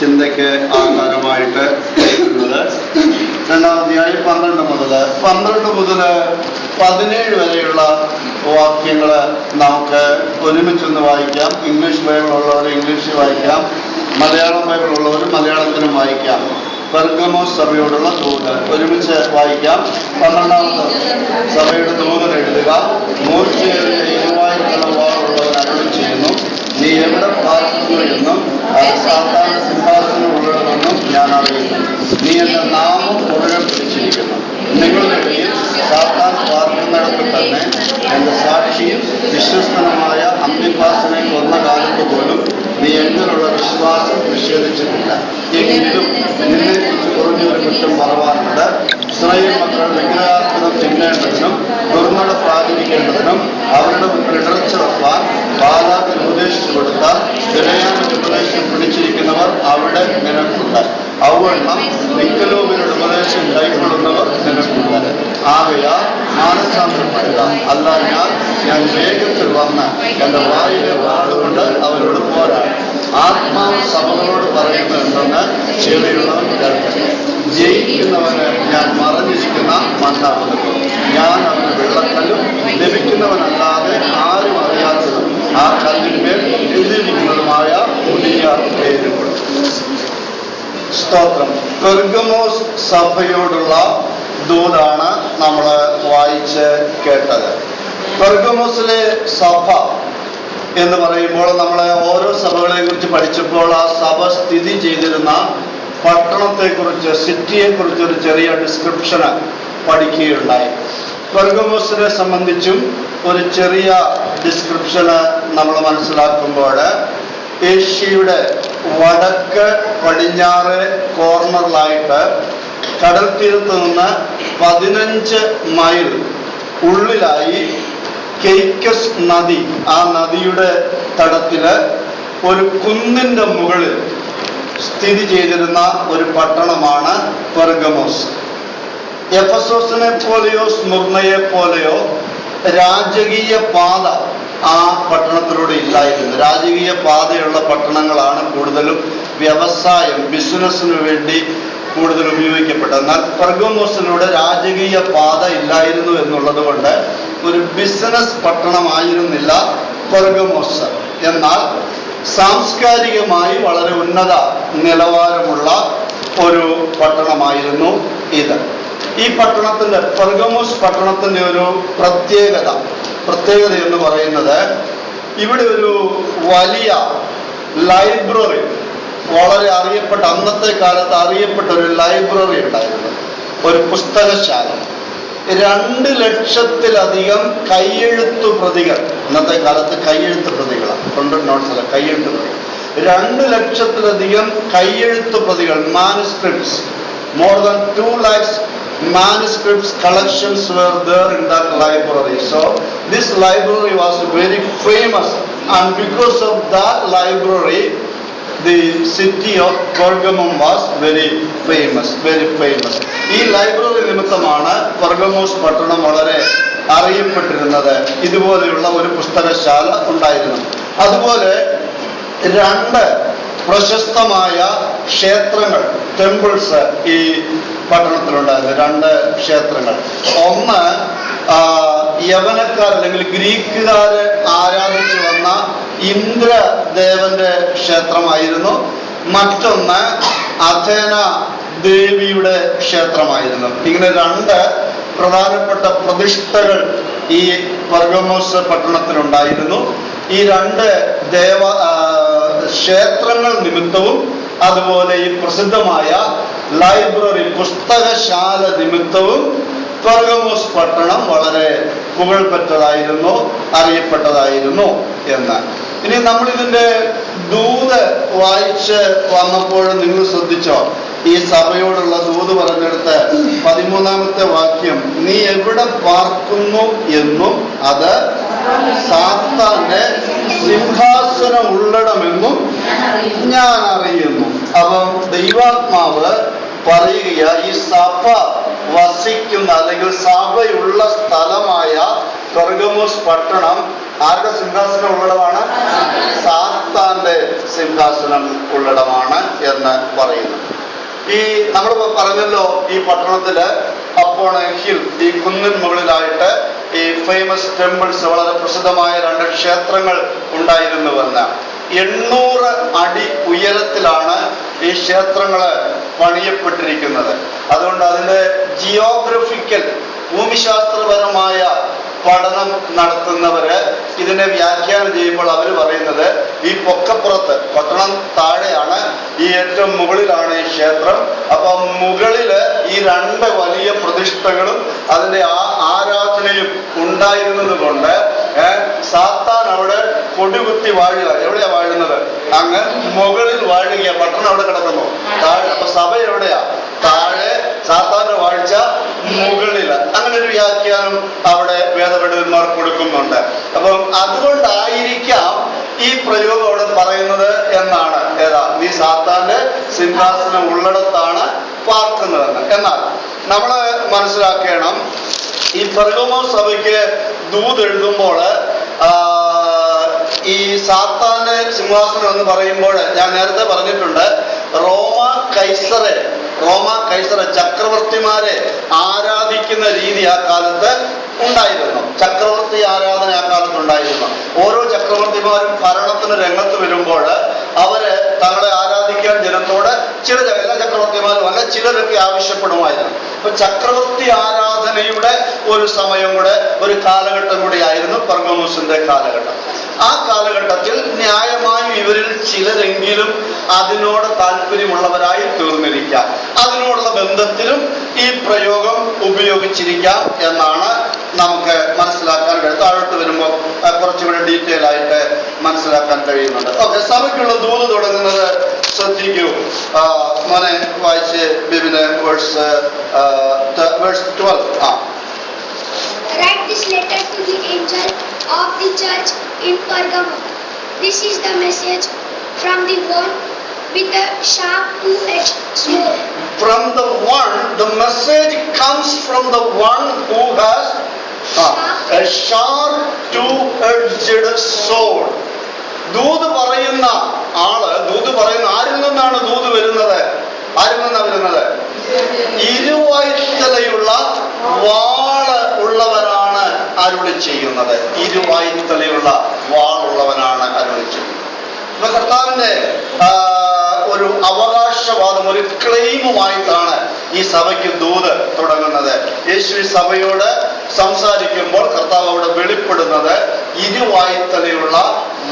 ചിന്തയ്ക്ക് ആധാരമായിട്ട് എഴുതുന്നത്. 2-ാം അധ്യായം 12 മുതൽ 17 വരെയുള്ള വാക്യങ്ങൾ നമുക്ക് ഒരുമിച്ചൊന്ന് വായിക്കാം. ഇംഗ്ലീഷ് ബൈബിൾ ഉള്ളവർ ഇംഗ്ലീഷിൽ വായിക്കാം, മലയാളം ബൈബിൾ ഉള്ളവർ മലയാളത്തിലും വായിക്കാം. പെർഗമോസ് സഭയോടുള്ള ദൂത് ഒരുമിച്ച് വായിക്കാം. 12ാമത്തെ സഭയുടെ ദൂതൻ എഴുതുക. മൂർച്ചയേറിയ ഇരുവായിട്ടുള്ള വാളുള്ളവൻ അരുളി ചെയ്യുന്നു, നീ എവിടെ പാർക്കുന്നു എന്നും അത് സാത്താന്റെ സിംഹാസനം ഉള്ളതെന്നും ഞാൻ അറിയുന്നു. നീ എന്റെ നാമം മുഴുവൻ പിടിച്ചിരിക്കുന്നു. നിങ്ങളുടെ ഇടയിൽ സാത്താൻ പാർക്കുന്നിടത്ത് തന്നെ എന്റെ സാക്ഷിയും വിശ്വസ്തനുമായ അന്തിപ്പാസിനെ കൊന്ന കാലത്ത് പോലും നീ എന്നിലുള്ള വിശ്വാസം നിഷേധിച്ചിട്ടില്ല. എങ്കിലും നിന്നെക്കുറിച്ച് കുറഞ്ഞൊരു കുറ്റം പറവാറുണ്ട്. ഇസ്രായേൽ മക്കൾ വിഗ്രഹാർപ്പണം തിന്നേണ്ടതിനും ദുർനടപ്പ് ആചരിക്കേണ്ടതിനും അവരുടെ മുന്നിൽ ഇടർച്ച വെപ്പാൻ ബാലാക്ക് ഉപദേശിച്ചു കൊടുത്ത ജനയാന്റെ ഉപദേശം പിടിച്ചിരിക്കുന്നവർ അവിടെ നിനക്കുണ്ട്. ഔവണ്ണം നിക്കലോവിന്റെ ഉപദേശം കൈക്കൊള്ളുന്നവർ നിനക്കുണ്ട്. ആകയാൽ മാനസാന്തരപ്പെടുക, അല്ല ഞാൻ വേഗത്തിൽ വന്ന് എന്റെ വായിലെ വാളുകൊണ്ട് അവരോട് പോരാടും. ആത്മാവ് സഭകളോട് പറയുന്നത് എന്തെന്ന് ചെവിയുള്ളവൻ കേൾക്കട്ടെ. ജയിക്കുന്നവന് ഞാൻ മറഞ്ഞിരിക്കുന്ന മണ്ണ കൊടുക്കും. ഞാൻ അവന് വെള്ളക്കല്ലും ലഭിക്കുന്നവനല്ലാതെ ആരും അറിയാത്തതും ആ കല്ലിന്മേൽ എഴുതിയിരിക്കുന്നതുമായ പുതിയ പേര് കൊടുക്കും. സ്തോത്രം. പെർഗമോസ് സഭയോടുള്ള ദൂതാണ് നമ്മൾ വായിച്ച് കേട്ടത്. പെർഗമോസിലെ സഭ എന്ന് പറയുമ്പോൾ നമ്മൾ ഓരോ സഭകളെ കുറിച്ച് പഠിച്ചപ്പോൾ ആ സഭ സ്ഥിതി ചെയ്തിരുന്ന പട്ടണത്തെക്കുറിച്ച്, സിറ്റിയെക്കുറിച്ച് ഒരു ചെറിയ ഡിസ്ക്രിപ്ഷന് പഠിക്കുകയുണ്ടായി. പെർഗമോസിനെ സംബന്ധിച്ചും ഒരു ചെറിയ ഡിസ്ക്രിപ്ഷന് നമ്മൾ മനസ്സിലാക്കുമ്പോൾ ഏഷ്യയുടെ വടക്ക് പടിഞ്ഞാറ് കോർണറിലായിട്ട് കടൽ തീരത്ത് നിന്ന് 15 മൈൽ ഉള്ളിലായി കെയ്ക്കസ് നദി, ആ നദിയുടെ തടത്തില് ഒരു കുന്നിന്റെ മുകളിൽ സ്ഥിതി ചെയ്തിരുന്ന ഒരു പട്ടണമാണ് പെർഗമോസ്. എഫസോസിനെ പോലെയോ സ്മുർണയെ പോലെയോ രാജകീയ പാത ആ പട്ടണത്തിലൂടെ ഇല്ലായിരുന്നു. രാജകീയ പാതയുള്ള പട്ടണങ്ങളാണ് കൂടുതലും വ്യവസായം, ബിസിനസ്സിന് വേണ്ടി കൂടുതൽ ഉപയോഗിക്കപ്പെട്ടത്. എന്നാൽ പെർഗമോസിലൂടെ രാജകീയ പാത ഇല്ലായിരുന്നു എന്നുള്ളത് കൊണ്ട് ഒരു ബിസിനസ് പട്ടണമായിരുന്നില്ല പെർഗമോസ്. എന്നാൽ സാംസ്കാരികമായി വളരെ ഉന്നത നിലവാരമുള്ള ഒരു പട്ടണമായിരുന്നു ഇത്. ഈ പട്ടണത്തിന്റെ, പെർഗമോസ് പട്ടണത്തിന്റെ ഒരു പ്രത്യേകത എന്ന് പറയുന്നത്, ഇവിടെ ഒരു വലിയ ലൈബ്രറി, വളരെ അറിയപ്പെട്ട, അന്നത്തെ കാലത്ത് അറിയപ്പെട്ട ഒരു ലൈബ്രറി ഉണ്ടായിരുന്നു, ഒരു പുസ്തകശാല. 2 ലക്ഷത്തിലധികം കയ്യെഴുത്തു പ്രതികൾ, ഇന്നത്തെ കാലത്ത് കയ്യെഴുത്ത് പ്രതികളാണ്, പ്രിന്റഡ് നോട്ട്സ് അല്ല, കയ്യെഴുത്ത് പ്രതികൾ. 2 ലക്ഷത്തിലധികം കയ്യെഴുത്തു പ്രതികൾ, manuscripts, more than 2 lakhs manuscripts collections were there in that library. So this library was very famous, and because of that library the city of Pergamum was very famous. ഈ library നിമിത്തമാണ് Pergamos പട്ടണം വളരെ അറിയപ്പെട്ടിരുന്നത്. ഇതുപോലെയുള്ള ഒരു പുസ്തകശാല ഉണ്ടായിരുന്നു. അതുപോലെ 2 പ്രശസ്തമായ ക്ഷേത്രങ്ങൾ, ടെമ്പിൾസ് ഈ പട്ടണത്തിലുണ്ടായിരുന്നു. 2 ക്ഷേത്രങ്ങൾ. ഒന്ന് യവനക്കാർ അല്ലെങ്കിൽ ഗ്രീക്കുകാര് ആരാധിച്ചു വന്ന ഇന്ദ്രദേവന്റെ ക്ഷേത്രമായിരുന്നു. മറ്റൊന്ന് അഥേന ദേവിയുടെ ക്ഷേത്രമായിരുന്നു. ഇങ്ങനെ 2 പ്രധാനപ്പെട്ട പ്രതിഷ്ഠകൾ ഈ പെർഗമോസ് പട്ടണത്തിലുണ്ടായിരുന്നു. ഈ 2 ക്ഷേത്രങ്ങൾ നിമിത്തവും അതുപോലെ ഈ പ്രസിദ്ധമായ ലൈബ്രറി, പുസ്തകശാല നിമിത്തവും പെർഗമോസ് പട്ടണം വളരെ പുകഴ്പെറ്റതായിരുന്നു, അറിയപ്പെട്ടതായിരുന്നു എന്ന്. ഇനി നമ്മളിതിന്റെ ദൂത് വായിച്ച് വന്നപ്പോൾ നിങ്ങൾ ശ്രദ്ധിച്ചോ, ഈ സഭയോടുള്ള ദൂത് പറഞ്ഞെടുത്ത് 13ാമത്തെ വാക്യം, നീ എവിടെ പാർക്കുന്നു എന്നും അത് സാത്താന്റെ സിംഹാസനം ഉള്ളടമെന്നും ഞാൻ അറിയുന്നു. അപ്പം ദൈവാത്മാവ് പറയുക, ഈ സഭ വസിക്കുന്ന അല്ലെങ്കിൽ സഭയുള്ള സ്ഥലമായ പെർഗമോസ് പട്ടണം ആരുടെ സിംഹാസനം ഉള്ളടമാണ്? സാത്താന്റെ സിംഹാസനം ഉള്ളടമാണ് എന്ന് പറയുന്നു. ഈ നമ്മൾ പറഞ്ഞല്ലോ, ഈ പട്ടണത്തില് അപ്പോൺ എ ഹിൽ, ഈ കുന്നിൻ മുകളിലായിട്ട് ഈ ഫേമസ് ടെമ്പിൾസ്, വളരെ പ്രസിദ്ധമായ 2 ക്ഷേത്രങ്ങൾ ഉണ്ടായിരുന്നുവെന്ന്. 800 അടി ഉയരത്തിലാണ് ഈ ക്ഷേത്രങ്ങള് പണിയപ്പെട്ടിരിക്കുന്നത്. അതുകൊണ്ട് അതിന്റെ ജിയോഗ്രഫിക്കൽ, ഭൂമിശാസ്ത്രപരമായ പഠനം നടത്തുന്നവര് ഇതിനെ വ്യാഖ്യാനം ചെയ്യുമ്പോൾ അവർ പറയുന്നത്, ഈ പൊക്കപ്പുറത്ത്, പട്ടണം താഴെയാണ്, ഈ ഏറ്റവും മുകളിലാണ് ഈ ക്ഷേത്രം. അപ്പൊ മുകളില് ഈ 2 വലിയ പ്രതിഷ്ഠകളും അതിന്റെ ആരാധനയും ഉണ്ടായിരുന്നത് കൊണ്ട് സാത്താൻ അവിടെ കൊടികുത്തി വാഴുക. എവിടെയാ വാഴുന്നത്? അങ്ങ് മുകളിൽ വാഴുക. പട്ടണം അവിടെ കിടക്കുന്നു താഴെ. അപ്പൊ സഭ എവിടെയാ? താഴെ. സാത്താന്റെ വാഴ്ച മുകളില്. അങ്ങനെ ഒരു വ്യാഖ്യാനം അവിടെ വേദപണ്ഡിതന്മാർ കൊടുക്കുന്നുണ്ട്. അപ്പം അതുകൊണ്ടായിരിക്കാം ഈ പ്രയോഗം അവിടെ പറയുന്നത് എന്നാണ്. ഏതാ? നീ സാത്താന്റെ സിംഹാസനം ഉള്ളിടത്താണ് പാർക്കുന്നതെന്ന്. എന്നാൽ നമ്മള് മനസ്സിലാക്കണം, ഈ പെർഗമോസ് സഭയ്ക്ക് ദൂത് എഴുതുമ്പോൾ ഈ സാത്താന്റെ സിംഹാസനം എന്ന് പറയുമ്പോൾ ഞാൻ നേരത്തെ പറഞ്ഞിട്ടുണ്ട്, റോമ കൈസറെ ചക്രവർത്തിമാരെ ആരാധിക്കുന്ന രീതി ആ കാലത്ത് ഉണ്ടായിരുന്നു. ചക്രവർത്തി ആരാധന ആ കാലത്ത് ഉണ്ടായിരുന്നു. ഓരോ ചക്രവർത്തിമാരും ഭരണത്തിന് രംഗത്ത് വരുമ്പോൾ അവര് തങ്ങളെ ആരാധിക്കാൻ ജനത്തോട് എല്ലാ ചക്രവർത്തിമാരും അല്ല, ചിലരൊക്കെ ആവശ്യപ്പെടുമായിരുന്നു. അപ്പൊ ചക്രവർത്തി ആരാധനയുടെ ഒരു സമയം കൂടെ, ഒരു കാലഘട്ടം കൂടി ആയിരുന്നു പെർഗമോസിന്റെ കാലഘട്ടം. ആ കാലഘട്ടത്തിൽ ന്യായമായും ഇവരിൽ ചിലരെങ്കിലും അതിനോട് താല്പര്യമുള്ളവരായി തീർന്നിരിക്കാം. അതിനോടുള്ള ബന്ധത്തിലും ഈ പ്രയോഗം ഉപയോഗിച്ചിരിക്കാം എന്നാണ് നമുക്ക് മനസ്സിലാക്കാൻ കഴിയും. താഴോട്ട് വരുമ്പോൾ കുറച്ചുകൂടി ഡീറ്റെയിൽ ആയിട്ട് മനസ്സിലാക്കാൻ കഴിയുന്നുണ്ട്. ഓക്കെ, സഭയ്ക്കുള്ള ദൂത് തുടങ്ങുന്നത് ശ്രദ്ധിക്കൂ. മോനെ വായിച്ച് Bibin verse 12. Write this letter to the angel of the church in Pergamum. This is the message from the one with the sharp two-edged sword. From the one, the message comes from the one who has a sharp two-edged sword. ദൂത് പറയുന്ന ആള്, ദൂത് പറയുന്ന ആരിൽ നിന്നാണ് ദൂത് വരുന്നത്? ആരിൽ നിന്നാണ് വരുന്നത്? ഇരുവായ്ത്തലയുള്ള വാള് ഉള്ളവനാണ് അരുളി ചെയ്യുന്നത്. ഇരുവായ്ത്തലയുള്ള വാളുള്ളവനാണ് അരുളി ചെയ്യുന്നത്. ഇപ്പൊ കർത്താവിന്റെ ഒരു അവകാശവാദം, ഒരു ക്ലെയിമുമായിട്ടാണ് ഈ സഭയ്ക്ക് ദൂത് തുടങ്ങുന്നത്. യേശു ഈ സഭയോട് സംസാരിക്കുമ്പോൾ കർത്താവ് അവിടെ വെളിപ്പെടുന്നത് ഇരുവായ്ത്തലയുള്ള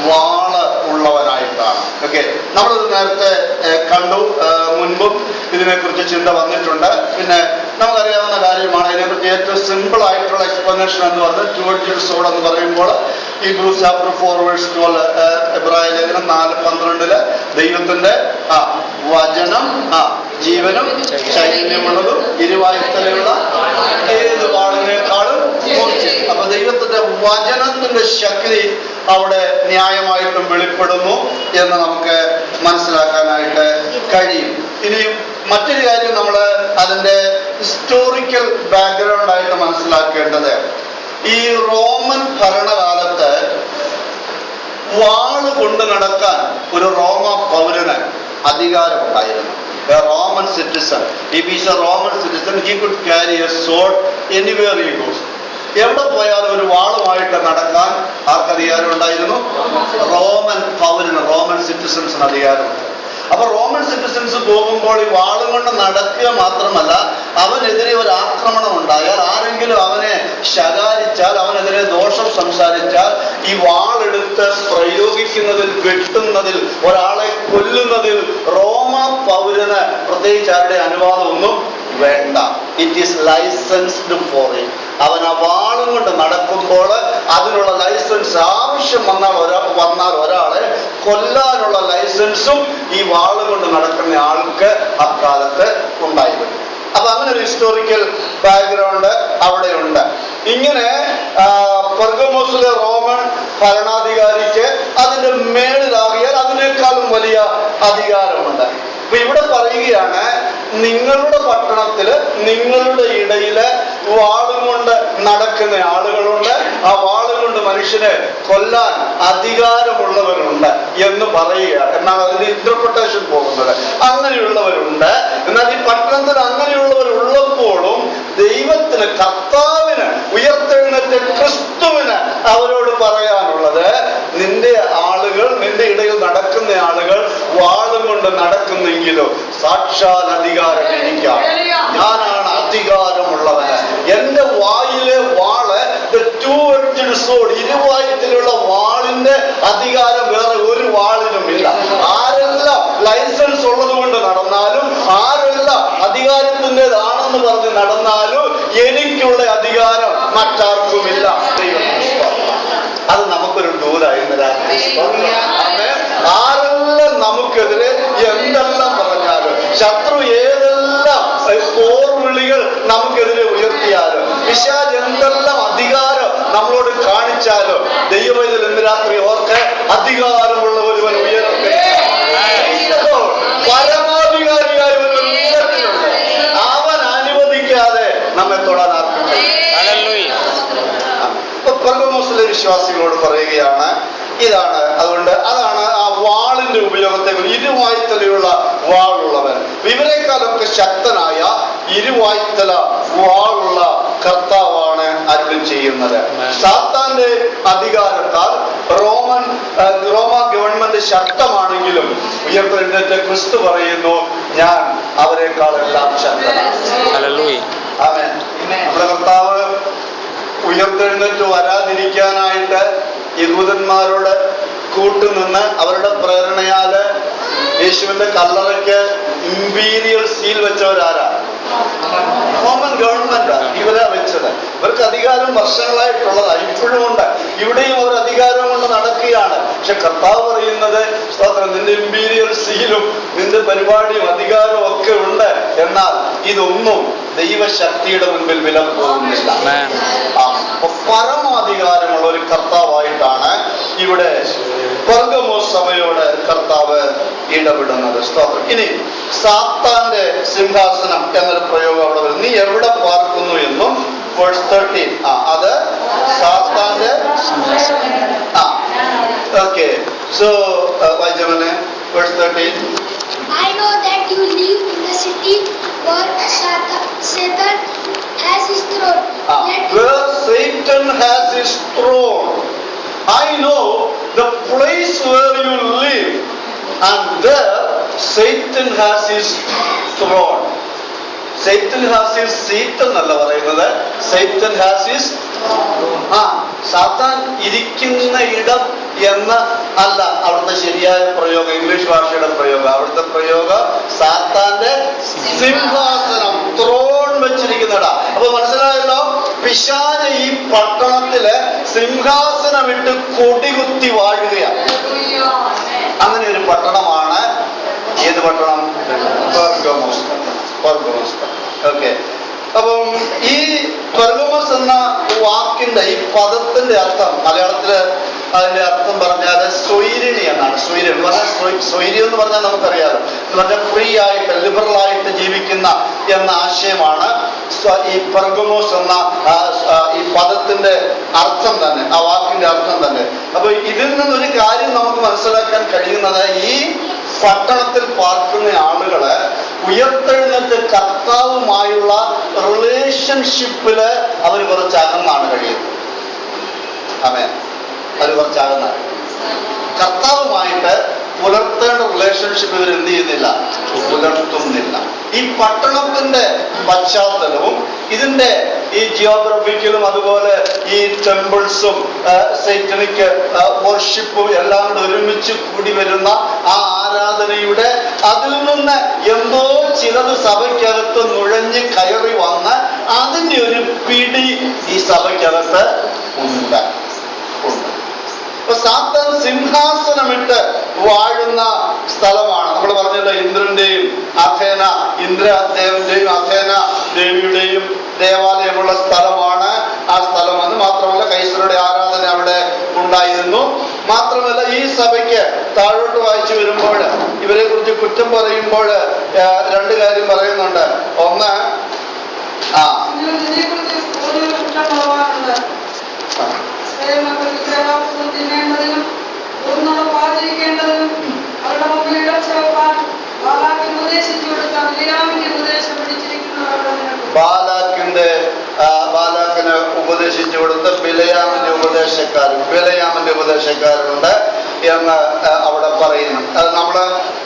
വാള് ഉള്ളവനായിട്ടാണ്. ഓക്കെ, നമ്മളിത് നേരത്തെ കണ്ടു, മുൻപും ഇതിനെക്കുറിച്ച് ചിന്ത വന്നിട്ടുണ്ട്. പിന്നെ നമുക്കറിയാവുന്ന കാര്യമാണ്. ഇതിനെക്കുറിച്ച് ഏറ്റവും സിമ്പിൾ ആയിട്ടുള്ള എക്സ്പ്ലനേഷൻ എന്ന് പറഞ്ഞാൽ ടു-എഡ്ജ്ഡ് സോർഡ് എന്ന് പറയുമ്പോൾ ഹീബ്രൂസ് ചാപ്റ്റർ 4:12, എബ്രായ ലേഖനം 4:12 ദൈവത്തിന്റെ വചനം ജീവനും ചൈതന്യമുള്ളതും ഇരുവായ്ത്തലയുള്ള ഏത് വാളിനേക്കാളും മൂർച്ച. അപ്പൊ ദൈവത്തിന്റെ വചനത്തിന്റെ ശക്തി അവിടെ ന്യായമായിട്ടും വെളിപ്പെടുന്നു എന്ന് നമുക്ക് മനസ്സിലാക്കാനായിട്ട് കഴിയും. ഇനിയും മറ്റൊരു കാര്യം നമ്മൾ അതിന്റെ ഹിസ്റ്റോറിക്കൽ ബാക്ക്ഗ്രൗണ്ട് ആയിട്ട് മനസ്സിലാക്കേണ്ടത്, ഈ റോമൻ ഭരണകാലത്ത് വാള് കൊണ്ട് നടക്കാൻ ഒരു റോമ പൗരന് അധികാരമുണ്ടായിരുന്നു. A Roman citizen, if he is a Roman citizen, he could carry a sword anywhere he goes. എവിടെ പോയാലും ഒരു വാളുമായിട്ട് നടക്കാൻ ആർക്ക് അധികാരം ഉണ്ടായിരുന്നു? റോമൻ പൗരന്, റോമൻ സിറ്റിസൺസിന് അധികാരമുണ്ട്. അപ്പൊ റോമൻ സിറ്റിസൺസ് പോകുമ്പോൾ ഈ വാളും കൊണ്ട് നടക്കുക മാത്രമല്ല, അവനെതിരെ ഒരു ആക്രമണം ഉണ്ടായാൽ, ആരെങ്കിലും അവനെ ശകാരിച്ചാൽ, അവനെതിരെ ദോഷം സംസാരിച്ചാൽ, ഈ വാളെടുത്ത് പ്രയോഗിക്കുന്നതിൽ, വെട്ടുന്നതിൽ, ഒരാളെ കൊല്ലുന്നതിൽ റോമ പൗരന് പ്രത്യേകിച്ച് ആരുടെ അനുവാദമൊന്നും വേണ്ട. It is licensed for it. അവൻ ആ വാളും കൊണ്ട് നടക്കുമ്പോൾ അതിനുള്ള ലൈസൻസ് ആവശ്യം വന്നാൽ ഒരാളെ കൊല്ലാനുള്ള ലൈസൻസും ഈ വാളും കൊണ്ട് നടക്കുന്ന ആൾക്ക് അക്കാലത്ത് ഉണ്ടായിരുന്നു. അപ്പൊ അങ്ങനെ ഒരു ഹിസ്റ്റോറിക്കൽ ബാക്ക്ഗ്രൗണ്ട് അവിടെയുണ്ട്. ഇങ്ങനെ പെർഗമോസിലെ റോമൻ ഭരണാധികാരിക്ക് അതിന്റെ മേളിലാകിയാൽ അതിനേക്കാളും വലിയ അധികാരമുണ്ട്. അപ്പൊ ഇവിടെ പറയുകയാണ്, നിങ്ങളുടെ പട്ടണത്തില്, നിങ്ങളുടെ ഇടയില് വാളും കൊണ്ട് നടക്കുന്ന ആളുകളുണ്ട്, ആ വാളും കൊണ്ട് മനുഷ്യനെ കൊല്ലാൻ അധികാരമുള്ളവരുണ്ട് എന്ന് പറയുക എന്നാണ് അതിന്റെ ഇന്റർപ്രിട്ടേഷൻ പോകുന്നത്. അങ്ങനെയുള്ളവരുണ്ട്. എന്നാൽ ഈ പട്ടണത്തിൽ അങ്ങനെയുള്ളവർ ഉള്ളപ്പോഴും ദൈവത്തിന്, കർത്താവിന്, ഉയർത്തെഴുന്നേറ്റ ക്രിസ്തുവിന് അവരോട് പറയാനുള്ളത്, നിന്റെ ആളുകൾ, നിന്റെ ഇടയിൽ നടക്കുന്ന ആളുകൾ വാളും കൊണ്ട് നടക്കുന്നെങ്കിലും സാക്ഷാൽ അധികാരം എനിക്കാണ്. ഞാനാണ് അധികാരമുള്ളവന്. എന്റെ വായിലെ വാള് ഇരുവായത്തിലുള്ള വാളിന്റെ അധികാരം വേറെ ഒരു വാളിനും ഇല്ല. ആരെല്ലാം ലൈസൻസ് ഉള്ളത് കൊണ്ട് നടന്നാലും, ആരെല്ലാം അധികാരത്തിൻ്റെതാണെന്ന് പറഞ്ഞ് നടന്നാലും എനിക്കുള്ള അധികാരം മറ്റാർക്കുമില്ല. അത് നമുക്കൊരു ദൂരായിരുന്നില്ല. ആരെല്ലാം നമുക്കെതിരെ എന്തെല്ലാം പറഞ്ഞാലും, ശത്രു ഏതെല്ലാം പോർവിളികൾ നമുക്കെതിരെ ഉയർത്തിയാലും, പിശാച് എന്തെല്ലാം അധികാരം നമ്മളോട് കാണിച്ചാലും, ദൈവവേദന ഇന്ന് രാത്രി ഓർക്ക് അധികാരമുള്ള ഒരുവൻ ഉയർത്തി, പരമാധികാരിയായ ഒരുവൻ ഉയർത്തിയുണ്ട്. അവൻ അനുവദിക്കാതെ നമ്മെ തൊടാൻ ആർക്കും. പെർഗമോസിലെ വിശ്വാസികളോട് പറയുകയാണ്, ഇതാണ് അതുകൊണ്ട് അതാണ് ആ വാളിന്റെ ഉപയോഗത്തെ, ഇരുവായ്ത്തലയുള്ള വാളുള്ളവൻ, ഇവരെക്കാളൊക്കെ ശക്തനായ ഇരുവായ്ത്തല വാളുള്ള കർത്താവാണ് അരുളി ചെയ്യുന്നത്. സാത്താന്റെ അധികാരത്താൽ റോമ ഗവൺമെന്റ് ശക്തമാണെങ്കിലും ഉയർത്തെഴുന്നേറ്റ ക്രിസ്തു പറയുന്നു, ഞാൻ അവരെക്കാളെല്ലാം ശക്തനാണ്. ആമേൻ. നമ്മുടെ കർത്താവ് ഉയർത്തെഴുന്നേറ്റ് വരാതിരിക്കാനായിട്ട് യഹൂദന്മാരോട് കൂട്ടുനിന്ന് അവരുടെ പ്രേരണയാല് യേശുവിന്റെ കല്ലറയ്ക്ക് ഇമ്പീരിയൽ സീൽ വെച്ചവരാരാ? റോമൻ ഗവൺമെന്റ് ഇവരാ വെച്ചത്. ഇവർക്ക് അധികാരം വർഷങ്ങളായിട്ടുള്ളതാണ്, ഇപ്പോഴും ഉണ്ട്. ഇവിടെയും അവർ അധികാരം കൊണ്ട് നടക്കുകയാണ്. പക്ഷെ കർത്താവ് പറയുന്നത്, സ്തോത്രം, നിന്റെ ഇമ്പീരിയൽ സീലും നിന്റെ പരിപാടിയും അധികാരവും ഒക്കെ ഉണ്ട്, എന്നാൽ ഇതൊന്നും ദൈവശക്തിയുടെ മുൻപിൽ വില പോകുന്നില്ല. പരമാധികാരമുള്ള ഒരു കർത്താവായിട്ടാണ് ഇവിടെ പെർഗമോസ് സഭയോട് കർത്താവ് ഇടപെടുന്നത്. സ്തോത്രം. ഇനി സാത്താന്റെ സിംഹാസനം എന്നൊരു പ്രയോഗം അവിടെ വരും. നീ എവിടെ പാർക്കുന്നു എന്നും വേഴ്സ് 13. അത് സാത്താന്റെ ഓക്കെ. സോ വായിച്ചവന് verse 13. I know that you live in the city where Satan has his throne. Where Satan has his throne. I know the place where you live, and there Satan has his throne. Satan has his seat എന്നല്ല പറയുന്നത്, Satan has his സാത്താൻ ഇരിക്കുന്ന ഇടം എന്ന് അല്ല അവിടുത്തെ ശരിയായ പ്രയോഗം, ഇംഗ്ലീഷ് ഭാഷയുടെ പ്രയോഗം. അവിടുത്തെ പ്രയോഗം സാത്താന്റെ സിംഹാസനം, ത്രോൺ വെച്ചിരിക്കുന്നതാ. അപ്പൊ മനസ്സിലായല്ലോ, പിശാച് ഈ പട്ടണത്തില് സിംഹാസനം ഇട്ട് കൊടികുത്തി വാഴുകയാണ്. അങ്ങനെ ഒരു പട്ടണമാണ് ഏത് പട്ടണം? പെർഗമോസ്. ഓക്കെ. അപ്പം ഈ പെർഗമോസ് എന്ന വാക്കിന്റെ, ഈ പദത്തിന്റെ അർത്ഥം മലയാളത്തില് അതിന്റെ അർത്ഥം പറഞ്ഞാൽ സ്വൈരിണി എന്നാണ്. സ്വൈര്യം എന്ന് പറഞ്ഞാൽ, സ്വൈര്യം എന്ന് പറഞ്ഞാൽ നമുക്കറിയാലോ, എന്ന് പറഞ്ഞാൽ ഫ്രീ ആയിട്ട്, ലിബറൽ ആയിട്ട് ജീവിക്കുന്ന എന്ന ആശയമാണ് ഈ പെർഗമോസ് എന്ന ഈ പദത്തിന്റെ അർത്ഥം തന്നെ, ആ വാക്കിന്റെ അർത്ഥം തന്നെ. അപ്പൊ ഇതിൽ നിന്നൊരു കാര്യം നമുക്ക് മനസ്സിലാക്കാൻ കഴിയുന്നത്, ഈ പട്ടണത്തിൽ പാർക്കുന്ന ആളുകള് ഉയർത്തെഴുന്നേറ്റ് കർത്താവുമായുള്ള റിലേഷൻഷിപ്പില് അവർ കുറച്ച് അകന്നാണ് കഴിയുന്നത്. ആമേൻ. അവർ കുറച്ച് അകന്നാണ്. കർത്താവുമായിട്ട് പുലർത്തേണ്ട റിലേഷൻഷിപ്പ് ഇവർ എന്ത് ചെയ്യുന്നില്ല, പുലർത്തുന്നില്ല. ഈ പട്ടണത്തിന്റെ പശ്ചാത്തലവും ഇതിന്റെ ഈ ജിയോഗ്രഫിക്കലും അതുപോലെ ഈ ടെമ്പിൾസും സൈറ്റനിക് വർഷിപ്പും എല്ലാം കൂടെ ഒരുമിച്ച് കൂടി വരുന്ന ആ ആരാധനയുടെ അതിൽ നിന്ന് എന്തോ ചിലത് സഭയ്ക്കകത്ത് നുഴഞ്ഞ് കയറി വന്ന് അതിന്റെ ഒരു പിടി ഈ സഭയ്ക്കകത്ത് ഉണ്ട്. സാത്താൻ സിംഹാസനമിട്ട് വാഴുന്ന സ്ഥലമാണ്. നമ്മൾ പറഞ്ഞല്ലോ, ഇന്ദ്രന്റെയും അഥേന, ഇന്ദ്രദേവന്റെയും അഥേന ദേവിയുടെയും ദേവാലയമുള്ള സ്ഥലമാണ് ആ സ്ഥലം. അത് മാത്രമല്ല, കൈസരുടെ ആരാധന അവിടെ ഉണ്ടായിരുന്നു. മാത്രമല്ല, ഈ സഭയ്ക്ക് താഴോട്ട് വായിച്ചു വരുമ്പോൾ ഇവരെ കുറിച്ച് കുറ്റം പറയുമ്പോൾ രണ്ട് കാര്യം പറയുന്നുണ്ട്. ഒന്ന്, ബാലാക്കിന് ഉപദേശിച്ചു കൊടുത്ത ബിലയാമിന്റെ ഉപദേശക്കാരുണ്ട് എന്ന് അവിടെ പറയുന്നു.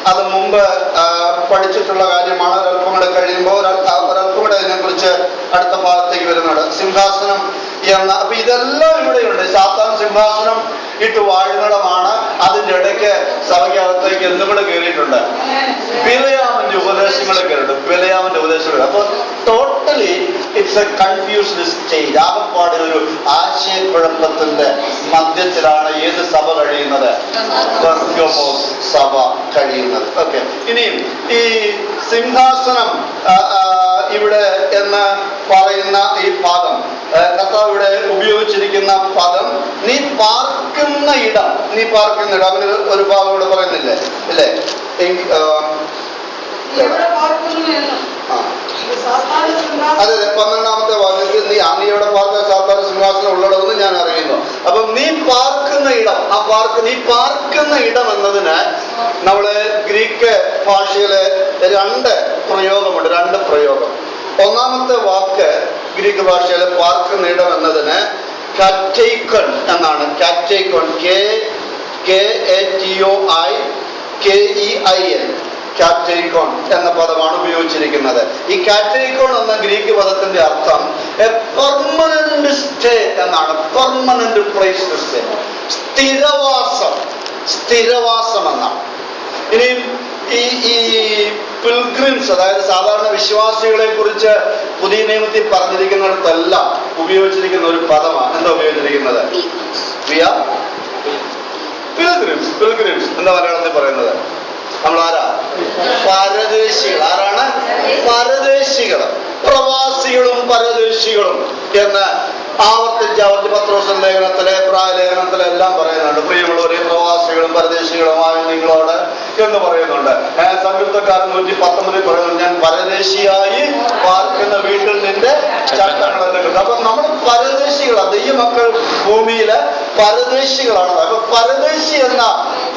അത് മുമ്പ് പഠിച്ചിട്ടുള്ള കാര്യമാണ്. ഒരല്പം കൂടെ കഴിയുമ്പോൾ ഒരല്പം കൂടെ അതിനെക്കുറിച്ച് അടുത്ത ഭാഗത്തേക്ക് വരുന്നുണ്ട്. സിംഹാസനം എന്ന അപ്പൊ ഇതെല്ലാം ഇവിടെയുണ്ട്. സാത്താൻ സിംഹാസനം ഇട്ട് വാഴുന്നിടമാണ്. അതിൻ്റെ ഇടയ്ക്ക് സഭയ്ക്കകത്തേക്ക് എന്തും കൂടെ കയറിയിട്ടുണ്ട്, ബിലയാമിന്റെ ഉപദേശങ്ങളെ കയറിയിട്ടുണ്ട്. അപ്പൊ totally it's a confused stage. ആകപ്പാട് ഒരു ആശയക്കുഴപ്പത്തിന്റെ മധ്യത്തിലാണ് ഏത് സഭ കഴിയുന്നത്, പെർഗമോസ് സഭ കഴിയുന്നത്. ഓക്കെ, ഇനിയും ഈ സിംഹാസനം ഇവിടെ എന്ന് പറയുന്ന ഈ പദം, കർത്താവ് ഇവിടെ ഉപയോഗിച്ചിരിക്കുന്ന പദം നീ പാർക്കുന്ന ഇടം. അവന് ഒരു ഭാഗം ഇവിടെ പറയുന്നില്ലേ, ഇല്ലേ? അതെ, 12-ാമത്തെ വാക്യത്തിൽ നീ ഇവിടെ പാർക്ക സാത്താന സിംഹാസനം ഉള്ളിടമെന്ന് ഞാൻ അറിയുന്നു. അപ്പം നീ പാർക്കുന്ന ഇടം, നീ പാർക്കുന്ന ഇടം എന്നതിന് നമ്മള് ഗ്രീക്ക് ഭാഷയില് രണ്ട് പ്രയോഗം. ഒന്നാമത്തെ വാക്ക് ഗ്രീക്ക് ഭാഷയില് പാർക്കുന്ന ഇടം എന്നതിന് കാറ്റൈക്കൺ എന്നാണ്. കാറ്റൈക്കൺ, KATOIKEIN, കാറ്റൈക്കോൺ എന്ന പദമാണ് ഉപയോഗിച്ചിരിക്കുന്നത്. ഈ കാറ്റൈക്കോൺ എന്ന ഗ്രീക്ക് പദത്തിന്റെ അർത്ഥം എ പെർമനന്റ് സ്റ്റേ എന്നാണ്. പെർമനന്റ് പ്ലേസ് ടു സ്റ്റേ, സ്ഥിരവാസം എന്നാണ്. ഇനി ഈ പിൽഗ്രിംസ്, അതായത് സാധാരണ വിശ്വാസികളെ കുറിച്ച് പുതിയ നിയമത്തിൽ പറഞ്ഞിരിക്കുന്നിടത്തെല്ലാം ഉപയോഗിച്ചിരിക്കുന്ന ഒരു പദമാണ്. എന്താ ഉപയോഗിച്ചിരിക്കുന്നത്? പിൽഗ്രിംസ് എന്താ മലയാളത്തിൽ പറയുന്നത്? നമ്മളാരാ? പരദേശികൾ. ആരാണ്? പരദേശികൾ. പ്രവാസികളും പരദേശികളും എന്ന് ആവർത്തിച്ച് പത്രോസ് ലേഖനത്തിലെ, എബ്രായ ലേഖനത്തിലെ എല്ലാം പറയുന്നുണ്ട്. പ്രിയമുള്ളവരെ, പ്രവാസികളും പരദേശികളുമായ നിങ്ങളോട് എന്ന് പറയുന്നുണ്ട്. സംയുക്തക്കാരൻ 119 പറയുന്നുണ്ട്, ഞാൻ പരദേശിയായി പാർക്കുന്ന വീട്ടിൽ നിന്റെ ചട്ടങ്ങളെല്ലാം കിട്ടും. അപ്പൊ നമ്മൾ പരദേശികളാണ്. ദൈവമക്കൾ ഭൂമിയിലെ പരദേശികളാണ്. അപ്പൊ പരദേശി എന്ന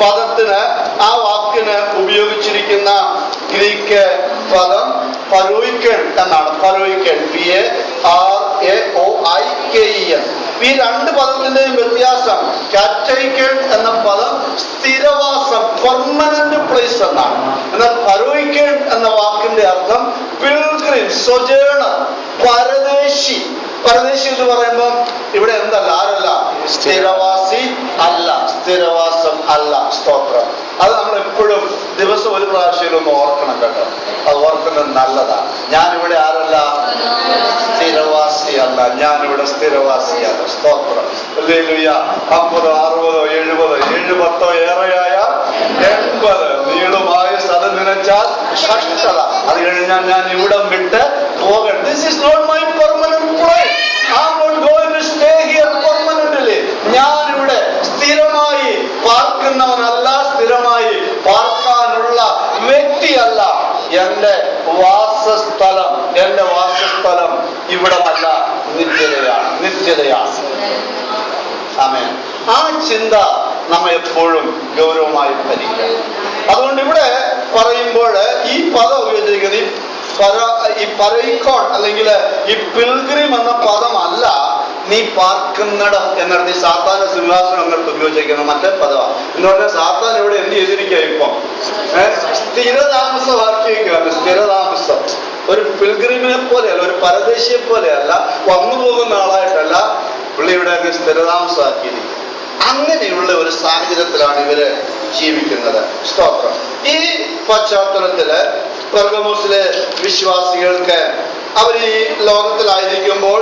പദത്തിന്, ആ വാക്കിന് ഉപയോഗിച്ചിരിക്കുന്ന ഗ്രീക്ക് പദം പരോയിക്കൻ എന്നാണ്. പരോയിക്കൻ, PARAOIKEN. ഈ രണ്ട് പദത്തിന്റെയും വ്യത്യാസം, കാറ്റൈക്കൻ എന്ന പദം സ്ഥിരവാസം, പെർമനന്റ് പ്ലേസ് എന്നാണ്. എന്നാൽ പരോയിക്കൻ എന്ന വാക്കിന്റെ അർത്ഥം പിൽഗ്രിം, സൊജേണർ, പരദേശി. പരദേശി എന്ന് പറയുമ്പോൾ ഇവിടെ എന്തല്ല, ആരല്ല? സ്ഥിരവാസി അല്ല, സ്ഥിരവാസം അല്ല. സ്തോത്രം. അത് നമ്മൾ എപ്പോഴും ദിവസം ഒരു പ്രാവശ്യം ഒന്ന് ഓർക്കണം കേട്ടോ. അത് ഓർക്കുന്നത് നല്ലതാണ്. ഞാനിവിടെ ആരല്ല? സ്ഥിരവാസി അല്ല, ഞാനിവിടെ സ്ഥിരവാസിയല്ല. സ്തോത്രം. 50, 60, 70, 70 ഏറെയായ 80 നീളുമായ സത നിലച്ചാൽ കഷ്ടത. അത് കഴിഞ്ഞാൽ ഞാൻ ഇവിടം വിട്ട് പോകണം. This is not my permanent place. I'm not going to stay here permanently. ഞാനിവിടെ സ്ഥിരമായി പാർക്കുന്നവനല്ല, സ്ഥിരമായി പാർക്കാനുള്ള വ്യക്തിയല്ല. എന്റെ വാസസ്ഥലം ഇവിടമല്ല, നിത്യതയാണ്. ആമേൻ. ആ ചിന്ത നമ്മ എപ്പോഴും ഗൗരവമായി ഭരിക്കണം. അതുകൊണ്ട് ഇവിടെ പറയുമ്പോൾ ഈ പദം ഉപയോഗിച്ചിരിക്കുന്നത് ഈ പരൈക്കോൺ അല്ലെങ്കിൽ ഈ പിൽഗ്രിം എന്ന പദമല്ല നീ പാർക്കുന്നിടം എന്നിടത്ത്. ഈ സാത്താന സിംഹാസനം എന്നിടത്ത് ഉപയോഗിച്ചിരിക്കുന്ന മറ്റേ പദമാണ്. എന്ന് പറഞ്ഞാൽ സാത്താൻ ഇവിടെ എന്ത് ചെയ്തിരിക്കുക? ഇപ്പം സ്ഥിരതാമസമാക്കിയിരിക്കുകയാണ്. സ്ഥിരതാമസം. ഒരു പിൽഗ്രിമിനെ പോലെയല്ല, ഒരു പരദേശിയെ പോലെയല്ല, വന്നു പോകുന്ന ആളായിട്ടല്ല, പുള്ളി ഇവിടെ അങ്ങ് സ്ഥിരതാമസമാക്കിയിരിക്കും. അങ്ങനെയുള്ള ഒരു സാഹചര്യത്തിലാണ് ഇവര് ജീവിക്കുന്നത്. സ്തോത്രം. ഈ പശ്ചാത്തലത്തില് പെർഗമോസിലെ വിശ്വാസികൾക്ക് അവർ ഈ ലോകത്തിലായിരിക്കുമ്പോൾ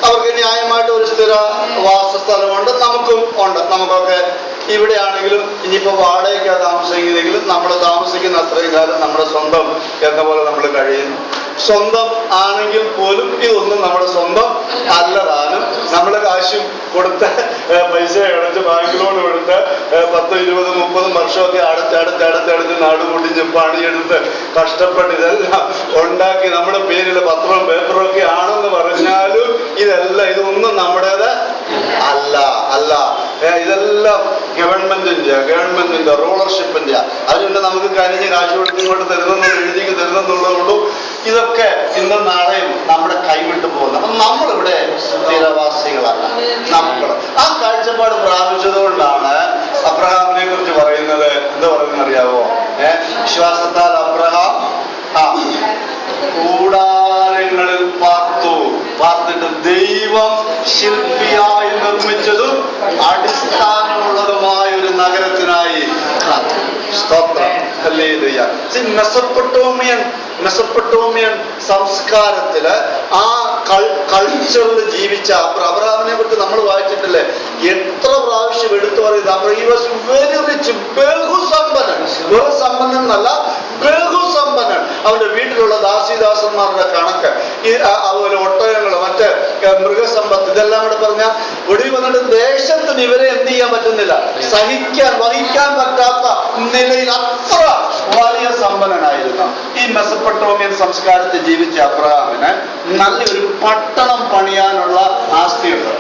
അവർക്ക് ന്യായമായിട്ട് ഒരു സ്ഥിര വാസസ്ഥലമുണ്ട്. നമുക്കും ഉണ്ട്. നമുക്കൊക്കെ ഇവിടെയാണെങ്കിലും ഇനിയിപ്പോൾ വാടകയ്ക്കാണ് താമസിക്കുന്നെങ്കിലും നമ്മൾ താമസിക്കുന്ന അത്രയും കാലം നമ്മുടെ സ്വന്തം എന്ന പോലെ നമ്മൾ കഴിയുന്നു. സ്വന്തം ആണെങ്കിൽ പോലും ഇതൊന്നും നമ്മുടെ സ്വന്തം അല്ലതാനും. നമ്മൾ കാശും കൊടുത്ത് പൈസ അടച്ച് ബാങ്ക് ലോൺ കൊടുത്ത് 10, 20, 30 വർഷമൊക്കെ അടുത്തടുത്ത് നാടുകൂട്ടിച്ച് പണിയെടുത്ത് കഷ്ടപ്പെട്ട് ഇതെല്ലാം ഉണ്ടാക്കി നമ്മുടെ പേരിൽ പത്രവും പേപ്പറും ഒക്കെ ആണെന്ന് പറഞ്ഞാലും ഇതൊന്നും നമ്മുടേത് അല്ല. ഇതെല്ലാം ഗവൺമെന്റിന്റെ റൂളർഷിപ്പിന്റെ. അതുകൊണ്ട് നമുക്ക് കനിഞ്ഞ് കാശ് കൊടുത്ത് ഇങ്ങോട്ട് തരുന്നെന്നുള്ളൂ, എഴുതിക്ക് തരുന്നെന്നുള്ളതേ ഉള്ളൂ. ഇതൊക്കെ ഇന്നും നാളെയും നമ്മുടെ കൈവിട്ടു പോകുന്നു. അപ്പൊ നമ്മളിവിടെ സ്ഥിരവാസികളല്ല. നമ്മൾ ആ കാഴ്ചപ്പാട് പ്രാപിച്ചത് കൊണ്ടാണ് അബ്രഹാമിനെ കുറിച്ച് പറയുന്നത്. എന്താ പറയുന്നത് അറിയാവോ? വിശ്വാസത്താൽ അബ്രഹാം കൂടാരങ്ങളിൽ പാർത്തിട്ട് ദൈവം ശില്പിയായി നിർമ്മിച്ചതും അടിസ്ഥാനമുള്ളതുമായ ഒരു നഗരത്തിനായി സ്തോത്രം. മെസപ്പൊട്ടോമിയൻ സംസ്കാരത്തില് ആ കൾച്ചറിൽ ജീവിച്ച അബ്രഹാമിനെ കുറിച്ച് നമ്മൾ വായിച്ചിട്ടില്ലേ? എത്ര പ്രാവശ്യം എടുത്തു പറയുന്നത് he was very rich, ബഹുസമ്പന്നൻ. വെറും സമ്പന്നൻ എന്നല്ല, ബഹുസമ്പന്നൻ. അവന്റെ വീട്ടിലുള്ള ദാസിദാസന്മാരുടെ കണക്ക്, അതുപോലെ ഒട്ടകങ്ങൾ, മറ്റ് മൃഗസമ്പത്ത്, ഇതെല്ലാം കൂടെ പറഞ്ഞ ഒടുവിൽ വന്നിട്ട് ദേശത്തിന് ഇവരെ എന്ത് ചെയ്യാൻ പറ്റുന്നില്ല, വഹിക്കാൻ പറ്റാത്ത നിലയിൽ അത്ര വലിയ സമ്പന്നനായിരുന്നു. ഈ മെസപ്പൊട്ടോമിയൻ സംസ്കാരത്തിൽ ജീവിച്ച അബ്രഹാമിന് നല്ലൊരു പട്ടണം പണിയാനുള്ള ആസ്തിയുണ്ട്.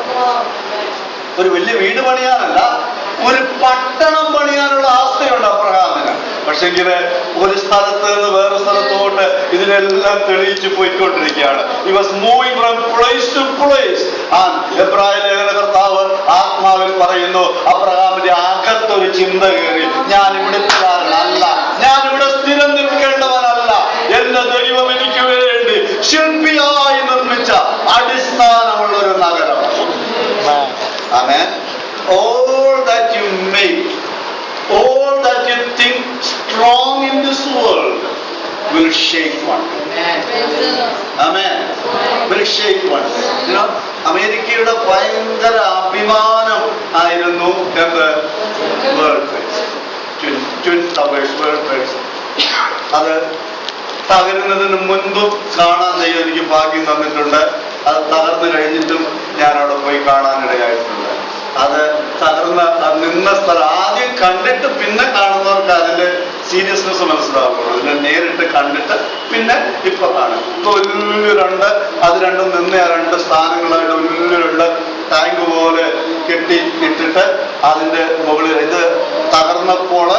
ഒരു വലിയ വീട് പണിയാനല്ല, ഒരു പട്ടണം പണിയാനുള്ള ആസ്തിയുണ്ട് അബ്രഹാമിന്. പക്ഷെങ്കിൽ ഒരു സ്ഥലത്ത് നിന്ന് വേറെ സ്ഥലത്തോട്ട് ഇതിനെല്ലാം തെളിയിച്ച് പോയിക്കൊണ്ടിരിക്കുകയാണ്. He was moving from place to place. എബ്രായ ലേഖന കർത്താവ് ആത്മാവിൽ പറയുന്നു, അബ്രഹാമിന്റെ അകത്തൊരു ചിന്ത കയറി, ഞാൻ ഇവിടുത്തുകാരനല്ല, ഞാൻ ഇവിടെ സ്ഥിരം നിൽക്കേണ്ടവനല്ല, എന്റെ ദൈവം എനിക്ക് വേണ്ടി ശില്പിയായി നിർമ്മിച്ച അടിസ്ഥാനമുള്ള ഒരു നഗരം. Amen. All that you make, all that you think strong in this world will shake one. Amen. Will shake one. You know, അമേരിക്കയുടെ ഭയങ്കര അഭിമാനം ആയിരുന്നു എന്ത്? World trade, twin towers, world trade. അത് തകരുന്നതിന് മുൻപും കാണാൻ ദൈവം എനിക്ക് ഭാഗ്യം തന്നിട്ടുണ്ട്. അത് തകർന്നു കഴിഞ്ഞിട്ടും ഞാൻ അവിടെ പോയി കാണാനിടയായിട്ടുണ്ട്. അത് തകർന്ന നിന്ന സ്ഥലം ആദ്യം കണ്ടിട്ട് പിന്നെ കാണുന്നവർക്ക് അതിന്റെ സീരിയസ്നെസ് മനസ്സിലാവുള്ളൂ. അതിനെ നേരിട്ട് കണ്ടിട്ട് പിന്നെ ഇപ്പൊ കാണും. ഇപ്പൊ വലിയ അത് രണ്ടും നിന്ന രണ്ട് സ്ഥാനങ്ങളായിട്ട് വലിയ ടാങ്ക് പോലെ കെട്ടി ഇട്ടിട്ട് അതിന്റെ മുകളിൽ ഇത് തകർന്നപ്പോൾ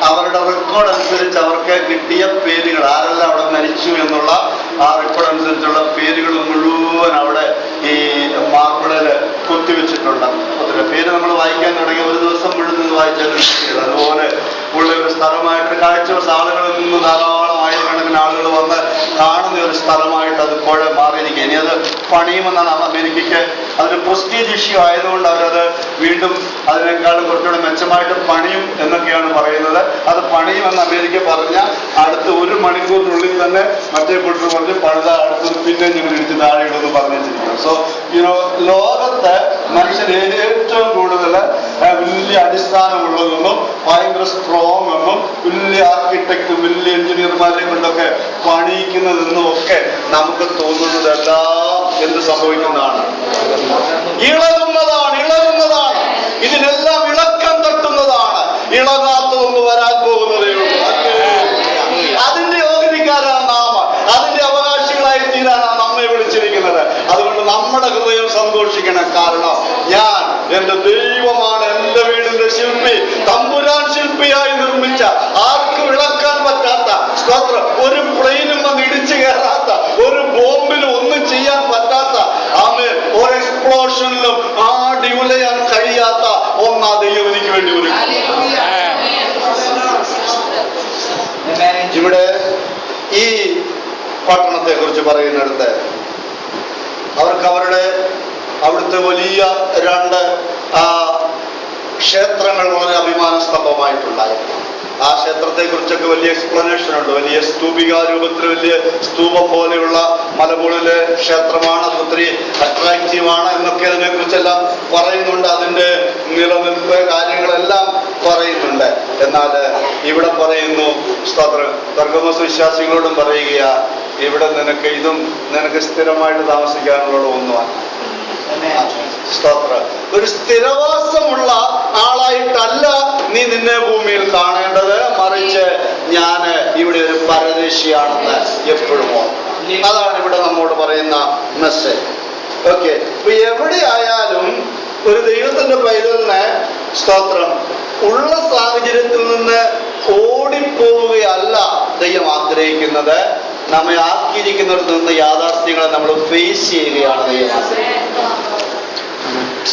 അവരുടെ റെക്കോർഡ് അനുസരിച്ച് അവർക്ക് കിട്ടിയ പേരുകൾ, ആരെല്ലാം അവിടെ മരിച്ചു എന്നുള്ള ആ റെക്കോർഡ് അനുസരിച്ചുള്ള പേരുകൾ മുഴുവൻ അവിടെ ഈ മാർബിളില് കൊത്തിവെച്ചിട്ടുണ്ട്. അതിന്റെ പേര് നമ്മൾ വായിക്കാൻ തുടങ്ങി ഒരു ദിവസം മുഴുവൻ വായിച്ചാൽ അതുപോലെ ഉള്ള ഒരു സ്ഥലമായിട്ട് കാഴ്ചവെച്ച ആളുകളിൽ നിന്ന് ധാരാളം ആയിരക്കണക്കിന് ആളുകൾ വന്ന് കാണുന്ന ഒരു സ്ഥലമായിട്ട് അത് ഇപ്പോഴെ മാറിയിരിക്കുക. ഇനി അത് പണിയുമെന്നാണ് അമേരിക്കയ്ക്ക് അതൊരു പ്രസ്റ്റീജ് ഇഷ്യൂ ആയതുകൊണ്ട് അവരത് വീണ്ടും അതിനേക്കാളും കുറച്ചുകൂടെ മെച്ചമായിട്ട് പണിയും എന്നൊക്കെയാണ് പറയുന്നത്. അത് പണിയുമെന്ന് അമേരിക്ക പറഞ്ഞ അടുത്ത 1 മണിക്കൂറിനുള്ളിൽ തന്നെ മറ്റേ കൂട്ടർ പറഞ്ഞ് പണിത അടുത്തത് പിന്നെ ഞങ്ങൾ ഇടിച്ച് താഴെയിടുമെന്ന് പറഞ്ഞു വെച്ചിരിക്കുന്നു. സോ ലോകത്ത് മനുഷ്യർ ഏറ്റവും കൂടുതൽ വലിയ അടിസ്ഥാനമുള്ളതെന്നും ഭയങ്കര സ്ട്രോങ് എന്നും വലിയ ആർക്കിടെക്റ്റും വലിയ എഞ്ചിനീയർമാരെ കൊണ്ടൊക്കെ പണിയിക്കുന്നതെന്നും ഒക്കെ നമുക്ക് തോന്നുന്നതെല്ലാം എന്ത് സംഭവിക്കുന്നതാണ്? ഇളകുന്നതാണ്. ഇതിനെല്ലാം ഇളക്കം തട്ടുന്നതാണ്. ഇളകാത്തതൊന്ന് വരാൻ പോകുന്നതേ ഉള്ളൂ. അതിന്റെ യോഗ്യതക്കാരാണ് നാം, അതിന്റെ അവകാശികളായി തീരാനാണ് നമ്മെ വിളിച്ചിരിക്കുന്നത്. അതുകൊണ്ട് നമ്മുടെ ഹൃദയം സന്തോഷിക്കണം. കാരണം ഞാൻ, എന്റെ ദൈവമാണ് എന്റെ വീടിന്റെ ശില്പി, തമ്പുരാൻ ശില്പിയായി നിർമ്മിച്ച, ആർക്കും ഇളക്കാൻ പറ്റാത്ത, സ്തോത്രം, ഒരു പ്ലെയിനും വന്ന് ഇടിച്ചു കയറാത്ത, ഒരു ബോംബിലും ഒന്നും ചെയ്യാൻ പറ്റാത്ത, ആമേൻ, ഒരു എക്സ്പ്ലോഷനിലും ആടി ഉലയാൻ കഴിയാത്ത ഒന്നാ ദൈവം എനിക്ക് വേണ്ടി ഒരു. ഇവിടെ ഈ പട്ടണത്തെ കുറിച്ച് പറയുന്നിടത്ത് അവർക്ക് അവിടുത്തെ വലിയ 2 ക്ഷേത്രങ്ങൾ വളരെ അഭിമാന സ്തംഭമായിട്ടുണ്ടായിരുന്നു. ആ ക്ഷേത്രത്തെ കുറിച്ചൊക്കെ വലിയ എക്സ്പ്ലനേഷൻ ഉണ്ട്. വലിയ സ്തൂപിക രൂപത്തിൽ വലിയ സ്തൂപം പോലെയുള്ള മലമുകളിലെ ക്ഷേത്രമാണ്, അത് ഒത്തിരി അട്രാക്റ്റീവാണ് എന്നൊക്കെ അതിനെ കുറിച്ചെല്ലാം പറയുന്നുണ്ട്. അതിന്റെ നിലനിൽപ്പ് കാര്യങ്ങളെല്ലാം പറയുന്നുണ്ട്. എന്നാൽ ഇവിടെ പറയുന്നു, സ്തോത്രം, പെർഗമോസ് വിശ്വാസികളോടും പറയുക, ഇവിടെ നിനക്ക് സ്ഥിരമായിട്ട് താമസിക്കാനുള്ള ഒന്നുമാണ്. സ്തോത്രം, ഒരു സ്ഥിരവാസമുള്ള ആളായിട്ടല്ല നീ നിന്നെ ഭൂമിയിൽ കാണേണ്ടത്, മറിച്ച് ഞാൻ ഇവിടെ ഒരു പരദേശിയാണെന്ന് എപ്പോഴും ഓർക്കണം. അതാണ് ഇവിടെ നമ്മോട് പറയുന്ന മെസ്സേജ്. ഓക്കെ, ഇപ്പൊ എവിടെയായാലും ഒരു ദൈവത്തിന്റെ പൈതലിന്, സ്തോത്രം, ഉള്ള സാഹചര്യത്തിൽ നിന്ന് ഓടിപ്പോവുകയല്ല ദൈവം ആഗ്രഹിക്കുന്നത്. നമ്മെ ആക്കിയിരിക്കുന്നിടത്ത് നിന്ന് യാഥാർത്ഥ്യങ്ങളെ നമ്മൾ ഫേസ് ചെയ്യുകയാണ് ദൈവം.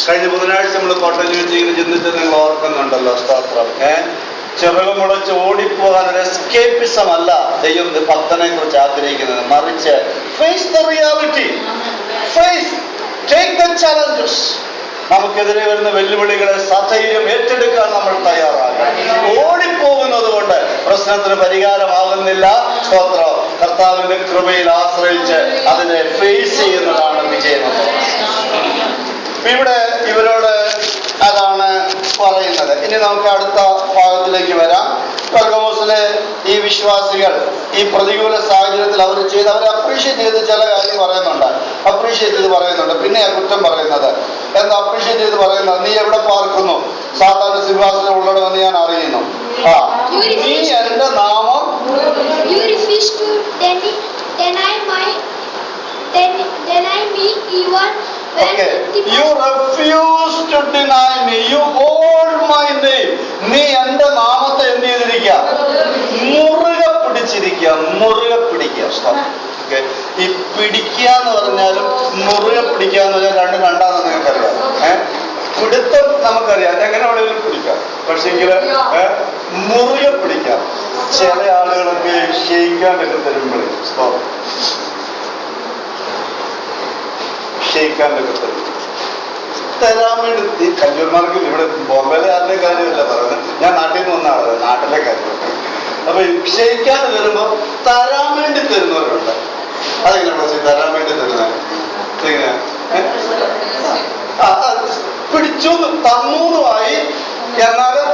കഴിഞ്ഞ ബുധനാഴ്ച നമ്മൾ കോട്ടയം ചിന്തിച്ച് നിങ്ങൾ ഓർക്കുന്നുണ്ടല്ലോ. സ്തോത്രം. ചിറക് മുളച്ച് ഓടിപ്പോകാൻ ഒരു എസ്കേപ്പിസം അല്ല ദൈവം ഭക്തനെ കുറിച്ച് ആഗ്രഹിക്കുന്നത്. മറിച്ച് face the reality, face, take the challenges. നമുക്കെതിരെ വരുന്ന വെല്ലുവിളികളെ സധൈര്യം ഏറ്റെടുക്കാൻ നമ്മൾ തയ്യാറാകണം. ഓടിപ്പോകുന്നത് കൊണ്ട് പ്രശ്നത്തിന് പരിഹാരമാകുന്നില്ല. സ്തോത്രം. കർത്താവിന്റെ കൃപയിൽ ആശ്രയിച്ച് അതിനെ ഫേസ് ചെയ്യുന്നതാണ് വിജയം. ഇവിടെ ഇവരോട് അതാണ് പറയുന്നത്. ഇനി നമുക്ക് അടുത്ത ഭാഗത്തിലേക്ക് വരാം. പെർഗമോസിലെ ഈ വിശ്വാസികൾ ഈ പ്രതികൂല സാഹചര്യത്തിൽ അവരെ അപ്രീഷിയേറ്റ് ചെയ്ത് ചില കാര്യം പറയുന്നുണ്ട്. പിന്നെ കുറ്റം പറയുന്നത് എന്താ? അപ്രീഷിയേറ്റ് ചെയ്ത് പറയുന്നത്, നീ എവിടെ പാർക്കുന്നു? സാധാരണ സിംഹാസനം ഉള്ളടമെന്ന് ഞാൻ അറിയുന്നു. നീ എന്റെ നാമം Okay. You refuse to deny me. You hold my name. നീ എന്റെ നാമത്തെ എന്ത് ചെയ്തിരിക്കുക? മുറുകെ പിടിക്കുക. ഓക്കെ. ഈ പിടിക്കുക എന്ന് പറഞ്ഞാലും മുറുകെ പിടിക്കുക എന്ന് പറഞ്ഞാൽ രണ്ടാന്ന് നിങ്ങൾക്കറിയാം. പിടുത്തം നമുക്കറിയാം, എങ്ങനെ വേണമെങ്കിലും പിടിക്കാം. പക്ഷെങ്കില് മുറുകെ പിടിക്കാം. ചില ആളുകളൊക്കെ ക്ഷയിക്കാനൊക്കെ തരുമ്പോഴേ തരാൻ വേണ്ടി കല്യാന്മാർക്ക് ഇവിടെ ബോംബെയിലെ ആരുടെ കാര്യമല്ല പറയുന്നത്, ഞാൻ നാട്ടിൽ നിന്ന് വന്ന ആളാണ്, നാട്ടിലെ കാര്യമൊക്കെ. അപ്പൊ ക്ഷയിക്കാൻ വരുമ്പോ തരാൻ വേണ്ടി തരുന്നവരുണ്ട്. അതെങ്ങനെ തരാൻ വേണ്ടി തരുന്നത്? എങ്ങനെയാ? പിടിച്ചു തന്നൂന്നുമായി, എന്നാലും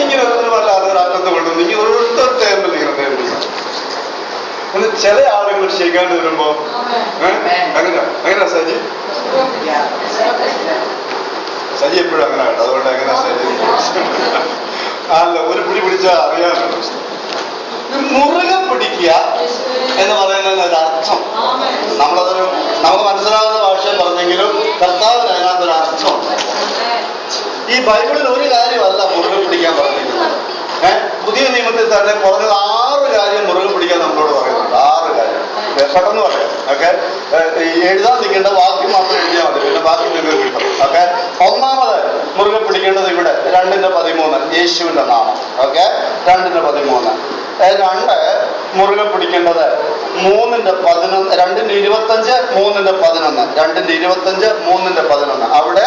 ഇങ്ങനെ വല്ലാതെ ഒരു അറ്റത്ത് കൊണ്ടുവന്ന് ഇങ്ങനെ ഒരു ടേബിൾ ഇങ്ങനെ ടേബിൾ. ചില ആളുകൾ ക്ഷയിക്കാണ്ട് വരുമ്പോ എങ്ങനെയാ സജി എപ്പോഴും അങ്ങനെ കേട്ടോ. അതുകൊണ്ട് എങ്ങനെ അല്ല, ഒരു പിടി പിടിച്ചാൽ അറിയാമല്ലോ. മുറുകെ പിടിക്കുക എന്ന് പറയുന്നതിന് ഒരു അർത്ഥം, നമുക്ക് മനസ്സിലാകുന്ന ഭാഷ പറഞ്ഞെങ്കിലും കർത്താവിന് അതിനകത്തൊരു അർത്ഥമുണ്ട്. ഈ ബൈബിളിൽ ഒരു കാര്യമല്ല മുറുകെ പിടിക്കാൻ പറഞ്ഞിരിക്കുന്നത്. പുതിയ നിയമത്തിൽ തന്നെ കുറഞ്ഞത് 6 കാര്യം മുറുകെ പിടിക്കാൻ നമ്മളോട് പറയുന്നുണ്ട്. 6 കാര്യം പെട്ടെന്ന് പറയാം. ഓക്കെ. എഴുതാൻ നിൽക്കേണ്ട വാക്യം മാത്രം എഴുതിയാൽ മതി, പിന്നെ ബാക്കി നിങ്ങൾക്ക് കിട്ടും. ഓക്കെ. ഒന്നാമത് മുറുകെ പിടിക്കേണ്ടത് ഇവിടെ 2:13 യേശുവിന്റെ നാമം. ഓക്കെ. 2:13. 2 മുറുകെ പിടിക്കേണ്ടത് 3:11 2:25 3:11 2:25 3:11. അവിടെ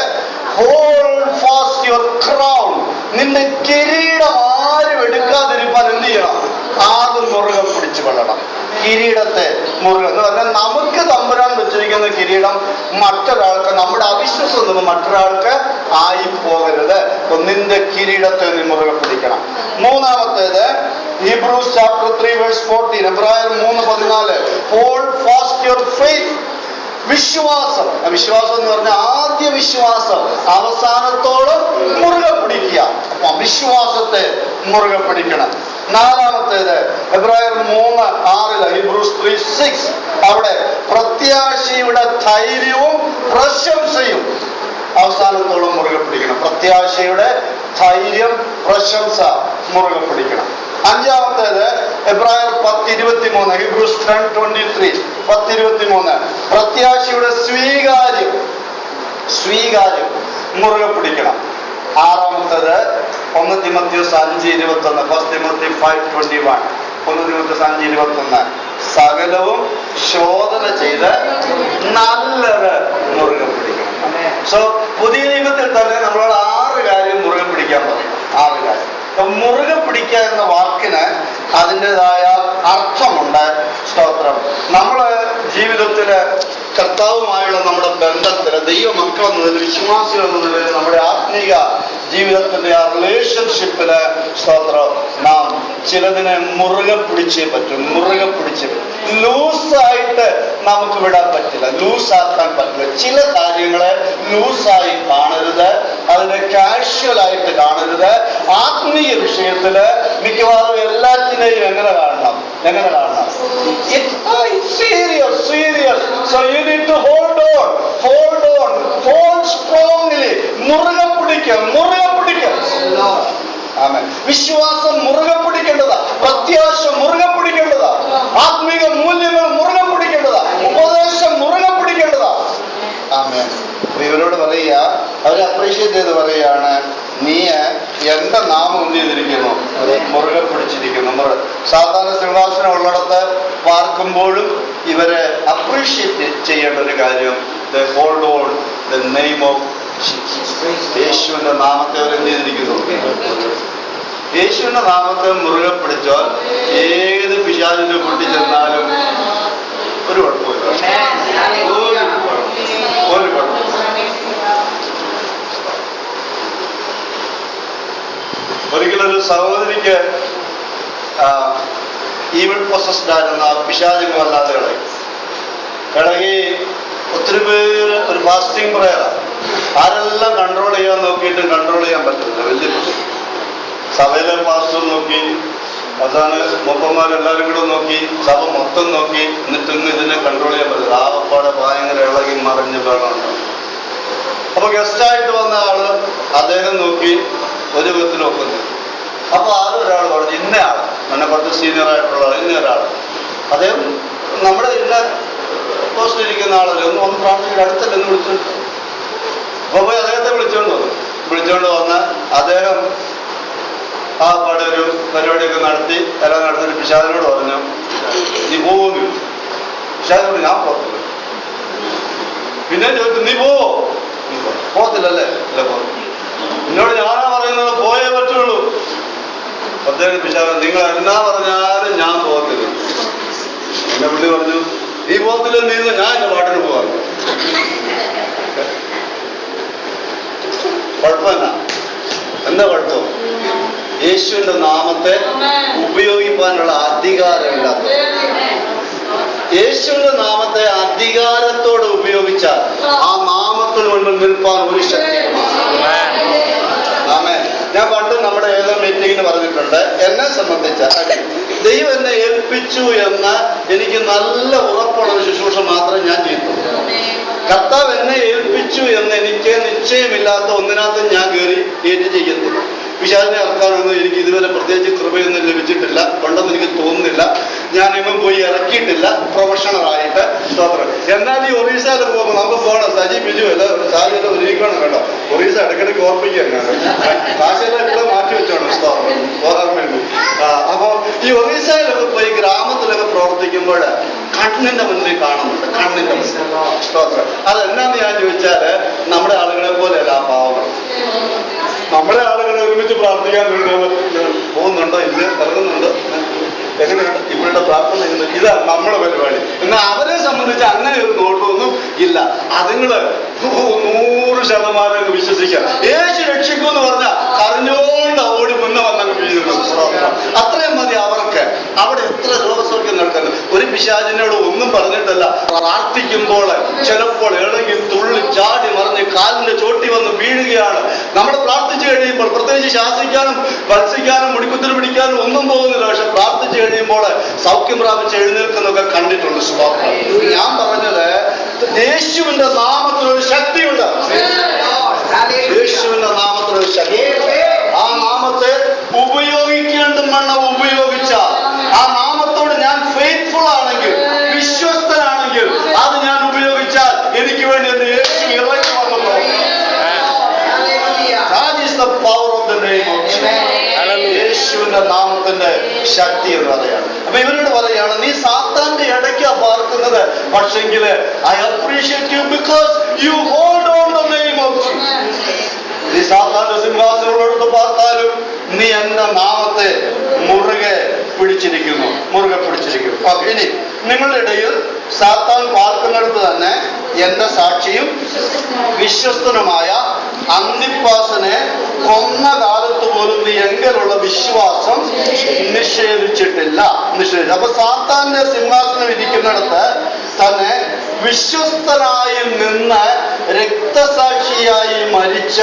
ഹോൾഡ് ഫാസ്റ്റ് യുവർ ക്രൗൺ. നിന്റെ കിരീടം ആരും എടുക്കാതിരിക്കാൻ എന്ത് ചെയ്യണം? ആദ്യം മുറുകെ പിടിച്ചു കൊള്ളണം. കിരീടത്തെ മുറുകെ എന്ന് പറഞ്ഞാൽ നമുക്ക് തമ്പുരാൻ വെച്ചിരിക്കുന്ന കിരീടം മറ്റൊരാൾക്ക്, നമ്മുടെ അവിശ്വസം മറ്റൊരാൾക്ക് ആയി പോകരുത്. നിന്റെ കിരീടത്തെ നീ മുറുകെ പിടിക്കണം. മൂന്നാമത്തേത് Hebrews chapter 3 verse 14. എബ്രായർ 3:14. Hold fast your faith. വിശ്വാസം എന്ന് പറഞ്ഞാൽ ആദ്യ വിശ്വാസം അവസാനത്തോളം മുറുകെ പിടിക്കുക. അപ്പൊ വിശ്വാസത്തെ മുറുകെ പിടിക്കണം. നാലാമത്തേത് എബ്രായർ 3:6 Hebrews 3:6. അവിടെ പ്രത്യാശയുടെ ധൈര്യവും പ്രശംസയും അവസാനത്തോളം മുറുകെ പിടിക്കണം. പ്രത്യാശയുടെ ധൈര്യം, പ്രശംസ മുറുകെ പിടിക്കണം. അഞ്ചാമത്തേത് എബ്രായർ 10:23 Hebrews 10:23 10:23. പ്രത്യാശയുടെ സ്വീകാര്യം മുറുകെ പിടിക്കണം. ആറാമത്തേത് 1 തിമോത്തിയോസ് 5:21 1 Timothy 5:21 1 തിമോത്തിയോസ് 5:21. സകലവും ശോധന ചെയ്ത് നല്ലത് മുറുകെ പിടിക്കണം. സോ പുതിയ നിയമത്തിൽ തന്നെ നമ്മളോട് 6 കാര്യം മുറുകെ പിടിക്കാൻ പറയും. 6 കാര്യം. മുറുകെ പിടിക്കുക എന്ന വാക്കിന് അതിൻ്റെതായ അർത്ഥമുണ്ട്. സ്തോത്രം. നമ്മള് ജീവിതത്തില് കർത്താവുമായുള്ള നമ്മുടെ ബന്ധത്തില് ദൈവമക്കൾ എന്നതിൽ, വിശ്വാസികൾ എന്ന നിലയിൽ, നമ്മുടെ ആത്മീയ ജീവിതത്തിന്റെ ആ റിലേഷൻഷിപ്പില് സ്തോത്രം നാം ചിലതിനെ മുറുകെ പിടിച്ചേ പറ്റും. ലൂസായിട്ട് നമുക്ക് വിടാൻ പറ്റില്ല, ലൂസാക്കാൻ പറ്റില്ല. ചില കാര്യങ്ങളെ ലൂസായി കാണരുത്, അതിനെ കാഷ്വലായിട്ട് കാണരുത്. ആത്മീയ വിഷയത്തില് മിക്കവാറും എല്ലാറ്റിനെയും എങ്ങനെ കാണണം? Serious. So you need to hold on, hold strongly. മുറുകെ പിടിക്കുക. ആമേൻ. വിശ്വാസം മുറുകെ പിടിക്കേണ്ടതാ, പ്രത്യാശ മുറുകെ പിടിക്കേണ്ടതാ, ആത്മീക സാധാരണ സിംഹാസനം ഉള്ളിടത്ത് പാർക്കുമ്പോഴും ഇവരെ അപ്രീഷിയേറ്റ് ചെയ്യേണ്ട ഒരു കാര്യം, the hold on the name of യേശുവിന്റെ നാമത്തെ അവർ എന്ത് ചെയ്തിരിക്കുന്നു? യേശുവിന്റെ നാമത്തെ മുറുകെ പിടിച്ചാൽ ഏത് പിശാചിന്റെ കൂട്ടി ചെന്നാലും ഒരു കുഴപ്പമില്ല. ഒരു കുഴപ്പമില്ല. ഒരിക്കലൊരു സഹോദരിക്ക് ഈവൻ പൊസസ്ഡ് ആയിരുന്ന പിശാചിന് വല്ലാതെ ഇളകി ഒത്തിരി പേര് ഒരു ഫാസ്റ്റിംഗ് പ്രയറാണ്. ആരെല്ലാം കൺട്രോൾ ചെയ്യാൻ നോക്കിയിട്ടും കൺട്രോൾ ചെയ്യാൻ പറ്റുന്നില്ല. വലിയ പ്രശ്നം. സഭയിലെ പാസ്റ്റർ നോക്കി, അവസാന മൂപ്പന്മാരെല്ലാവരും കൂടെ നോക്കി, സഭ മൊത്തം നോക്കി, എന്നിട്ടൊന്നും ഇതിനെ കൺട്രോൾ ചെയ്യാൻ പറ്റില്ല. ആകപ്പാടെ ഭയങ്കര ഇളകി മറിഞ്ഞ് വേണമുണ്ട്. അപ്പൊ ഗസ്റ്റായിട്ട് വന്ന ആള് അദ്ദേഹം നോക്കി ഒരു വിധത്തിൽ ഒക്കുന്നു. അപ്പൊ ഒരാൾ പറഞ്ഞു, ഇന്നയാൾ എന്നെ കുറച്ച് സീനിയർ ആയിട്ടുള്ള ഇന്നൊരാൾ, അദ്ദേഹം നമ്മുടെ ഇന്ന പോസ്റ്റിലിരിക്കുന്ന ആളല്ലേ, ഒന്ന് വന്ന് പ്രാർത്ഥിച്ചിട്ട് അടുത്തല്ലേ എന്ന് വിളിച്ചോണ്ട്. അപ്പൊ പോയി അദ്ദേഹത്തെ വിളിച്ചോണ്ട് വന്ന് അദ്ദേഹം ആ പാടെ ഒരു പരിപാടിയൊക്കെ നടത്തി എല്ലാം നടത്തിയിട്ട് പിശാചിനോട് പറഞ്ഞു, നീ പോകുന്നു. പിശാചിനോട് ഞാൻ പോകത്തില്ല. പിന്നെ ചോദിച്ചു, നീ പോകത്തില്ലല്ലേ? ഇല്ല, പോകും. എന്നോട് ഞാനാ പറയുന്നത് പോയേ പറ്റുള്ളൂ. അദ്ദേഹം പിശാചൻ, നിങ്ങൾ എന്നാ പറഞ്ഞാലും ഞാൻ പോകത്തില്ല. എന്നെ പുള്ളി പറഞ്ഞു, നീ പോകത്തില്ല, നീ ഞാൻ എന്റെ പാട്ടിന് പോകാം. കുഴപ്പമെന്നാ? എന്താ കുഴപ്പം? യേശുവിന്റെ നാമത്തെ ഉപയോഗിക്കാനുള്ള അധികാരമില്ലാത്ത, യേശുവിന്റെ നാമത്തെ അധികാരത്തോടെ ഉപയോഗിച്ചാൽ ആ നാമത്തിന് മുൻപിൽ നിൽപ്പാൻ ഒരു ശക്തി. ആമേൻ. ഞാൻ പണ്ട് നമ്മുടെ ഏതോ മീറ്റിങ്ങിന് പറഞ്ഞിട്ടുണ്ട്, എന്നെ സംബന്ധിച്ച ദൈവം എന്നെ ഏൽപ്പിച്ചു എന്ന എനിക്ക് നല്ല ഉറപ്പുള്ള ഒരു ശുശ്രൂഷ മാത്രമേ ഞാൻ ചെയ്തിട്ടുള്ളൂ. കർത്താവ് എന്നെ ഏൽപ്പിച്ചു എന്ന് എനിക്ക് നിശ്ചയമില്ലാത്ത ഒന്നിനകത്തും ഞാൻ കയറി ഏറ്റ് ചെയ്യത്തില്ല. പിശാചിനെ ഇറക്കാനൊന്നും എനിക്ക് ഇതുവരെ പ്രത്യേകിച്ച് കൃപയൊന്നും ലഭിച്ചിട്ടില്ല, ഉണ്ടെന്ന് എനിക്ക് തോന്നുന്നില്ല. ഞാൻ എങ്ങും പോയി ഇറക്കിയിട്ടില്ല പ്രൊഫഷണലായിട്ട്. സ്തോത്രം. എന്നാൽ ഈ ഒറീസയിൽ പോകുമ്പോൾ നമുക്ക് പോകണം. സജി ബിജു അല്ല സാഹചര്യം ഒരുക്കണം കേട്ടോ. ഒറീസ ഇടയ്ക്കിടയ്ക്ക് ഓർപ്പിക്കുകയാണ്, ഭാഷയിലൊക്കെ മാറ്റി വെച്ചോണം. സ്തോത്രം. പോകാൻ വേണ്ടി. അപ്പൊ ഈ ഒറീസയിലൊക്കെ പോയി ഗ്രാമത്തിലൊക്കെ പ്രവർത്തിക്കുമ്പോൾ കണ്ണിന്റെ മുന്നിൽ കാണുന്നുണ്ട്. കണ്ണിന്റെ മുന്നിൽ. സ്തോത്രം. അതെന്നാന്ന് ഞാൻ ചോദിച്ചാല് നമ്മുടെ ആളുകളെ പോലെയല്ല ആ പാവങ്ങൾ. നമ്മുടെ ആളുകളെ ഒരുമിച്ച് പ്രാർത്ഥിക്കാൻ പോകുന്നുണ്ടോ, ഇല്ല ഇറങ്ങുന്നുണ്ടോ, എങ്ങനെയാണ് ഇവരുടെ പ്രാർത്ഥന? ഇതാ നമ്മുടെ പരിപാടി. എന്നാൽ അവരെ സംബന്ധിച്ച് അങ്ങനെ ഒരു നോട്ടമൊന്നും ഇല്ല. അതുങ്ങള് 100% വിശ്വസിക്കാം. യേശു രക്ഷിക്കും എന്ന് പറഞ്ഞാൽ കരഞ്ഞോണ്ട് ഓടി മുന്നേ വന്നങ്ങ് വീഴുന്നു. അത്രയും മതി അവർക്ക്. അവിടെ എത്ര രോഗസൗഖ്യം നടക്കുന്നത്. ഒരു പിശാചിനോട് ഒന്നും പറഞ്ഞിട്ടല്ല. പ്രാർത്ഥിക്കുമ്പോൾ ചിലപ്പോൾ ഏതെങ്കിൽ തുള്ളി ചാടി മറിഞ്ഞ് കാലിന്റെ ചോട്ടി വന്ന് വീഴുകയാണ്. നമ്മൾ പ്രാർത്ഥിച്ചു കഴിയുമ്പോൾ പ്രത്യേകിച്ച് ശാസിക്കാനും വത്സിക്കാനും മുടിക്കുത്തിന് പിടിക്കാനും ഒന്നും പോകുന്നില്ല. പക്ഷെ പ്രാർത്ഥിച്ചു കഴിയുമ്പോൾ സൗഖ്യം പ്രാപിച്ച് എഴുന്നേൽക്കുന്നൊക്കെ കണ്ടിട്ടുണ്ട്. ഞാൻ പറഞ്ഞത് യേശുവിന്റെ നാമത്തിലൊരു ശക്തിയുണ്ട്. യേശുവിന്റെ നാമത്തിലൊരു ശക്തി. ആ നാമത്തെ ഉപയോഗിക്കേണ്ട വണ്ണം ഉപയോഗിച്ചാൽ, ആ നാമത്തോട് ഞാൻ ഫെയ്ത്ത്ഫുൾ ആണെങ്കിൽ, വിശ്വസ്തനാണെങ്കിൽ, അത് ഞാൻ ഉപയോഗിച്ചാൽ എനിക്ക് വേണ്ടി എന്ന് യേശു ഇറങ്ങി വന്നപ്പോൾ യേശുവിന്റെ നാമത്തിന്റെ ശക്തി എന്ന് പറയാണ്. അപ്പൊ ഇവരോട് പറയാണ്, നീ സാത്താന്റെ ഇടയ്ക്കാ പാർക്കുന്നത്, പക്ഷെങ്കിൽ I appreciate you because you hold on the name of Jesus. നീ സാത്താന്റെ സിംഹാസനങ്ങളോട് പാർത്താലും നീ എന്റെ നാമത്തെ മുറുകെ പിടിച്ചിരിക്കുന്നു. ഓക്കെ. ഇനി നിങ്ങളുടെ ഇടയിൽ സാത്താൻ പാർക്കുന്നിടത്ത് തന്നെ എന്റെ സാക്ഷിയും വിശ്വസ്തനുമായ അന്തിപ്പാസിനെ കൊന്ന കാലത്ത് പോലും നീ എങ്കിലുള്ള വിശ്വാസം നിഷേധിച്ചിട്ടില്ല. അപ്പൊ സാത്താന്റെ സിംഹാസനം ഇരിക്കുന്നിടത്ത് തന്നെ വിശ്വസ്തനായി നിന്ന് രക്തസാക്ഷിയായി മരിച്ച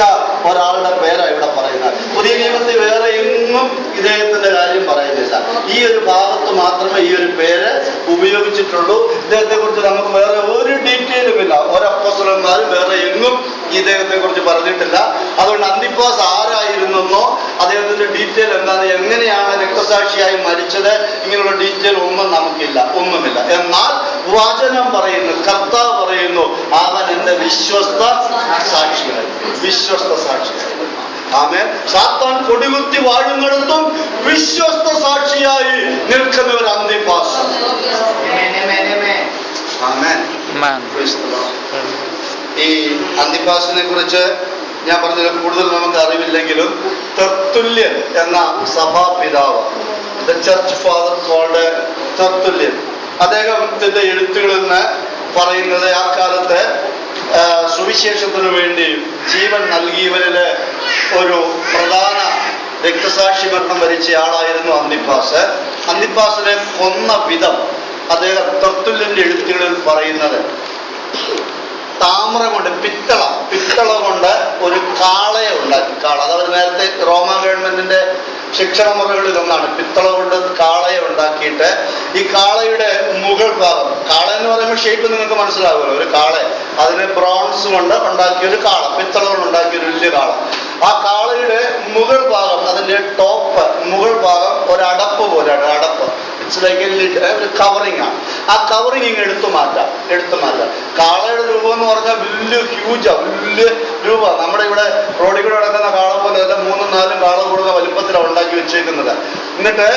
ഒരാളുടെ പേരാണ് ഇവിടെ പറയുന്നത്. പുതിയ നിയമത്തിൽ വേറെ എങ്ങും ഇദ്ദേഹത്തിന്റെ കാര്യം പറയുന്നില്ല. ഈ ഒരു ഭാഗത്ത് മാത്രമേ ഈ ഒരു പേര് ഉപയോഗിച്ചിട്ടുള്ളൂ. ഇദ്ദേഹത്തെ കുറിച്ച് നമുക്ക് വേറെ ഒരു ഡീറ്റെയിലും ഇല്ല. ഒരപ്പോസ്തലന്മാരും വേറെ എങ്ങും ഇദ്ദേഹത്തെ കുറിച്ച് പറഞ്ഞിട്ടില്ല. അതുകൊണ്ട് അന്തിപ്പാസ് ആരായിരുന്നെന്നോ അദ്ദേഹത്തിന്റെ ഡീറ്റെയിൽ എന്താണ്, എങ്ങനെയാണ് രക്തസാക്ഷിയായി മരിച്ചത്, ഇങ്ങനെയുള്ള ഡീറ്റെയിൽ ഒന്നും നമുക്കില്ല, ഒന്നുമില്ല. എന്നാൽ വചനം പറയുന്നു, കർത്താവ് പറയുന്നു, അവൻ എന്റെ വിശ്വസ്ത സാക്ഷിയായി. ആമേൻ. സാത്താൻ കൊടികുത്തി വാഴുന്നിടത്തും വിശ്വസ്ത സാക്ഷിയായി നിൽക്കും. നിൽക്കുന്ന ഒരു Antipas. Amen. Praise the Lord. ഈ അന്തിപ്പാസിനെ കുറിച്ച് ഞാൻ പറഞ്ഞതിൽ കൂടുതൽ നമുക്ക് അറിവില്ലെങ്കിലും തെർത്തുല്യൻ എന്ന സഭാപിതാവ്, the church father called Tertullian, അദ്ദേഹത്തിന്റെ എഴുത്തുകളിൽ നിന്ന് പറയുന്നത് ആ കാലത്ത് സുവിശേഷത്തിനു വേണ്ടി ജീവൻ നൽകിയവരില് ഒരു പ്രധാന രക്തസാക്ഷി മരണം വരിച്ച ആളായിരുന്നു അന്തിപ്പാസ്. അന്തിപ്പാസിനെ കൊന്ന വിധം അദ്ദേഹം തെർത്തുല്യന്റെ എഴുത്തുകളിൽ പറയുന്നത് താമ്രം കൊണ്ട് പിത്തള കൊണ്ട് ഒരു കാളയെ ഉണ്ടാക്കി. അതവർ നേരത്തെ റോമ ഗവൺമെന്റിന്റെ ശിക്ഷണ മുറകളിൽ ഒന്നാണ്. പിത്തള കൊണ്ട് കാളയെ ഉണ്ടാക്കിയിട്ട് ഈ കാളയുടെ മുകൾ ഭാഗം, കാള എന്ന് പറയുമ്പോൾ ഷേപ്പ് നിങ്ങൾക്ക് മനസ്സിലാവുമല്ലോ, ഒരു കാള, അതിന് ബ്രോൺസ് കൊണ്ട് ഉണ്ടാക്കിയ ഒരു കാള, പിത്തള കൊണ്ട് ഉണ്ടാക്കിയ ഒരു വലിയ കാള. ആ കാളയുടെ മുകൾ ഭാഗം, അതിന്റെ ടോപ്പ് മുകൾ ഭാഗം ഒരു അടപ്പ് പോലെയാണ്. അടപ്പ് ഇറ്റ്സ് ലൈക്ക് ഒരു കവറിങ് ആണ്. ആ കവറിങ് ഇങ്ങ് എടുത്തു മാറ്റാം. കാളയുടെ രൂപം എന്ന് പറഞ്ഞാൽ വലിയ ഹ്യൂജാ, വലിയ രൂപ. നമ്മുടെ ഇവിടെ റോഡിൽ കൂടെ നടക്കുന്ന കാള പോലെ അല്ല, 3-4 കാള കൂടുന്ന വലുപ്പത്തിലാണ് ഉണ്ടാക്കി വെച്ചേക്കുന്നത്. എന്നിട്ട്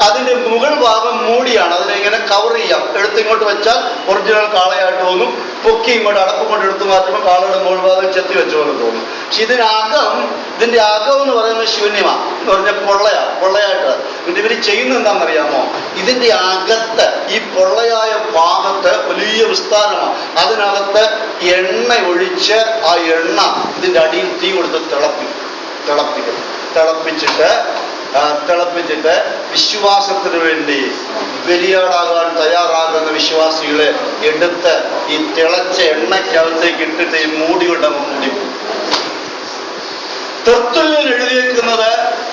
അതിന്റെ മുകൾ ഭാഗം മൂടിയാണ്, അതിനെ ഇങ്ങനെ കവർ ചെയ്യാം. എടുത്തിങ്ങോട്ട് വെച്ചാൽ ഒറിജിനൽ കാളയായിട്ട് തോന്നും. പൊക്കി ഇങ്ങോട്ട് അടപ്പ് കൊണ്ട് എടുത്തു മാറ്റുമ്പോൾ കാളയുടെ മുകൾ ഭാഗം ചെത്തി വെച്ച പോലെ തോന്നും. പക്ഷെ ഇതിന്റെ അകം എന്ന് പറയുന്നത് ശൂന്യമാണ് എന്ന് പറഞ്ഞാൽ പൊള്ളയായിട്ട്. പിന്നെ ഇവര് ചെയ്യുന്നത് എന്താണെന്നറിയാമോ? ഇതിന്റെ അകത്ത്, ഈ പൊള്ളയായ ഭാഗത്ത് വലിയ വിസ്താരമാണ്. അതിനകത്ത് എണ്ണ ഒഴിച്ച് ആ എണ്ണ ഇതിന്റെ അടിയിൽ തീ കൊടുത്ത് തിളപ്പിച്ചിട്ട് വിശ്വാസത്തിന് വേണ്ടി ബലിയാടാകാൻ തയ്യാറാകുന്ന വിശ്വാസികളെ എടുത്ത് ഈ തിളച്ച എണ്ണയ്ക്കകത്തേക്ക് ഇട്ടിട്ട് ഈ മൂടി കൊണ്ടങ്ങ് മൂടി. തെർത്തുല്യൻ എഴുതിയേക്കുന്നത്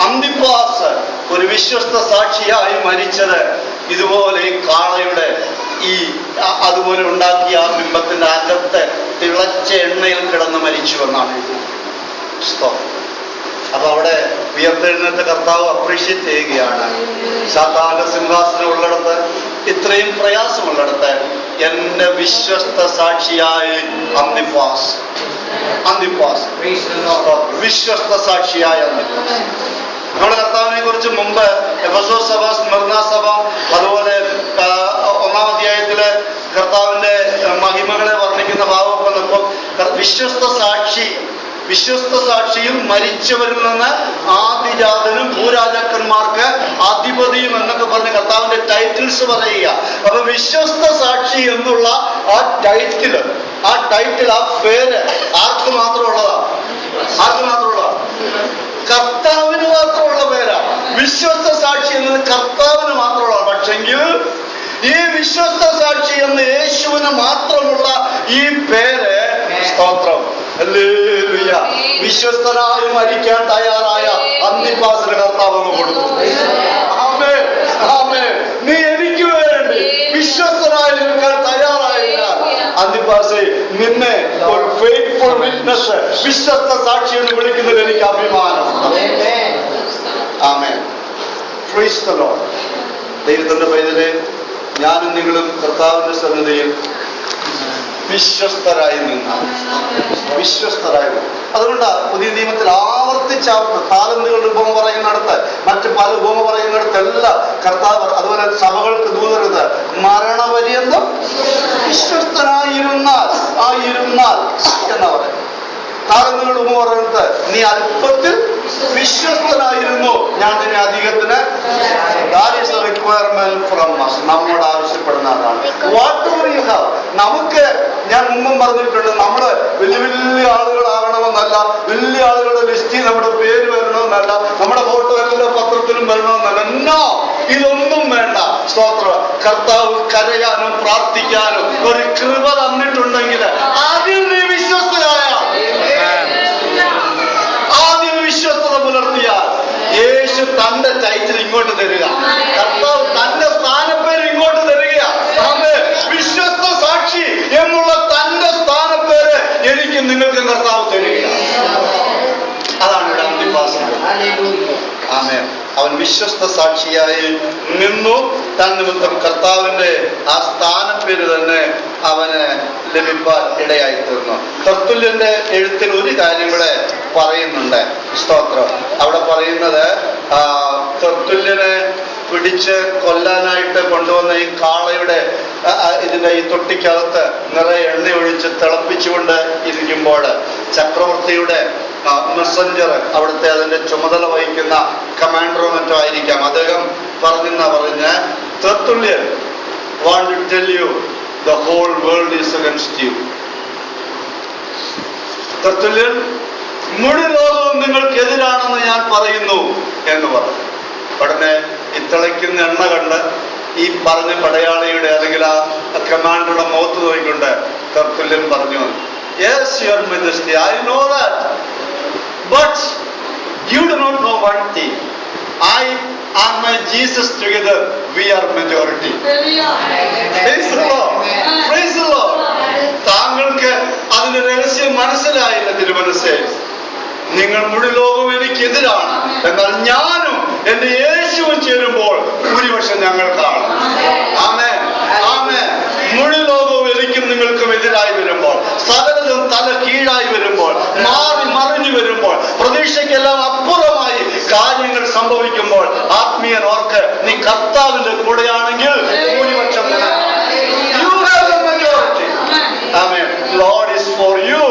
അന്തിപ്പാസ് ഒരു വിശ്വസ്ത സാക്ഷിയായി മരിച്ചത് ഇതുപോലെ ഈ കാളയുടെ അതുപോലെ ഉണ്ടാക്കിയ ആ ബിംബത്തിന്റെ അകത്ത് തിളച്ച എണ്ണയിൽ കിടന്ന് മരിച്ചു എന്നാണ് എഴുതിയത്. അപ്പൊ അവിടെ ഉയർത്തെഴുന്നേറ്റ കർത്താവ് അപ്രീഷിയേറ്റ് ചെയ്യുകയാണ്. സാത്താന്റെ സിംഹാസനം ഉള്ളിടത്ത്, ഇത്രയും പ്രയാസമുള്ളിടത്ത് എന്റെ വിശ്വസ്ത സാക്ഷിയായ അന്തിപ്പാസ് വിശ്വസ്ത സാക്ഷിയായ അന്തിപ്പാസ്. നമ്മുടെ കർത്താവിനെ കുറിച്ച് മുമ്പ് എഫെസോസ് സഭ, സ്മിർന സഭ, അതുപോലെ 1-ാം അധ്യായത്തില് കർത്താവിന്റെ മഹിമകളെ വർണ്ണിക്കുന്ന ഭാവം വന്നപ്പോൾ വിശ്വസ്ത സാക്ഷിയും മരിച്ചവരിൽ നിന്ന് ആദിജാതനും ഭൂരാജാക്കന്മാർക്ക് അധിപതിയും എന്നൊക്കെ പറഞ്ഞ് കർത്താവിന്റെ ടൈറ്റിൽസ് പറയുക. അപ്പൊ വിശ്വസ്ത സാക്ഷി എന്നുള്ള ആ ടൈറ്റിൽ, ആ പേര് ആർക്ക് മാത്രമുള്ളതാ? കർത്താവിന് മാത്രമുള്ള പേരാണ്. വിശ്വസ്ത സാക്ഷി എന്നത് കർത്താവിന് മാത്രമുള്ളതാണ്. പക്ഷെങ്കിൽ ഈ വിശ്വസ്ത സാക്ഷി എന്ന യേശുവിന് മാത്രമുള്ള ഈ പേര്, സ്തോത്രം, ഹല്ലേലൂയ, വിശ്വസ്തനായി മരിക്കാൻ തയ്യാറായ അന്തിപ്പാസിന് കർത്താവ് കൊടുത്തു. ആമേൻ, ആമേൻ. നീ എനിക്ക് വേണ്ടി വിശ്വസ്തനായി നിൽക്കാൻ തയ്യാറായതിനാൽ അന്തിപ്പാസേ, നിന്നെ ഒരു ഫെയ്ത്ത്ഫുൾ വിറ്റ്നസ്, വിശ്വസ്ത സാക്ഷി എന്ന് വിളിക്കുന്നതിൽ എനിക്ക് അഭിമാനം. ആമേൻ. Praise the lord. ദൈവത്തിന്റെ പൈതലേ, ഞാനും നിങ്ങളും കർത്താവിന്റെ സന്നിധിയിൽ വിശ്വസ്തരായി നിന്നു. അതുകൊണ്ട് പുതിയ നിയമത്തിൽ ആവർത്തിച്ച് താലന്തുകളുടെ ഉപമ പറയുന്നിടത്ത്, മറ്റ് പല ഉപമ പറയുന്നിടത്തെല്ലാം കർത്താവ് അതുപോലെ സഭകൾക്ക് ദൂതരുത്, മരണപര്യന്തം വിശ്വസ്തനായിരുന്നാൽ എന്നാ പറയുന്നത്. താലന്തുകളുടെ ഉപമ പറയുന്നത്, നീ അല്പത്തിൽ വിശ്വസ്തനായിരുന്നു, ഞാൻ നിന്നെ അധികത്തിന്. That is the requirement from us. നമ്മോട് ആവശ്യപ്പെടുന്ന അതാണ്. Whatever you have. നമുക്ക്, ഞാൻ മുമ്പും പറഞ്ഞിട്ടുണ്ട്, നമ്മള് വലിയ ആളുകളാകണമെന്നല്ല, വലിയ ആളുകളുടെ ലിസ്റ്റിൽ നമ്മുടെ പേര് വരണമെന്നല്ല, നമ്മുടെ ഫോട്ടോ എല്ലാ പത്രത്തിലും വരണമെന്നല്ല. നോ, ഇതൊന്നും വേണ്ട. സ്തോത്രം. കർത്താവ് കരയാനും പ്രാർത്ഥിക്കാനും ഒരു കൃപ തന്നിട്ടുണ്ടെങ്കിൽ അതിൽ നീ വിശ്വസ്തനായ, വിശ്വസ്തത പുലർത്തിയാൽ യേശു തന്റെ ടൈറ്റിൽ ഇങ്ങോട്ട് തരിക, കർത്താവ് തന്റെ സ്ഥാനപ്പേര് ഇങ്ങോട്ട് തരിക. വിശ്വസ്ത സാക്ഷി എന്നുള്ള തന്റെ സ്ഥാനപ്പേര് എനിക്ക് നിങ്ങൾക്ക് കർത്താവ് തരിക. അതാണ് ഇവിടെ അന്തിപ്പാസ്. ആമേൻ. അവൻ വിശ്വസ്ത സാക്ഷിയായി നിന്നു. താൻ നിമിത്തം കർത്താവിന്റെ ആ സ്ഥാനപ്പേര് തന്നെ അവന് ലഭിക്കാൻ ഇടയായി തീർന്നു. തെർത്തുല്യന്റെ എഴുത്തിൽ ഒരു കാര്യം കൂടെ പറയുന്നുണ്ട്. സ്തോത്രം. അവിടെ പറയുന്നത് തെർത്തുല്യന് പിടിച്ച് കൊല്ലാനായിട്ട് കൊണ്ടുവന്ന ഈ കാളയുടെ ഇതിന്റെ ഈ തൊട്ടിക്കകത്ത് നിറയെ എണ്ണ ഒഴിച്ച് തിളപ്പിച്ചുകൊണ്ട് ഇരിക്കുമ്പോൾ ചക്രവർത്തിയുടെ മെസ്സഞ്ചർ, അവിടുത്തെ അതിന്റെ ചുമതല വഹിക്കുന്ന കമാൻഡറോ മറ്റോ ആയിരിക്കാം, അദ്ദേഹം പറഞ്ഞ് Tertullian want to tell you the whole world is against you. Tertullian, മുഴു ലോകവും നിങ്ങൾക്കെതിരാണെന്ന് ഞാൻ പറയുന്നു എന്ന് പറഞ്ഞു. ഉടനെ ഈ തിളയ്ക്കുന്ന എണ്ണ കണ്ട് ഈ പറഞ്ഞ പടയാളിയുടെ അല്ലെങ്കിൽ ആ കമാൻഡറുടെ മുഖത്ത് നോക്കിക്കൊണ്ട് തെർത്തുല്യൻ പറഞ്ഞു, yes, your majesty, I know that, but you do not know one thing. I and my Jesus together, we are majority. Praise the Lord. Praise the Lord. താങ്കൾക്ക് അതിന്റെ രഹസ്യം മനസ്സിലായില്ല തിരുമനസ്സേ. നിങ്ങൾ മുഴു ലോകവും എനിക്കെതിരാണ്, എന്നാൽ ഞാനും എന്റെ യേശുവും ചേരുമ്പോൾ ഭൂരിപക്ഷം ഞങ്ങൾക്കാണ്. ആമേൻ, ആമേൻ. മുഴു ലോകവും എനിക്കും നിങ്ങൾക്കും എതിരായി വരുമ്പോൾ, സകലതും തല കീഴായി വരുമ്പോൾ, മാറി മറിഞ്ഞു വരുമ്പോൾ, പ്രതീക്ഷയ്ക്കെല്ലാം അപ്പുറമായി കാര്യങ്ങൾ സംഭവിക്കുമ്പോൾ, ആത്മീയൻ ഓർക്ക്, നീ കർത്താവിന്റെ കൂടെയാണെങ്കിൽ ഭൂരിപക്ഷം ആമേൻ. Lord is for you.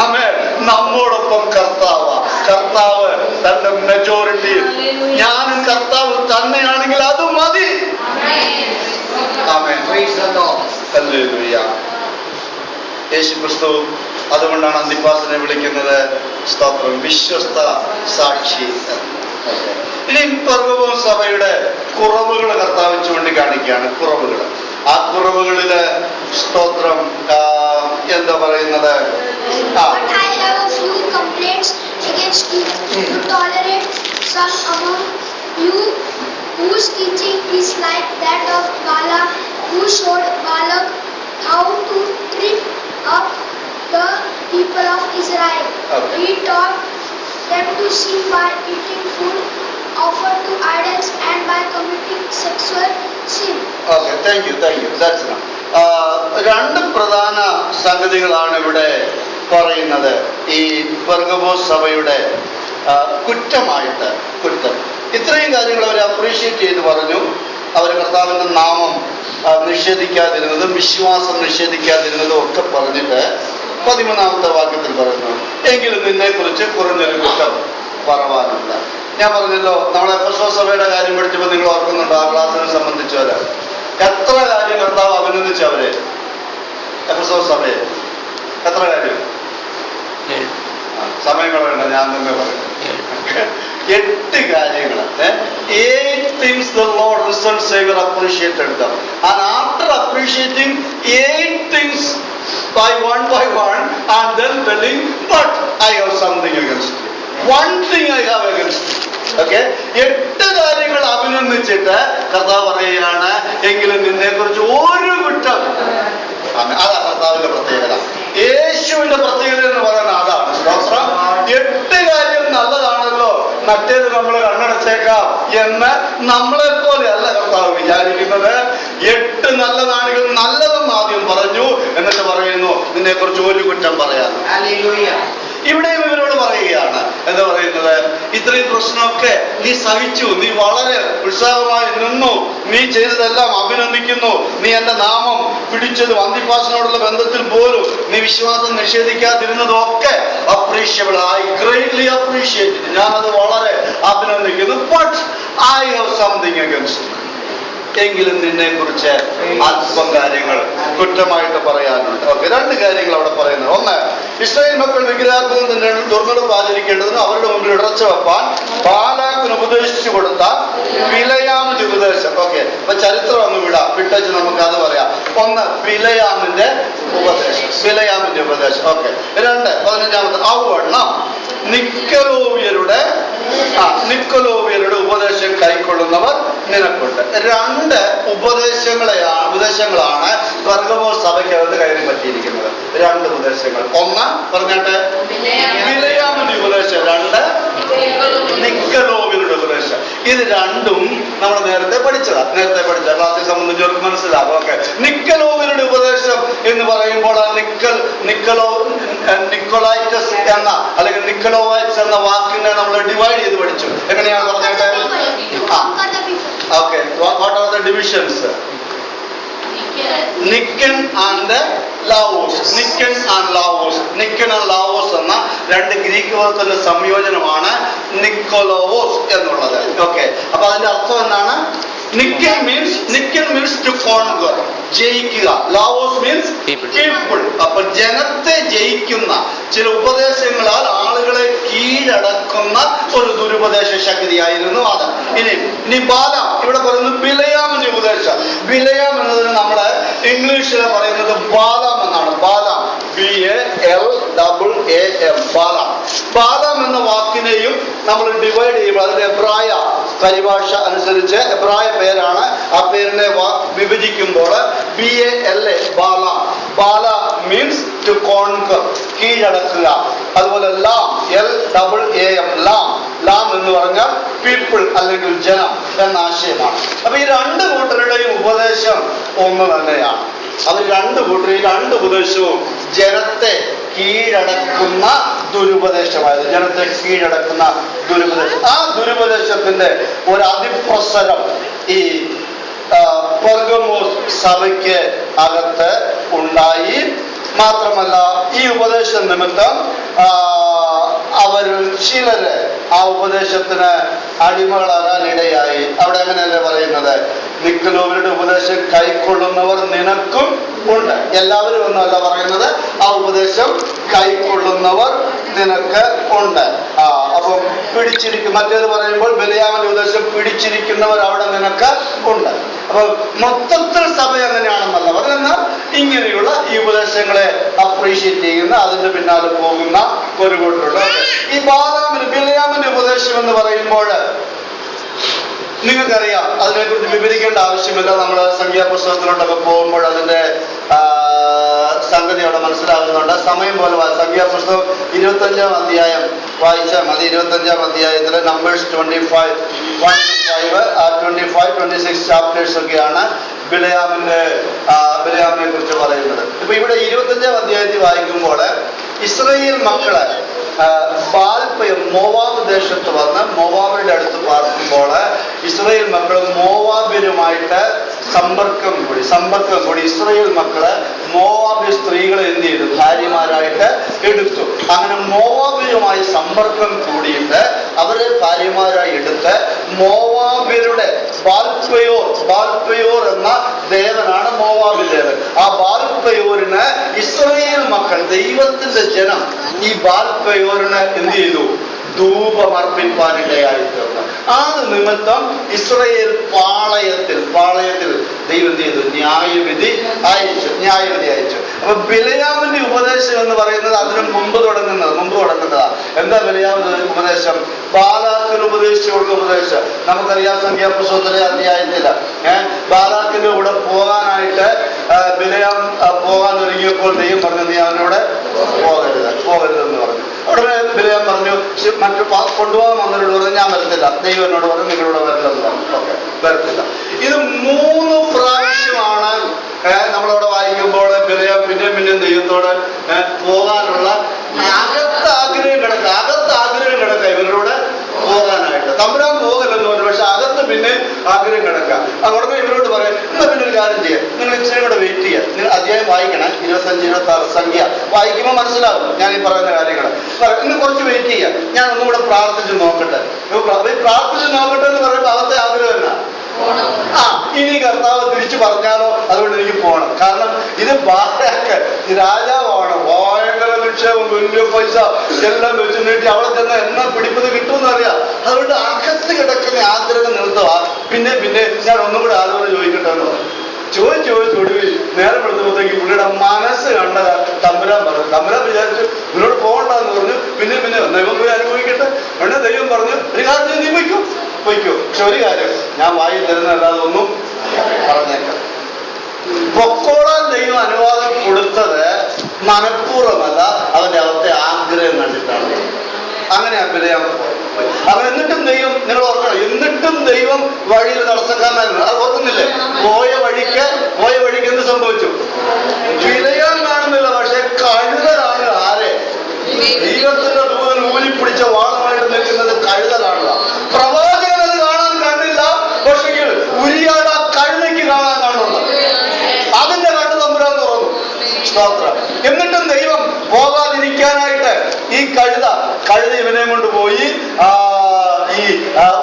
ആമേൻ. നമ്മോടൊപ്പം കർത്താവ് തന്റെ മെജോറിറ്റി, ഞാനും കർത്താവ് തന്നെയാണെങ്കിൽ അത് മതി. ആമേൻ. ഹല്ലേലൂയ. യേശുക്രിസ്തു അതുകൊണ്ടാണ് അന്തിപ്പാസിനെ വിളിക്കുന്നത് സ്തോത്രം, വിശ്വസ്ത സാക്ഷി. ഇനി പെർഗമോൻ സഭയുടെ കുറവുകൾ കർത്താവ് ചൂണ്ടിക്കാണിക്കുകയാണ്. കുറവുകൾ, ആ കുറവുകളില് സ്തോത്രം എന്താ പറയുന്നത്? But I have a few complaints against you. You tolerate some among you whose teaching is like that of Balaam, who showed Balak how to trip up the people of Israel. Okay. He taught them to sin by eating food offered to idols and by committing sexual sin. Okay, thank you. That's enough. രണ്ട് പ്രധാന സംഗതികളാണ് ഇവിടെ പറയുന്നത്. ഈ Pergamos സഭയുടെ കുറ്റം. ഇത്രയും കാര്യങ്ങൾ അവർ appreciate ചെയ്ത് പറഞ്ഞു. അവർ കർത്താവിന്റെ നാമം നിഷേധിക്കാതിരുന്നതും വിശ്വാസം നിഷേധിക്കാതിരുന്നതും ഒക്കെ പറഞ്ഞിട്ട് 13-ാമത്തെ വാക്യത്തിൽ പറയുന്നു, എങ്കിലും നിന്നെക്കുറിച്ച് കുറഞ്ഞൊരു കുറ്റം പറവാനുണ്ട്. ഞാൻ പറഞ്ഞല്ലോ, നമ്മൾ എഫെസോസ് സഭയുടെ കാര്യം പഠിച്ചപ്പോൾ നിങ്ങൾ ഓർക്കുന്നുണ്ടോ? ആ ക്ലാസ്സിനെ സംബന്ധിച്ചവര് എത്ര കാര്യം കർത്താവ് അഭിനന്ദിച്ചവരെ, എഫെസോസ് സഭയെ എത്ര കാര്യം? സമയങ്ങളുണ്ട്, ഞാൻ തന്നെ പറയും. 8 കാര്യങ്ങൾ. 8 things the Lord risen Savior appreciated them, and after appreciating 8 things by one and then telling, but I have something against you. One thing I have against you. Okay, 8 കാര്യങ്ങൾ അഭിനന്ദിച്ചിട്ട് കർത്താവ് പറയുകയാണ്, എങ്കിലും നിന്നെക്കുറിച്ച് ഒരു കുറ്റം. അതാ കർത്താവിന്റെ പ്രത്യേകത. യേശുവിന്റെ പ്രത്യേകത എന്ന് പറയുന്നത് അതാണ്. 8 കാര്യം നല്ലതാണല്ലോ, മറ്റേത് നമ്മൾ കണ്ണടച്ചേക്കാം എന്ന് നമ്മളെ പോലെ അല്ല കർത്താവ് വിചാരിക്കുന്നത്. 8 നല്ലതാണെങ്കിൽ നല്ലതെന്ന് ആദ്യം പറഞ്ഞു, എന്നിട്ട് പറയുന്നു നിന്നെക്കുറിച്ച് ഒരു കുറ്റം പറയാൻ. ഇവിടെയും ഇവരോട് പറയുകയാണ്, എന്താ പറയുന്നത്? ഇത്രയും പ്രശ്നമൊക്കെ നീ സഹിച്ചു, നീ വളരെ ഉത്സാഹമായി നിന്നു, നീ ചെയ്തതെല്ലാം അഭിനന്ദിക്കുന്നു, നീ എന്റെ നാമം പിടിച്ചതും അന്തിപ്പാസിനോടുള്ള ബന്ധത്തിൽ പോലും നീ വിശ്വാസം നിഷേധിക്കാതിരുന്നതും ഒക്കെ അപ്രീഷ്യബിൾ. ഐ ഗ്രേറ്റ്ലി അപ്രീഷിയേറ്റ്, ഞാനത് വളരെ അഭിനന്ദിക്കുന്നു. But I have something against, എങ്കിലും നിന്നെ കുറിച്ച് അല്പം കാര്യങ്ങൾ കുറ്റമായിട്ട് പറയാനുണ്ട്. ഓക്കെ, 2 കാര്യങ്ങൾ അവിടെ പറയുന്നത്. ഒന്ന്, ഇസ്രായേൽ മക്കൾ വിഗ്രഹാർപ്പണത്തിന്റെ ദുർനടപ്പ് ആചരിക്കേണ്ടതിന് അവരുടെ മുമ്പിൽ ഇടർച്ച വെപ്പാൻ ബാലാക്കിന് ഉപദേശിച്ചു കൊടുത്ത ബിലയാമിന്റെ ഉപദേശം. ഓക്കെ, അപ്പൊ ചരിത്രം ഒന്ന് വിട്ടച്ച് നമുക്ക് അത് പറയാം. ഒന്ന്, ബിലയാമിന്റെ ഉപദേശം. ഓക്കെ. 2, 15-ാമത്തെ, ഔവണ്ണം നിക്കലോവിയരുടെ ഉപദേശം കൈക്കൊള്ളുന്നവർ നിനക്കുണ്ട്. 2 ഉപദേശങ്ങളാണ് പെർഗമോസ് സഭയ്ക്കകത്ത് കയറി പറ്റിയിരിക്കുന്നത്. 2 ഉപദേശങ്ങൾ. ഒന്ന് പറഞ്ഞാട്ടെ, ബിലയാമിന്റെ ഉപദേശം. 2, നിക്കലോവിയരുടെ ഉപദേശം. ഇത് രണ്ടും നമ്മൾ നേരത്തെ പഠിച്ച ക്ലാസ്സിൽ സംബന്ധിച്ചവർക്ക് മനസ്സിലാകും. ഓക്കെ, നിക്കലോവിയരുടെ ഉപദേശം എന്ന് പറയുമ്പോൾ ആ നിക്കോളൈറ്റസ് എന്ന അല്ലെങ്കിൽ നിക്കലോവൈറ്റ്സ് എന്ന വാക്കിനെ നമ്മൾ ഡിവൈഡ് ചെയ്ത് പഠിച്ചു. എങ്ങനെയാണ് പറഞ്ഞത്? Okay, what are the divisions? Nikan and Laos. Nikan and Laos. Nikan and Laos എന്ന രണ്ട് ഗ്രീക്ക് പദത്തിന്റെ സംയോജനമാണ് നിക്കോലോസ് എന്നുള്ളത്. ഓക്കെ, അപ്പൊ അതിന്റെ അർത്ഥം എന്താണ്? Nikan means to conquer, ജയിക്കുക. Laos means people. അപ്പൊ ജനത്തെ ജയിക്കുന്ന ചില ഉപദേശങ്ങളാൽ ആളുകളെ കീഴടക്കുന്ന ഒരു ദുരുപദേശ ശക്തിയായിരുന്നു അത്. ഇനി ബാലാം, ഇവിടെ പറയുന്നത് ബിലയാമിന്റെ ഉപദേശം. ബിലയാം എന്നതിന് നമ്മള് ഇംഗ്ലീഷിൽ പറയുന്നത് ബാലാം എന്നാണ്. ബാലാം, BALAM, ബാലാം. ബാലാം എന്ന വാക്കിനെയും നമ്മൾ ഡിവൈഡ് ചെയ്യുമ്പോൾ അതിന്റെ എബ്രായ പരിഭാഷ അനുസരിച്ച് എബ്രായ പേരാണ്. ആ പേരിനെ വിഭജിക്കുമ്പോൾ BALA, Balaam. Bala means to conquer, കീഴടക്കുക. അതുപോലെ ലാം, LAAM, ലാം എന്ന് പറഞ്ഞാൽ പീപ്പിൾ അല്ലെങ്കിൽ ജനം എന്ന ആശയമാണ്. അപ്പൊ ഈ രണ്ട് കൂട്ടരുടെയും ഉപദേശം ഒന്ന് തന്നെയാണ്. അത് രണ്ട് കൂട്ടരും, ഈ രണ്ട് ഉപദേശവും ജനത്തെ കീഴടക്കുന്ന ദുരുപദേശമായത്. ജനത്തെ കീഴടക്കുന്ന ദുരുപദേശം. ആ ദുരുപദേശത്തിന്റെ ഒരു അതിപ്രസരം ഈ പെർഗമോസ് സഭയ്ക്ക് അകത്ത് ഉണ്ടായി. മാത്രമല്ല, ഈ ഉപദേശ നിമിത്തം അവരിൽ ചിലര് ആ ഉപദേശത്തിന് അടിമകളാകാൻ ഇടയായി. അവിടെ അങ്ങനെയല്ലേ പറയുന്നത്? നിക്കലോവരുടെ ഉപദേശം കൈക്കൊള്ളുന്നവർ നിനക്കും ഉണ്ട്. എല്ലാവരും ഒന്നല്ല പറയുന്നത്, ആ ഉപദേശം കൈക്കൊള്ളുന്നവർ നിനക്ക് ഉണ്ട്. അപ്പം മറ്റേത് പറയുമ്പോൾ ബിലയാമിന്റെ ഉപദേശം പിടിച്ചിരിക്കുന്നവർ അവിടെ നിനക്ക് ഉണ്ട്. അപ്പൊ മൊത്തത്തിൽ സഭ എങ്ങനെയാണെന്നല്ല പറയുന്നത്, ഇങ്ങനെയുള്ള ഈ ഉപദേശങ്ങളെ അപ്രീഷിയേറ്റ് ചെയ്യുന്ന, അതിന്റെ പിന്നാലെ പോകുന്ന ഒരു കൂട്ടരുണ്ട്. ഈ ബിലയാമിന്റെ ഉപദേശം എന്ന് പറയുമ്പോൾ നിങ്ങൾക്കറിയാം, അതിനെക്കുറിച്ച് വിവരിക്കേണ്ട ആവശ്യമില്ല. നമ്മൾ സംഖ്യാപുസ്തകത്തിലോട്ടൊക്കെ പോകുമ്പോൾ അതിന്റെ സംഗതി അവിടെ മനസ്സിലാകുന്നുണ്ട്. സമയം പോലെ സംഖ്യാപുസ്തകം 25-ാം അധ്യായം വായിച്ചാൽ മതി. 25-ാം അധ്യായത്തിലെ നമ്പേഴ്സ് 25, 26 ചാപ്റ്റേഴ്സ് ഒക്കെയാണ് ബിലയാമിനെ കുറിച്ച് പറയുന്നത്. ഇപ്പൊ ഇവിടെ 25-ാം അധ്യായത്തിൽ വായിക്കുമ്പോൾ ഇസ്രായേൽ മക്കള് മോവാബ് ദേശത്ത് വന്ന് മോവാബിന്റെ അടുത്ത് പാർക്കുമ്പോൾ ഇസ്രായേൽ മക്കൾ മോവാബിനുമായിട്ട് സമ്പർക്കം കൂടി ഇസ്രായേൽ മക്കള് മോവാബി സ്ത്രീകളെ എന്ത് ചെയ്തു? ഭാര്യമാരായിട്ട് എടുത്തു. അങ്ങനെ മോവാബിനുമായി സമ്പർക്കം കൂടിയിട്ട് അവരെ ഭാര്യമാരായി എടുത്ത് മോവാബിരുടെ ബാൽപയോർ എന്ന ദേവനാണ് മോവാബി ദേവൻ. ആ ബാൽപയോറിന് ഇസ്രായേൽ മക്കൾ, ദൈവത്തിന്റെ ജനം, ഈ ബാൽപയോറിന് എന്ത് ചെയ്തു? ധൂപമർപ്പിക്കാനിടയായിട്ടുണ്ട്. ആ നിമിത്തം ഇസ്രായേൽ പാളയത്തിൽ ദൈവം എന്ത് ചെയ്തു? ന്യായവിധി അയച്ചു. അപ്പൊ ബിലയാമിന്റെ ഉപദേശം എന്ന് പറയുന്നത് അതിന് മുമ്പ് തുടങ്ങുന്നതാ. എന്താ ബിലയാമിന്റെ ഉപദേശം? ബാലാക്കിന് ഉപദേശിച്ചു കൊടുക്കുന്ന ഉപദേശം നമുക്കറിയാം. സംഖ്യാപുസ്തകത്തിലെ അധ്യായത്തില്ല ബാലാക്കിന്റെ കൂടെ പോകാനായിട്ട് ബിലയാം പോകാൻ ഒരുങ്ങിയപ്പോൾ ദൈവം പറഞ്ഞു, നീ അവനോട് പോകരുതെന്ന് പറഞ്ഞു. ഉടനെ ബിലയാം പറഞ്ഞു, മറ്റു കൊണ്ടുപോകാൻ വന്നവരോട് പറഞ്ഞു, ഞാൻ വരത്തില്ല. ദൈവം എന്നോട് പറഞ്ഞു, നിങ്ങളോട് വരില്ലെന്ന് പറഞ്ഞു. ഓക്കെ, വരത്തില്ല. ഇത് 3 പ്രാവശ്യമാണ് നമ്മളവിടെ വായിക്കുമ്പോൾ ബിലയാം പിന്നെയും ദൈവത്തോട് പോകാനുള്ള അകത്ത് ആഗ്രഹം കിടക്കുക ഇവരോട് പോകാനായിട്ട്. തമ്പുരാൻ പോകലെന്ന് പറഞ്ഞു, പക്ഷെ അകത്ത് പിന്നെ ആഗ്രഹം കിടക്കുക. ഉടനെ ഇവരോട് പറയാം, എന്നാ പിന്നെ ഒരു കാര്യം ചെയ്യാം, നിങ്ങൾ ഇച്ചിരി കൂടെ വെയിറ്റ് ചെയ്യാം. നിങ്ങൾ അധ്യായം വായിക്കണം, 25, 26 സംഖ്യ വായിക്കുമ്പോൾ മനസ്സിലാവും ഞാൻ ഈ പറയുന്ന കാര്യങ്ങൾ. ഇന്ന് കുറച്ച് വെയിറ്റ് ചെയ്യാം, ഞാൻ ഒന്നും കൂടെ പ്രാർത്ഥിച്ച് നോക്കട്ടെ എന്ന് പറയുമ്പോൾ അകത്തെ ആഗ്രഹം എന്നാ? ഇനി കർത്താവ് തിരിച്ചു പറഞ്ഞാലോ, അതുകൊണ്ട് എനിക്ക് പോകണം. കാരണം ഇത് രാജാവാണ്, ഭയങ്കര നിക്ഷേപം, വലിയ പൈസ എല്ലാം വെച്ച് നീട്ടി അവിടെ ചെന്ന് എന്നാ പിടിപ്പത് കിട്ടുമെന്ന് അറിയാം. അതുകൊണ്ട് അകത്ത് കിടക്കുന്ന ആഗ്രഹം നിർത്തുക. പിന്നെ ഞാൻ ഒന്നും കൂടെ ആരോട് ചോദിക്കട്ടെ എന്ന് പറഞ്ഞു. ചോദിച്ചു ഒടുവിൽ നേരം എടുത്തപ്പോഴത്തേക്ക് പുള്ളിയുടെ മനസ്സ് കണ്ടത് തമ്പുരാൻ പറഞ്ഞു. തമ്പുരാൻ വിചാരിച്ചു ഇവരോട് പോകണ്ടെന്ന് പറഞ്ഞു. പിന്നെ ദൈവം പോയി അനുഭവിക്കട്ടെ. ഉടനെ ദൈവം പറഞ്ഞു, ഒരു കാര്യം നീ പൊയ്ക്കോ. പക്ഷെ ഒരു കാര്യം, ഞാൻ വായി തരുന്നതല്ലാതെ ഒന്നും പറഞ്ഞേക്കാം. പൊക്കോളാൻ ദൈവം അനുവാദം കൊടുത്തത് മനഃപൂർവ്വമല്ല, അവന്റെ അകത്തെ ആഗ്രഹം കണ്ടിട്ടാണ്. അങ്ങനെ ബിലയാം അവൻ എന്നിട്ടും ദൈവം, നിങ്ങൾ ഓർക്കണം, എന്നിട്ടും ദൈവം വഴിയിൽ തടസ്സക്കാരനായിരുന്നു. അത് ഓർക്കുന്നില്ലേ? പോയ വഴിക്ക് എന്ത് സംഭവിച്ചു? ബിലയാം കാണുന്നില്ല, പക്ഷെ കഴുതലാണ്. ആരെ? ദൈവത്തിന്റെ ദൂതൻ ഊലിപ്പിടിച്ച വാളമായിട്ട് നിൽക്കുന്നത് കഴുതലാണ്. പ്രവാചകൻ അത് കാണാൻ കണ്ടില്ല, പക്ഷെങ്കിൽ ദൈവം പോകാതിരിക്കാനായിട്ട് ഈ കഴുത ഇവനെ കൊണ്ടുപോയി ഈ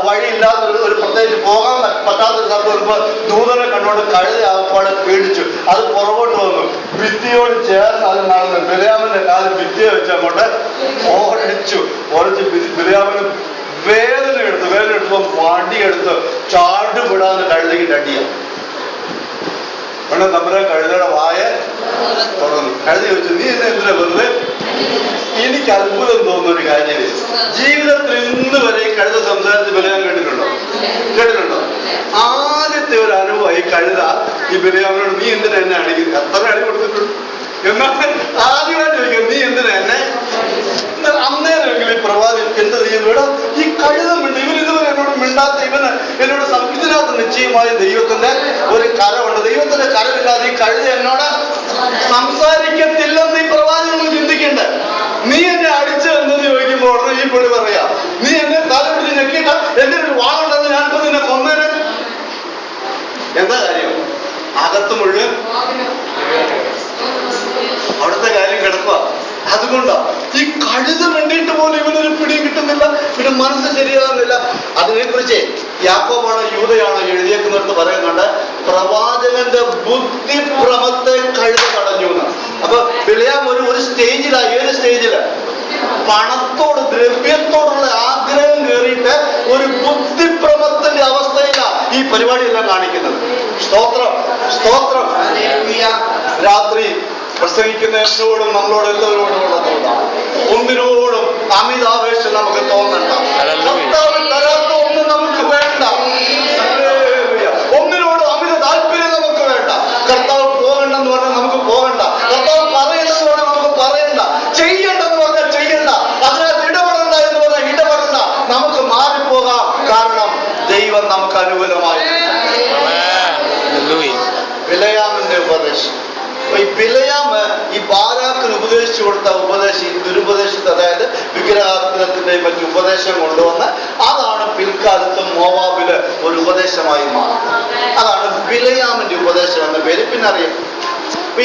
വഴിയില്ലാത്ത ഒരു പ്രത്യേകിച്ച് പോകാൻ പറ്റാത്തൊരു സ്ഥലത്ത് വരുമ്പോ ദൂതനെ കണ്ടുകൊണ്ട് കഴുത ആകപ്പാടെ പേടിച്ചു. അത് പുറകോട്ട് വന്നു, ഭിത്തിയോട് ചേർന്ന് അത് നടന്നു. ബിലയാമിന്റെ കാലിൽ ഭിത്തിയെ വെച്ച് അങ്ങോട്ട് ഓടിച്ചു. ബിലയാമിന് വേദന എടുത്തപ്പോ വണ്ടിയെടുത്ത് ചാടുപിടാന്ന് കഴുതയ്ക്ക് അടിയ നമ്മുടെ കഴുതയുടെ വായ തുറന്നു. കഴുത ചോദിച്ചു, നീ എന്നെ എന്തിനാ വെറുതെ? എനിക്ക് അത്ഭുതം തോന്നുന്ന ഒരു കാര്യം, ജീവിതത്തിൽ ഇന്ന് വരെ ഈ കഴുത സംസാരിച്ച് ബിലയാം കേട്ടിട്ടുണ്ടോ? ആദ്യത്തെ ഒരു അനുഭവം ഈ കഴുത ഈ ബിലയാമിനോട്, നീ എന്തിനാ എന്നെ അടിക്കുന്നത്? എത്ര അടി കൊടുത്തിട്ടുണ്ട്? എന്നാൽ ആദ്യമായിട്ട് ചോദിക്കും, നീ എന്തിനാ എന്നെ? അന്നേരമെങ്കിലും ഈ പ്രവാദി എന്ത് ചെയ്യുന്നു? ഇവിടെ ഈ കഴുത ഇവരിതുവരെ എന്നോട് മിണ്ടാത്ത എന്നോട് ഇതിനകത്ത് നിശ്ചയമായി ദൈവത്തിന്റെ ഒരു കരമുണ്ട്. ദൈവത്തിന്റെ കരമില്ലാതെ ഈ കഴുത എന്നോട് സംസാരിക്കത്തില്ലെന്ന് ഈ പ്രവാചകങ്ങൾ ചിന്തിക്കണ്ടേ? നീ എന്നെ അടിച്ചു എന്ന് ചോദിക്കുമ്പോൾ ഈ പുള്ളി പറയാ, നീ എന്നെ തല പിടിച്ച് ഞെക്കിട്ട എന്റെ ഒരു വാളുണ്ടെന്ന് ഞാനിപ്പോ നിന്നെ കൊന്നേനെ. എന്താ കാര്യം? അകത്ത് മുഴുവൻ അവിടുത്തെ കാര്യം കിടക്കുക. അതുകൊണ്ടാ ഈ കഴുത വേണ്ടിയിട്ട് പോലും ഇവനൊരു പിടിയും കിട്ടുന്നില്ല, ഇവന്റെ മനസ്സ് ശരിയാകുന്നില്ല. അതിനെക്കുറിച്ച് യാക്കോബാണോ യൂദയാണോ എഴുതിയേക്കുന്നിടത്ത് പറയുന്നുണ്ട്, പ്രവാചകന്റെ ബുദ്ധിഭ്രമത്തെ കഴുത തടഞ്ഞു എന്ന്. അപ്പൊ ബിലയാം ഒരു സ്റ്റേജിലാ. ഏത് സ്റ്റേജില്? പണത്തോട് ദ്രവ്യത്തോടുള്ള ആഗ്രഹം കയറിയിട്ട് ഒരു ബുദ്ധിഭ്രമത്തിന്റെ അവസ്ഥയിലാ ഈ പരിപാടിയെല്ലാം കാണിക്കുന്നത്. സ്തോത്രം സ്തോത്രം. രാത്രി പ്രസംഗിക്കുന്ന എന്നോടും നമ്മളോട് എല്ലാവരോടും ഉള്ളതുകൊണ്ടാണ്. ഒന്നിനോടും അമിതാവേശം നമുക്ക് തോന്നണ്ട. കർത്താവ് തരാത്ത ഒന്നും നമുക്ക് വേണ്ട. ഒന്നിനോടും അമിത താല്പര്യം നമുക്ക് വേണ്ട. കർത്താവ് പോകണ്ടെന്ന് പറഞ്ഞാൽ നമുക്ക് പോകണ്ട. കർത്താവ് പറയണ്ടെന്ന് പറഞ്ഞാൽ നമുക്ക് പറയണ്ട. ചെയ്യണ്ടെന്ന് പറഞ്ഞാൽ ചെയ്യണ്ട. അതിനകത്ത് ഇടപെടണ്ട എന്ന് പറഞ്ഞാൽ ഇടപെടണ്ട. നമുക്ക് മാറിപ്പോകാം. കാരണം ദൈവം നമുക്ക് അനുകൂലമായി. ബിലയാമിന്റെ ഉപദേശം, ഈ ബിലയാമ് ഈ ബാരാക്കിന് ഉപദേശിച്ചു കൊടുത്ത ഉപദേശം, ഈ ദുരുപദേശത്തെ, അതായത് വിഗ്രഹാർപ്പണത്തിന്റെ മറ്റു ഉപദേശം കൊണ്ടുവന്ന് അതാണ് പിൽക്കാലത്ത് മോവാബില് ഒരു ഉപദേശമായി മാറുന്നത്. അതാണ് ബിലയാമിന്റെ ഉപദേശം എന്ന പേര് പിന്നെ അറിയാം.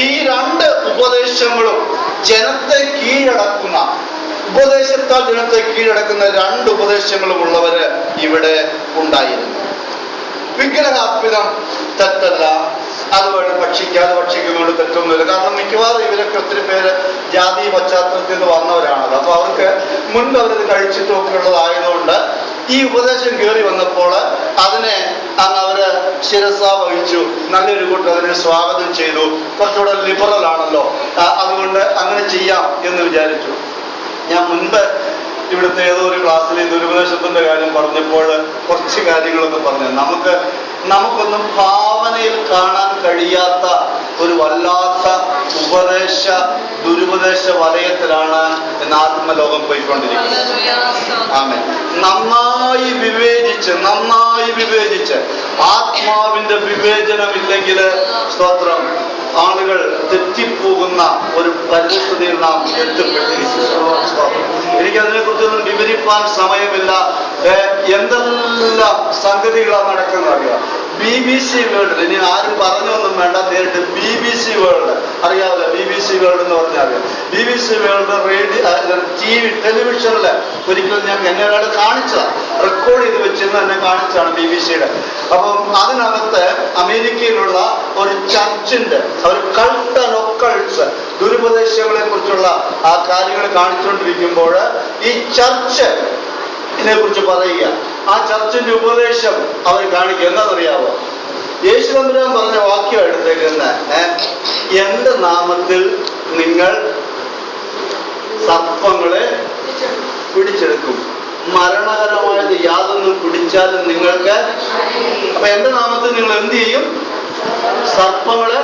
ഈ രണ്ട് ഉപദേശങ്ങളും ജനത്തെ കീഴടക്കുന്ന, ഉപദേശത്താൽ ജനത്തെ കീഴടക്കുന്ന രണ്ട് ഉപദേശങ്ങളും ഉള്ളവര് ഇവിടെ ഉണ്ടായിരുന്നു. വിഗ്രഹാർപ്പണം തെറ്റല്ല, അത് വേണം ഭക്ഷിക്കാതെ ഭക്ഷിക്കുന്നതുകൊണ്ട് തെറ്റൊന്നുമില്ല. കാരണം മിക്കവാറും ഇവരൊക്കെ ഒത്തിരി പേര് ജാതി പശ്ചാത്തലത്തിൽ നിന്ന് വന്നവരാണല്ലോ. അപ്പൊ അവർക്ക് മുൻപ് അവരത് കഴിച്ചിട്ടൊക്കെ ഉള്ളതായതുകൊണ്ട് ഈ ഉപദേശം കയറി വന്നപ്പോൾ അതിനെ അവര് ശിരസ വഹിച്ചു. നല്ലൊരു കൂട്ടം അതിനെ സ്വാഗതം ചെയ്തു. കുറച്ചുകൂടെ ലിബറൽ ആണല്ലോ, അതുകൊണ്ട് അങ്ങനെ ചെയ്യാം എന്ന് വിചാരിച്ചു. ഞാൻ മുൻപ് ഇവിടുത്തെ ഏതോ ഒരു ക്ലാസ്സിൽ ഈ ദുരുപദേശത്തിന്റെ കാര്യം പറഞ്ഞപ്പോൾ കുറച്ച് കാര്യങ്ങളൊക്കെ പറഞ്ഞു. നമുക്കൊന്നും ഭാവനയിൽ കാണാൻ കഴിയാത്ത ഒരു വല്ലാത്ത ദുരുപദേശ വലയത്തിലാണ് ഇന്ന് ആത്മലോകം പോയിക്കൊണ്ടിരിക്കുന്നത്. ആമേൻ. നന്നായി വിവേചിച്ച് ആത്മാവിന്റെ വിവേചനമില്ലെങ്കിൽ സ്തോത്രം ആളുകൾ തെറ്റിപ്പോകുന്ന ഒരു പരിസ്ഥിതിയിൽ നാം എത്തിപ്പെട്ടിരിക്കുന്നു. എനിക്കതിനെ കുറിച്ചൊന്നും വിവരിപ്പാൻ സമയമില്ല. എന്തെല്ലാം സംഗതികളാണ് നടക്കുന്നത് അറിയാം. BBC വേൾഡിൽ, ഇനി ആരും പറഞ്ഞൊന്നും വേണ്ട, നേരിട്ട് BBC വേൾഡ് അറിയാമല്ലോ. BBC വേൾഡ് എന്ന് പറഞ്ഞാൽ BBC വേൾഡ് ടെലിവിഷനില് ഒരിക്കലും എന്നെ ഒരാൾ കാണിച്ചതാണ്, റെക്കോർഡ് ചെയ്ത് വെച്ചിരുന്ന് എന്നെ കാണിച്ചതാണ് BBCയുടെ. അപ്പം അതിനകത്ത് അമേരിക്കയിലുള്ള ഒരു ചർച്ചിന്റെ ഒരു കൾട്ട് ആൻഡ് ഒക്കൾട്ട്സ് ദുരുപദേശങ്ങളെ കുറിച്ചുള്ള ആ കാര്യങ്ങൾ കാണിച്ചുകൊണ്ടിരിക്കുമ്പോൾ ഈ ചർച്ച് ഇതിനെക്കുറിച്ച് പറയുക. ആ ചർച്ചിന്റെ ഉപദേശം അവർ കാണിക്കുക. എന്താണെന്നറിയാവോ? യേശു തമ്പുരാൻ പറഞ്ഞ വാക്യം എടുത്തേക്കുന്ന, എന്റെ നാമത്തിൽ നിങ്ങൾ സർപ്പങ്ങളെ പിടിച്ചെടുക്കും, മരണകരമായത് യാതൊന്ന് പിടിച്ചാലും നിങ്ങൾക്ക്. അപ്പൊ എന്റെ നാമത്തിൽ നിങ്ങൾ എന്ത് ചെയ്യും? സർപ്പങ്ങളെ,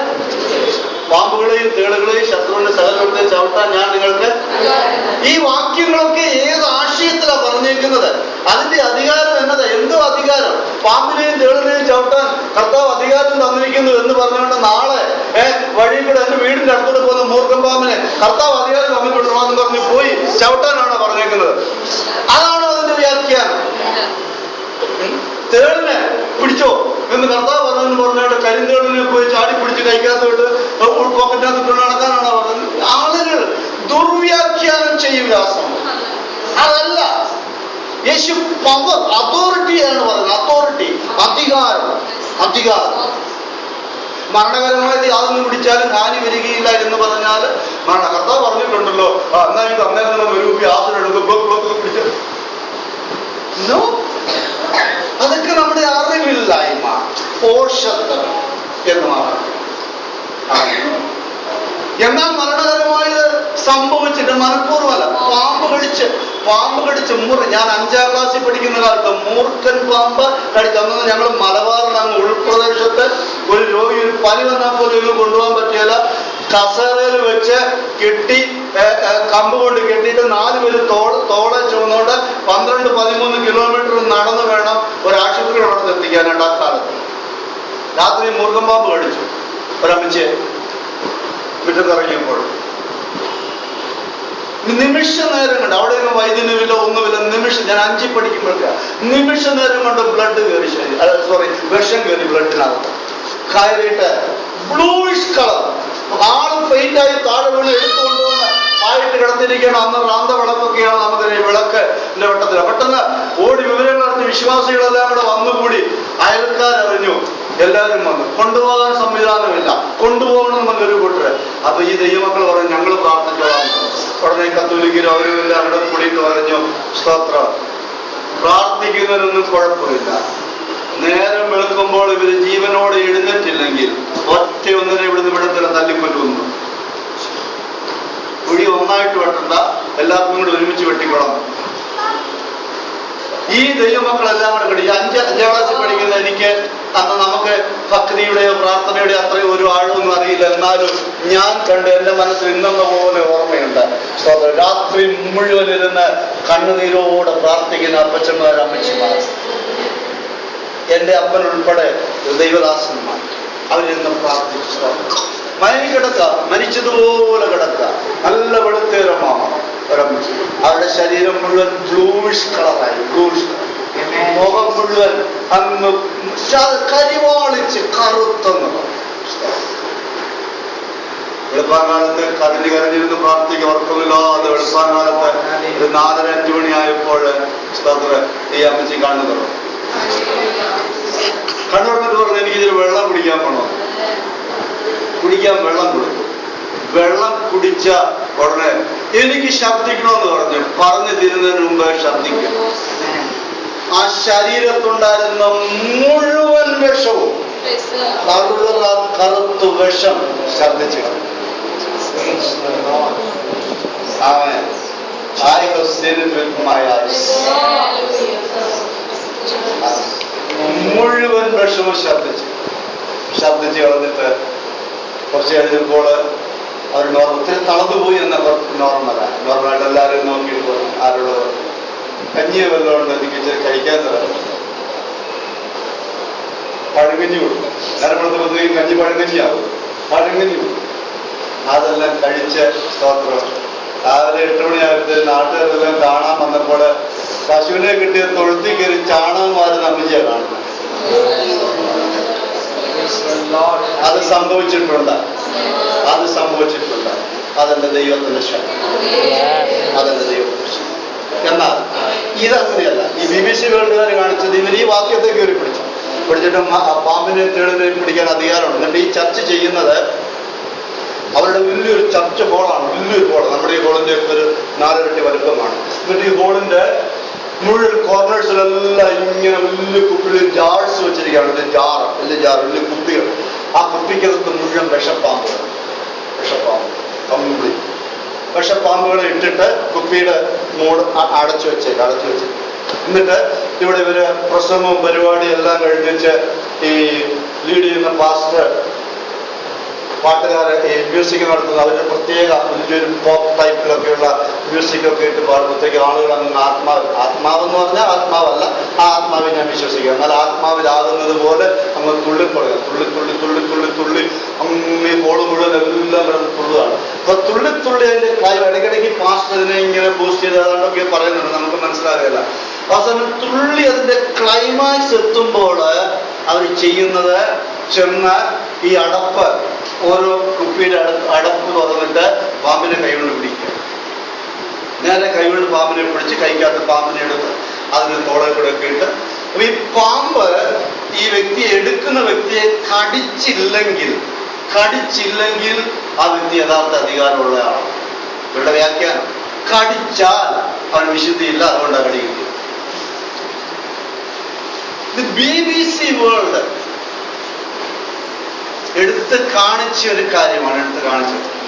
പാമ്പുകളെയും തേളുകളെയും ശത്രുവിന്റെ സകലത്തെ ചവിട്ടാൻ ഞാൻ നിങ്ങൾക്ക്. ഈ വാക്യങ്ങളൊക്കെ ഏത് ആശയത്തിലാണ് പറഞ്ഞേക്കുന്നത്? അതിന്റെ അധികാരം എന്നത്? എന്തോ അധികാരം? പാമ്പിനെയും തേളിനെയും ചവിട്ടാൻ കർത്താവ് അധികാരം തന്നിരിക്കുന്നു എന്ന് പറഞ്ഞുകൊണ്ട് നാളെ വഴി കൂടെ എന്റെ വീടിന്റെ അടുത്തോട്ട് പോകുന്ന മൂർഖൻ പാമ്പിനെ കർത്താവ് അധികാരം തന്നിട്ടുണ്ടോ എന്ന് പറഞ്ഞ് പോയി ചവിട്ടാനാണോ പറഞ്ഞേക്കുന്നത്? അതാണോ അതിന്റെ വ്യാഖ്യാനം? തേളിനെ പിടിച്ചോ എന്ന് കർത്താവ് പറഞ്ഞു പറഞ്ഞോണ്ട് കരിന്തേളിനെ പോയി ചാടി പിടിച്ച് കൈക്കകത്തോട്ട് പോക്കറ്റിനകത്തിട്ട് നടക്കാനാണോ പറഞ്ഞത്? ആളുകൾ ഈ വ്യാസം. അതല്ല, യേശു പവർ, അതോറിറ്റിയാണ് പറയുന്നത്. അതോറിറ്റി, അധികാരം. മരണകരമായത് യാതൊന്നും പിടിച്ചാലും ഹാനി വരികയില്ല എന്ന് പറഞ്ഞാൽ കർത്താവ് പറഞ്ഞിട്ടുണ്ടല്ലോ, എന്നാ ഇത് അന്നേരം ഒരു യാതൊരു പിടിച്ചു. അതൊക്കെ നമ്മുടെ അറിവില്ലായ്മ, പോഷത്വം എന്ന് മാത്രം. എന്നാൽ മരണകരമായത് സംഭവിച്ചിട്ട് മനഃപൂർവ്വമല്ല. പാമ്പ് കടിച്ച് ഞാൻ 5ാം ക്ലാസ്സിൽ പഠിക്കുന്ന കാലത്ത് മൂർഖൻ പാമ്പ് കടിച്ചന്ന് ഞങ്ങൾ മലബാറിൽ അങ്ങ് ഉൾപ്രദേശത്ത് ഒരു രോഗി, ഒരു പനി വന്നാൽ പോലും ഒന്നും കൊണ്ടുപോകാൻ പറ്റിയല്ല. കസേരയിൽ വെച്ച് കെട്ടി, കമ്പ് കൊണ്ട് കെട്ടിയിട്ട് 4 പേര് തോളെ ചുവന്നോണ്ട് 12-13 കിലോമീറ്റർ നടന്നു വേണം ഒരു ആശുപത്രിയോടത്ത് എത്തിക്കാനായിട്ട്. ആ കാലത്ത് രാത്രി മൂർഖൻ പാമ്പ് കടിച്ചു ഒരമ്മച്ചയെ മുറ്റത്തിറങ്ങിയപ്പോൾ. നിമിഷ നേരം കൊണ്ട്, അവിടെ ഒന്നും വൈദ്യുതിയില്ല, ഒന്നുമില്ല. ഞാൻ 5ൽ പഠിക്കുമ്പോഴേക്കാ നിമിഷ നേരം കൊണ്ട് ബ്ലഡ് കയറി, വിഷം കയറി ബ്ലഡിനകത്ത് കയറിയിട്ട് ബ്ലൂയിഷ് കളർ. ആള് ഫെയിൻ്റായി താഴെ വീണ് എടുത്തുകൊണ്ടുവന്ന് ആയിട്ട് കിടന്നിരിക്കുകയാണ്. അന്ന് റാന്ത വിളക്കൊക്കെയാണ് നമുക്കറിയാം, വിളക്കിന്റെ വെട്ടത്തില്ല. പെട്ടെന്ന് ഓടി വിവരങ്ങൾ അറിഞ്ഞ് വിശ്വാസികളെല്ലാം കൂടെ വന്നുകൂടി. അയൽക്കാരറിഞ്ഞു, എല്ലാവരും വന്നു. കൊണ്ടുപോകാൻ സംവിധാനമില്ല, കൊണ്ടുപോകണമെന്നൊരു കൂട്ടര്. അപ്പൊ ഈ ദൈവമക്കൾ പറഞ്ഞു, ഞങ്ങൾ പ്രാർത്ഥിച്ചോളാം. ഉടനെ കത്തോലിക്കരും അവരും എല്ലാം കൂടെ കൂടിയിട്ട് പറഞ്ഞു, സ്തോത്രം, പ്രാർത്ഥിക്കുന്നതിനൊന്നും കുഴപ്പമില്ല. നേരം വെളുക്കുമ്പോൾ ഇവര് ജീവനോടെ എഴുന്നേറ്റില്ലെങ്കിൽ ഒറ്റയൊന്നിനെ ഇവിടുന്ന് ഇവിടെ തല്ലിക്കൊല്ലുന്നു. കുഴി ഒന്നായിട്ട് വെട്ടണ്ട, എല്ലാവർക്കും കൂടി ഒരുമിച്ച് വെട്ടിക്കൊള്ളാം. ഈ ദൈവമക്കളെല്ലാം കൂടെ കടി. 5ാം ക്ലാസ്സിൽ പഠിക്കുന്ന എനിക്ക് അന്ന് നമുക്ക് ഭക്തിയുടെയോ പ്രാർത്ഥനയുടെയോ അത്രയോ ഒരു ആഴമൊന്നും അറിയില്ല. എന്നാലും ഞാൻ കണ്ട് എൻ്റെ മനസ്സിൽ ഇന്നെന്ന പോലെ ഓർമ്മയുണ്ട്. രാത്രി മുഴുവൻ ഇരുന്ന് കണ്ണുനീരോടെ പ്രാർത്ഥിക്കുന്ന അപ്പച്ചന്മാർ, അമ്മച്ചിമാർ. എൻ്റെ അപ്പൻ ഉൾപ്പെടെ ദൈവദാസന്മാർ അവരിന്ന് പ്രാർത്ഥിച്ചു. മരിച്ചതുപോലെ കിടക്കുക, നല്ല വെളുത്തേരമാണ് ഒരമ്മച്ചി. അവരുടെ ശരീരം മുഴുവൻ ബ്ലൂയിഷ് കളറായി, മുഖം മുഴുവൻ അങ്ങ് കരിവാളിച്ച് കറുത്തെന്ന്. വെളുപ്പാങ്കാലത്ത് കരഞ്ഞിരുന്ന് പ്രാർത്ഥിക്കുക, ഉറക്കമില്ലാതെ. വെളുപ്പാങ്കാലത്ത് ഒരു 4:30-5 മണിയായപ്പോൾ ഈ അമ്മച്ചി കാണുന്നത് കണ്ടുകൊണ്ടിട്ട് പറഞ്ഞു, എനിക്കിതിൽ വെള്ളം കുടിക്കാൻ പോകണം. കുടിക്കാൻ വെള്ളം കൊടുത്തു. വെള്ളം കുടിച്ച ഉടനെ എനിക്ക് ശബ്ദിക്കണമെന്ന് പറഞ്ഞു തീരുന്നതിന് മുമ്പ് ശബ്ദിക്കും. ആ ശരീരത്തുണ്ടായിരുന്ന മുഴുവൻ വിഷവും, കറുത്തു വിഷം ശബ്ദിച്ചു. മുഴുവൻ വിഷവും ശബ്ദിച്ച് കളഞ്ഞിട്ട് കുറച്ച് കഴിഞ്ഞപ്പോൾ അവർ ഒത്തിരി തളർന്നുപോയി എന്ന നോർമലായിട്ട് എല്ലാവരും നോക്കിയിട്ട് പറഞ്ഞു, ആരോട് കഞ്ഞിയെ വല്ലതുകൊണ്ട് എനിക്ക് കഴിക്കാൻ തരാം. പഴങ്കഞ്ഞി കൊടുക്കും. നേരപ്പെടുത്തുമ്പോഴത്തേക്കും കഞ്ഞി പഴങ്കഞ്ഞിയാകും. പഴങ്കഞ്ഞി കൊടുക്കും. അതെല്ലാം കഴിച്ച് സ്തോത്രം. രാവിലെ 8 മണിയായപ്പോഴത്തേക്കും നാട്ടുകാരെല്ലാം കാണാൻ വന്നപ്പോൾ പശുവിനെ കിട്ടിയ തൊഴുത്തി കയറി ചാണകം വാരുന്ന അമ്മച്ചിയാണ് കാണുന്നത്. അത് സംഭവിച്ചിട്ടുണ്ട്. അതെന്റെ ദൈവത്തിന്റെ ശക്തി, അതെന്റെ ദൈവത്തിന്റെ ശക്തി. എന്നാൽ ഇതങ്ങനെയല്ല. ഈ BBC വേൾഡുകാർ കാണിച്ചത് ഇവർ ഈ വാക്യത്തെ കയറി പിടിച്ചിട്ട് പാമ്പിനെ തേളിനെയും പിടിക്കാൻ അധികാരമുണ്ട്. എന്നിട്ട് ഈ ചർച്ച ചെയ്യുന്നത് അവരുടെ വലിയൊരു ചർച്ച് ഹോളാണ്. വലിയൊരു ഹോൾ, നമ്മുടെ ഈ ഹോളിന്റെ ഒക്കെ ഒരു 4 ഇരട്ടി വലുപ്പമാണ്. എന്നിട്ട് ഈ ഹോളിന്റെ മുഴുവൻ കോർണേഴ്സിലെല്ലാം ഇങ്ങനെ വലിയ കുപ്പിയിൽ ജാർസ് വെച്ചിരിക്കുകയാണ്. വലിയ കുപ്പികൾ. ആ കുപ്പിക്കകത്ത് മുഴുവൻ വിഷപ്പാമ്പുകളെ ഇട്ടിട്ട് കുപ്പിയുടെ മൂട് അടച്ചു വെച്ചേക്ക്. എന്നിട്ട് ഇവിടെ ഇവര് പ്രസംഗവും പരിപാടിയും എല്ലാം കഴിഞ്ഞിട്ട് ഈ ലീഡ് ചെയ്യുന്ന പാസ്റ്റർ, പാട്ടുകാരെ ഈ മ്യൂസിക് നടത്തുന്നത് അവരുടെ പ്രത്യേക വലിയൊരു പോപ്പ് ടൈപ്പിലൊക്കെയുള്ള മ്യൂസിക്കൊക്കെ ഇട്ട് പാടുമ്പോഴത്തേക്ക് ആളുകൾ അങ്ങ് ആത്മാവെന്ന് പറഞ്ഞാൽ ആത്മാവല്ല, ആ ആത്മാവിൽ ഞാൻ വിശ്വസിക്കുക. എന്നാൽ ആത്മാവിലാകുന്നത് പോലെ അങ്ങ് തുള്ളിപ്പറയുക. തുള്ളി അങ്ങ് ഹോള് മുഴുവൻ എല്ലാം കിടന്ന് തുള്ളുകയാണ്. അപ്പൊ തുള്ളി അതിന്റെ ഇടയ്ക്കിടയ്ക്ക് പാസ്റ്റർ ഇതിനെ ഇങ്ങനെ ബൂസ്റ്റ് ചെയ്ത് അതാണ്ടൊക്കെ പറയുന്നുണ്ട്, നമുക്ക് മനസ്സിലാകില്ല. അവസാനം തുള്ളി അതിന്റെ ക്ലൈമാക്സ് എത്തുമ്പോൾ അവർ ചെയ്യുന്നത് ചെന്ന് ഈ അടപ്പ്, ഓരോ കുപ്പിയുടെ അടപ്പ് തുറന്നിട്ട് പാമ്പിനെ കൈകൊണ്ട് പിടിക്കുക. നേരെ കൈകൊണ്ട് പാമ്പിനെ പിടിച്ച് കൈക്കകത്ത് പാമ്പിനെ എടുത്ത് അതിന് തോളെ കൂടെ ഒക്കെ ഇട്ട്. അപ്പൊ ഈ പാമ്പ് ഈ വ്യക്തിയെ എടുക്കുന്ന വ്യക്തിയെ കടിച്ചില്ലെങ്കിൽ ആ വ്യക്തി യഥാർത്ഥ അധികാരമുള്ള ആളാണ്. ഇവരുടെ വ്യാഖ്യാനം കടിച്ചാൽ അവൻ വിശുദ്ധിയില്ല, അതുകൊണ്ടാണ് കടിക്കുന്നത്. BBC വേൾഡ് എടുത്ത് കാണിച്ച ഒരു കാര്യമാണ്.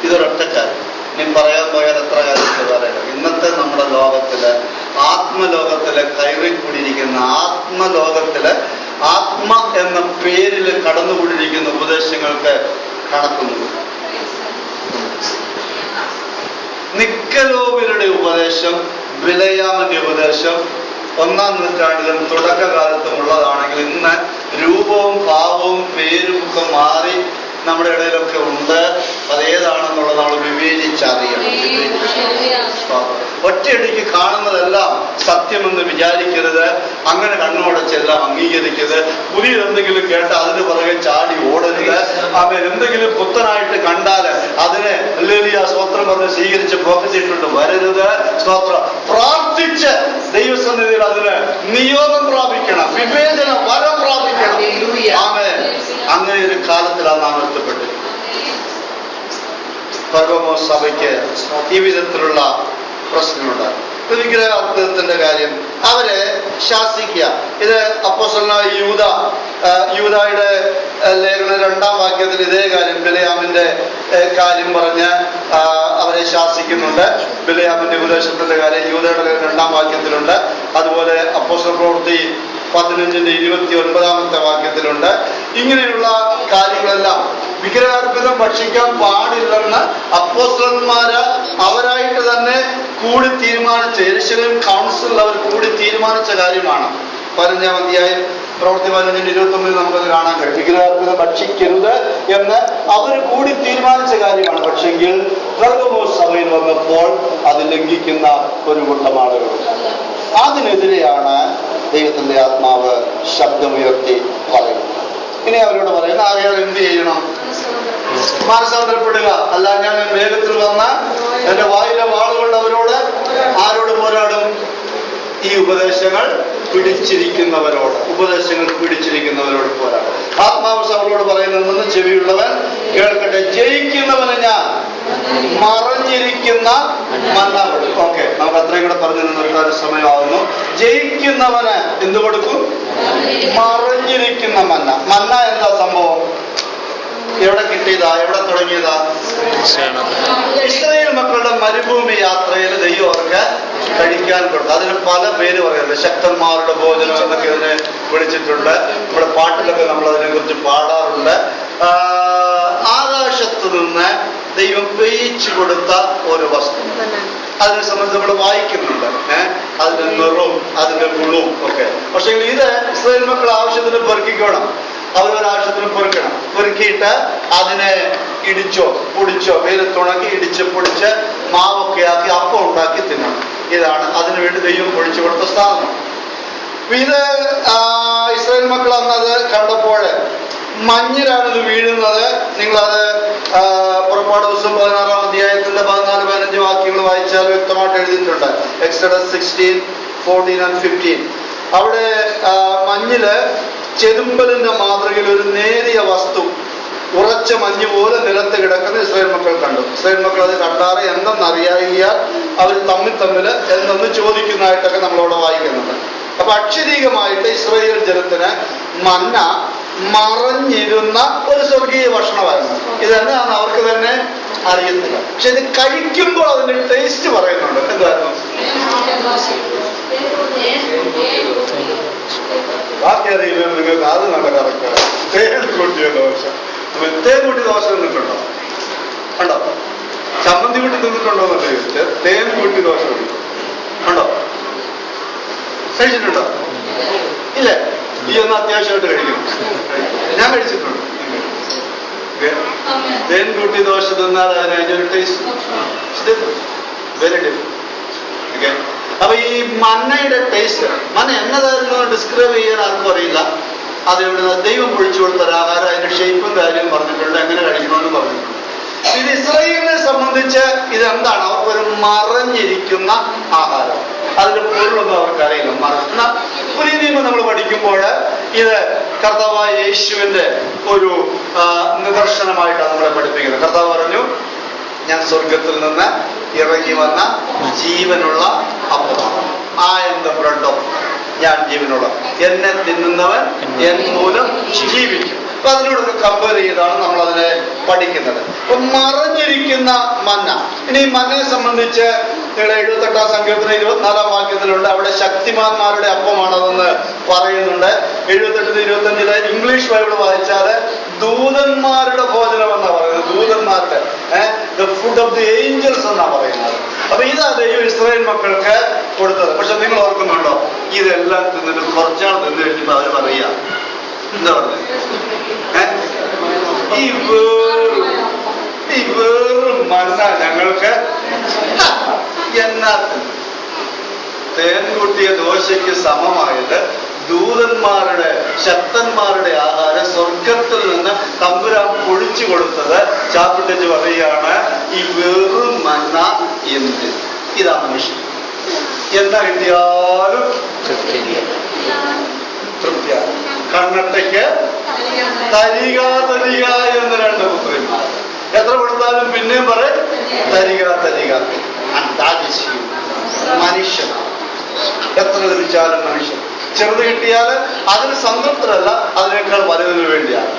ഇതൊരൊറ്റ കാര്യം. ഇനി പറയാൻ പോയാൽ എത്ര കാര്യത്തിൽ പറയാം. ഇന്നത്തെ നമ്മുടെ ലോകത്തില്, ആത്മലോകത്തില് കയറിക്കൂടിയിരിക്കുന്ന, ആത്മ എന്ന പേരിൽ കടന്നുകൂടിയിരിക്കുന്ന ഉപദേശങ്ങൾക്ക് കണക്കുന്നുണ്ട്. നിക്കലോവിരുടെ ഉപദേശം, ബിലയാമിന്റെ ഉപദേശം 1-ാം നൂറ്റാണ്ടിലും തുടക്കകാലത്തും ഉള്ളതാണെങ്കിൽ ഇന്ന് രൂപവും ഭാവവും പേരും ഒക്കെ മാറി നമ്മുടെ ഇടയിലൊക്കെ ഉണ്ട്. അതേതാണെന്നുള്ളത് നമ്മൾ വിവേചിച്ചറിയണം. ഒറ്റയടിക്ക് കാണുന്നതെല്ലാം സത്യമെന്ന് വിചാരിക്കരുത്. അങ്ങനെ കണ്ണുടച്ചെല്ലാം അംഗീകരിക്കരുത്. പുതിയതെന്തെങ്കിലും കേട്ട് അതിന് പുറകെ ചാടി ഓടരുത്. അവൻ എന്തെങ്കിലും പുത്തനായിട്ട് കണ്ടാൽ അതിനെ ഹല്ലേലൂയ സ്തോത്രം പറഞ്ഞ് സ്വീകരിച്ച് പോക്കറ്റിട്ടുണ്ട് വരരുത്. സ്തോത്രം പ്രാർത്ഥിച്ച് ദൈവസന്നിധിയിൽ അതിന് നിയോഗം പ്രാപിക്കണം, വിവേചന വരം പ്രാപിക്കണം. ആമേൻ. അങ്ങനെ ഒരു കാലത്തിലാണ് നാം എത്തപ്പെട്ടത്. പെർഗമോസ് സഭയ്ക്ക് ഈ വിധത്തിലുള്ള പ്രശ്നമുണ്ട്. വിഗ്രഹാർത്ഥത്തിന്റെ കാര്യം അവരെ ശാസിക്കുക. ഇത് അപ്പോസ്തലനായ യൂദായുടെ ലേഖന 2-ാം വാക്യത്തിൽ ഇതേ കാര്യം, ബിലയാമിന്റെ കാര്യം പറഞ്ഞ് അവരെ ശാസിക്കുന്നുണ്ട്. ബിലയാമിന്റെ ഉപദേശത്തിന്റെ കാര്യം യൂദായുടെ 2-ാം വാക്യത്തിലുണ്ട്. അതുപോലെ അപ്പോസ്തല പ്രവൃത്തി 15-29 വാക്യത്തിലുണ്ട്. ഇങ്ങനെയുള്ള കാര്യങ്ങളെല്ലാം വിഗ്രഹാർപ്പിതം ഭക്ഷിക്കാൻ പാടില്ലെന്ന് അപ്പോസ്തലന്മാര് അവരായിട്ട് തന്നെ കൂടി തീരുമാനിച്ച, യെരുശലേം കൗൺസിലിൽ അവർ കൂടി തീരുമാനിച്ച കാര്യമാണ്. 15-ാം അധ്യായം പ്രവൃത്തി 15-29 നമുക്കത് കാണാൻ കഴിയും. വിഗ്രഹാർപ്പിതം ഭക്ഷിക്കരുത് എന്ന് അവർ കൂടി തീരുമാനിച്ച കാര്യമാണ്. പക്ഷെങ്കിൽ പെർഗമോസ് സഭയിൽ വന്നപ്പോൾ അത് ലംഘിക്കുന്ന ഒരു കൂട്ടം ആളുകളുണ്ട്. അതിനെതിരെയാണ് ദൈവത്തിന്റെ ആത്മാവ് ശബ്ദമുയർത്തി പറയുന്നത്. ഇനി അവരോട് പറയുന്ന ആകയാൽ എന്ത് ചെയ്യണം? മാനസാന്തരപ്പെടുക. അല്ല ഞാൻ വേഗത്തിൽ വന്ന എന്റെ വായിലെ വാളുകൊണ്ട് അവരോട് ആരോട് പോരാടും? ഈ ഉപദേശങ്ങൾ പിടിച്ചിരിക്കുന്നവരോട് പോരാടും. ആത്മാവ് അവരോട് പറയുന്നതെന്ന് ചെവിയുള്ളവൻ കേൾക്കട്ടെ. ജയിക്കുന്നവന് ഞാൻ മറഞ്ഞിരിക്കുന്ന മന്ന കൊടുക്കും. ഓക്കെ, നമുക്ക് അത്രയും കൂടെ പറഞ്ഞു നിർത്താൻ സമയമാകുന്നു. ജയിക്കുന്നവന് എന്ത് കൊടുക്കും? മറഞ്ഞിരിക്കുന്ന മന്ന. മന്ന എന്താ സംഭവം? എവിടെ കിട്ടിയതാ? എവിടെ തുടങ്ങിയതാ? ഇസ്രായേൽ മക്കളുടെ മരുഭൂമി യാത്രയിൽ ദൈവം അവർക്ക് കഴിക്കാൻ കൊടുത്തു. അതിന് പല പേര് പറയുന്നുണ്ട്. ശക്തന്മാരുടെ ഭോജനം എന്നൊക്കെ അതിനെ വിളിച്ചിട്ടുണ്ട്. നമ്മുടെ പാട്ടിലൊക്കെ നമ്മൾ അതിനെ കുറിച്ച് പാടാറുണ്ട്. ആകാശത്ത് നിന്ന് ദൈവം പെയ്ച്ചു കൊടുത്ത ഒരു വസ്തു, അതിനെ സംബന്ധിച്ച് നമ്മൾ വായിക്കുന്നുണ്ട്. അതിന്റെ നിറവും അതിന്റെ ഗുണവും ഒക്കെ. പക്ഷെ ഇത് ഇസ്രായേൽ മക്കൾ ആവശ്യത്തിന് പെറുക്കിക്കോണം. അവരൊരാവശ്യത്തിന് പെറുക്കിയിട്ട് അതിനെ ഇടിച്ചോ പൊടിച്ചോ വെയിലത്തുണക്കി ഇടിച്ച് പൊടിച്ച് മാവൊക്കെ ആക്കി അപ്പം ഉണ്ടാക്കി തിന്നണം. ഇതാണ് അതിനുവേണ്ടി ദൈവം പൊഴിച്ചു കൊടുത്ത സ്ഥാനം. ഇത് ഇസ്രായേൽ മക്കൾ അന്നത് കണ്ടപ്പോൾ മഞ്ഞിലാണ് ഇത് വീഴുന്നത്. നിങ്ങളത് പുറപ്പാട് ദിവസം 16-ാം അധ്യായത്തിന്റെ 14-15 വാക്യങ്ങൾ വായിച്ചാൽ വ്യക്തമായിട്ട് എഴുതിയിട്ടുണ്ട്. Exodus 16, 14 and 15. അവിടെ മഞ്ഞില് ചെതുമ്പലിന്റെ മാതൃകയിൽ ഒരു നേരിയ വസ്തു, ഉറച്ച മഞ്ഞ് പോലെ നിലത്ത് കിടക്കുന്ന ഇസ്രായേൽ മക്കൾ കണ്ടു. ഇസ്രായേൽ മക്കൾ അത് കണ്ടാറ് എന്തെന്നറിയാകിയാൽ അവർ തമ്മിൽ എന്തെന്ന് ചോദിക്കുന്നതായിട്ടൊക്കെ നമ്മളവിടെ വായിക്കുന്നുണ്ട്. അപ്പൊ അക്ഷരീകമായിട്ട് ഇസ്രായേൽ ജനത്തിന് മന്ന മറഞ്ഞിരുന്ന ഒരു സ്വർഗീയ ഭക്ഷണമായിരുന്നു. ഇതെന്നാന്ന് അവർക്ക് തന്നെ അറിയത്തില്ല. പക്ഷെ ഇത് കഴിക്കുമ്പോൾ അതിന്റെ ടേസ്റ്റ് പറയുന്നുണ്ട്. എന്തായിരുന്നു? ബാക്കി അറിയില്ല നിങ്ങൾക്ക്. അത് നല്ല കറക്റ്റാണ്. തേൻ കൂട്ടിയ ദോശ. തേൻ കൂട്ടിയ ദോശ തിന്നിട്ടുണ്ടോ? കണ്ടോ? ചമ്മന്തി കൂട്ടി തിന്നിട്ടുണ്ടോ എന്നല്ല ചോദിച്ചത്. തേൻ കൂട്ടി ദോശ കുടിക്കും. കണ്ടോ? കഴിച്ചിട്ടുണ്ടോ? ഇല്ലേ? ഈ ഒന്ന് അത്യാവശ്യമായിട്ട് കഴിക്കണം. ഞാൻ കഴിച്ചിട്ടുണ്ട്. തേൻ കൂട്ടി ദോശ തിന്നാൽ അതിനൊരു ടേസ്റ്റ് വെരി ഡിഫറെന്റ്. ഓക്കെ, അപ്പൊ ഈ മന്നയുടെ ടേസ്റ്റ്, മന്ന എന്നതായിരുന്നു ഡിസ്ക്രൈബ് ചെയ്യാൻ ആർക്കും അറിയില്ല. അതെവിടെ ദൈവം പൊഴിച്ചു കൊടുത്ത ആഹാരം, അതിന്റെ ഷേപ്പും കാര്യവും പറഞ്ഞിട്ടുണ്ട്, എങ്ങനെ കഴിക്കണമെന്ന് പറഞ്ഞിട്ടുണ്ട്. ഇത് ഇസ്രായേലിനെ സംബന്ധിച്ച് ഇതെന്താണ്? അവർക്കൊരു മറഞ്ഞിരിക്കുന്ന ആഹാരം. അതിന്റെ പൊരുളൊന്നും അവർക്കറിയില്ല. മറന്ന പുതിയ നിയമം നമ്മൾ പഠിക്കുമ്പോൾ ഇത് കർത്താവായ യേശുവിന്റെ ഒരു നിദർശനമായിട്ടാണ് നമ്മളെ പഠിപ്പിക്കുന്നത്. കർത്താവ് പറഞ്ഞു, ഞാൻ സ്വർഗത്തിൽ നിന്ന് ഇറങ്ങി വന്ന ജീവനുള്ള അപ്പമാണ്. I am the bread of, ഞാൻ ജീവനുള്ള, എന്നെ തിന്നുന്നവൻ എൻ മൂലം ജീവിക്കും. അപ്പൊ അതിനോടൊക്കെ കമ്പയർ ചെയ്താണ് നമ്മൾ അതിനെ പഠിക്കുന്നത്. അപ്പൊ മറഞ്ഞിരിക്കുന്ന മന്ന. ഇനി ഈ മന്നയെ സംബന്ധിച്ച് നിങ്ങളുടെ 78-ാം സങ്കീർത്തനം 24-ാം വാക്യത്തിലുണ്ട്, അവിടെ ശക്തിമാന്മാരുടെ അപ്പമാണതെന്ന് പറയുന്നുണ്ട്. 78-25 ഇംഗ്ലീഷ് ബൈബിൾ വായിച്ചാല് ദൂതന്മാരുടെ ഭോജനം എന്നാ പറയുന്നത്. ദൂതന്മാരുടെ the food of the angels എന്നാ പറയുന്നത്. അപ്പൊ ഇതാ ദൈവം ഇസ്രായേൽ മക്കൾക്ക് കൊടുത്തത്. പക്ഷെ നിങ്ങൾ ഓർക്കുന്നുണ്ടോ, ഇതെല്ലാം തിന്നിട്ട് കുറച്ചാൾ തിന്നു കഴിഞ്ഞിട്ട് അവർ പറയുക എന്താ പറഞ്ഞത്? ഈ വേറും മന്ന ഞങ്ങൾക്ക് എന്നാ തേൻ കൂട്ടിയ ദോശയ്ക്ക് സമമായത് ദൂതന്മാരുടെ ശക്തന്മാരുടെ ആഹാരം സ്വർഗത്തിൽ നിന്ന് തമ്പുരാൻ പൊഴിച്ചു കൊടുത്തത്. ചാപ്പിട്ടച്ച് പറയുകയാണ്, ഈ വെറും മന്ന എന്ത്? ഇതാണ് വിഷയം. എന്താ കിട്ടിയാലും തൃപ്തിയാണ്. കണ്ണട്ടയ്ക്ക് തരിക തരിക എന്ന് 2 പുത്രിമാർ. എത്ര കൊടുത്താലും പിന്നെയും പറയും തരിക തരിക. മനുഷ്യൻ എത്ര ലഭിച്ചാലും മനുഷ്യൻ ചെറുത് കിട്ടിയാൽ അതിന് സംതൃപ്തരല്ല, അതിനേക്കാൾ വലുതിനു വേണ്ടിയാണ്.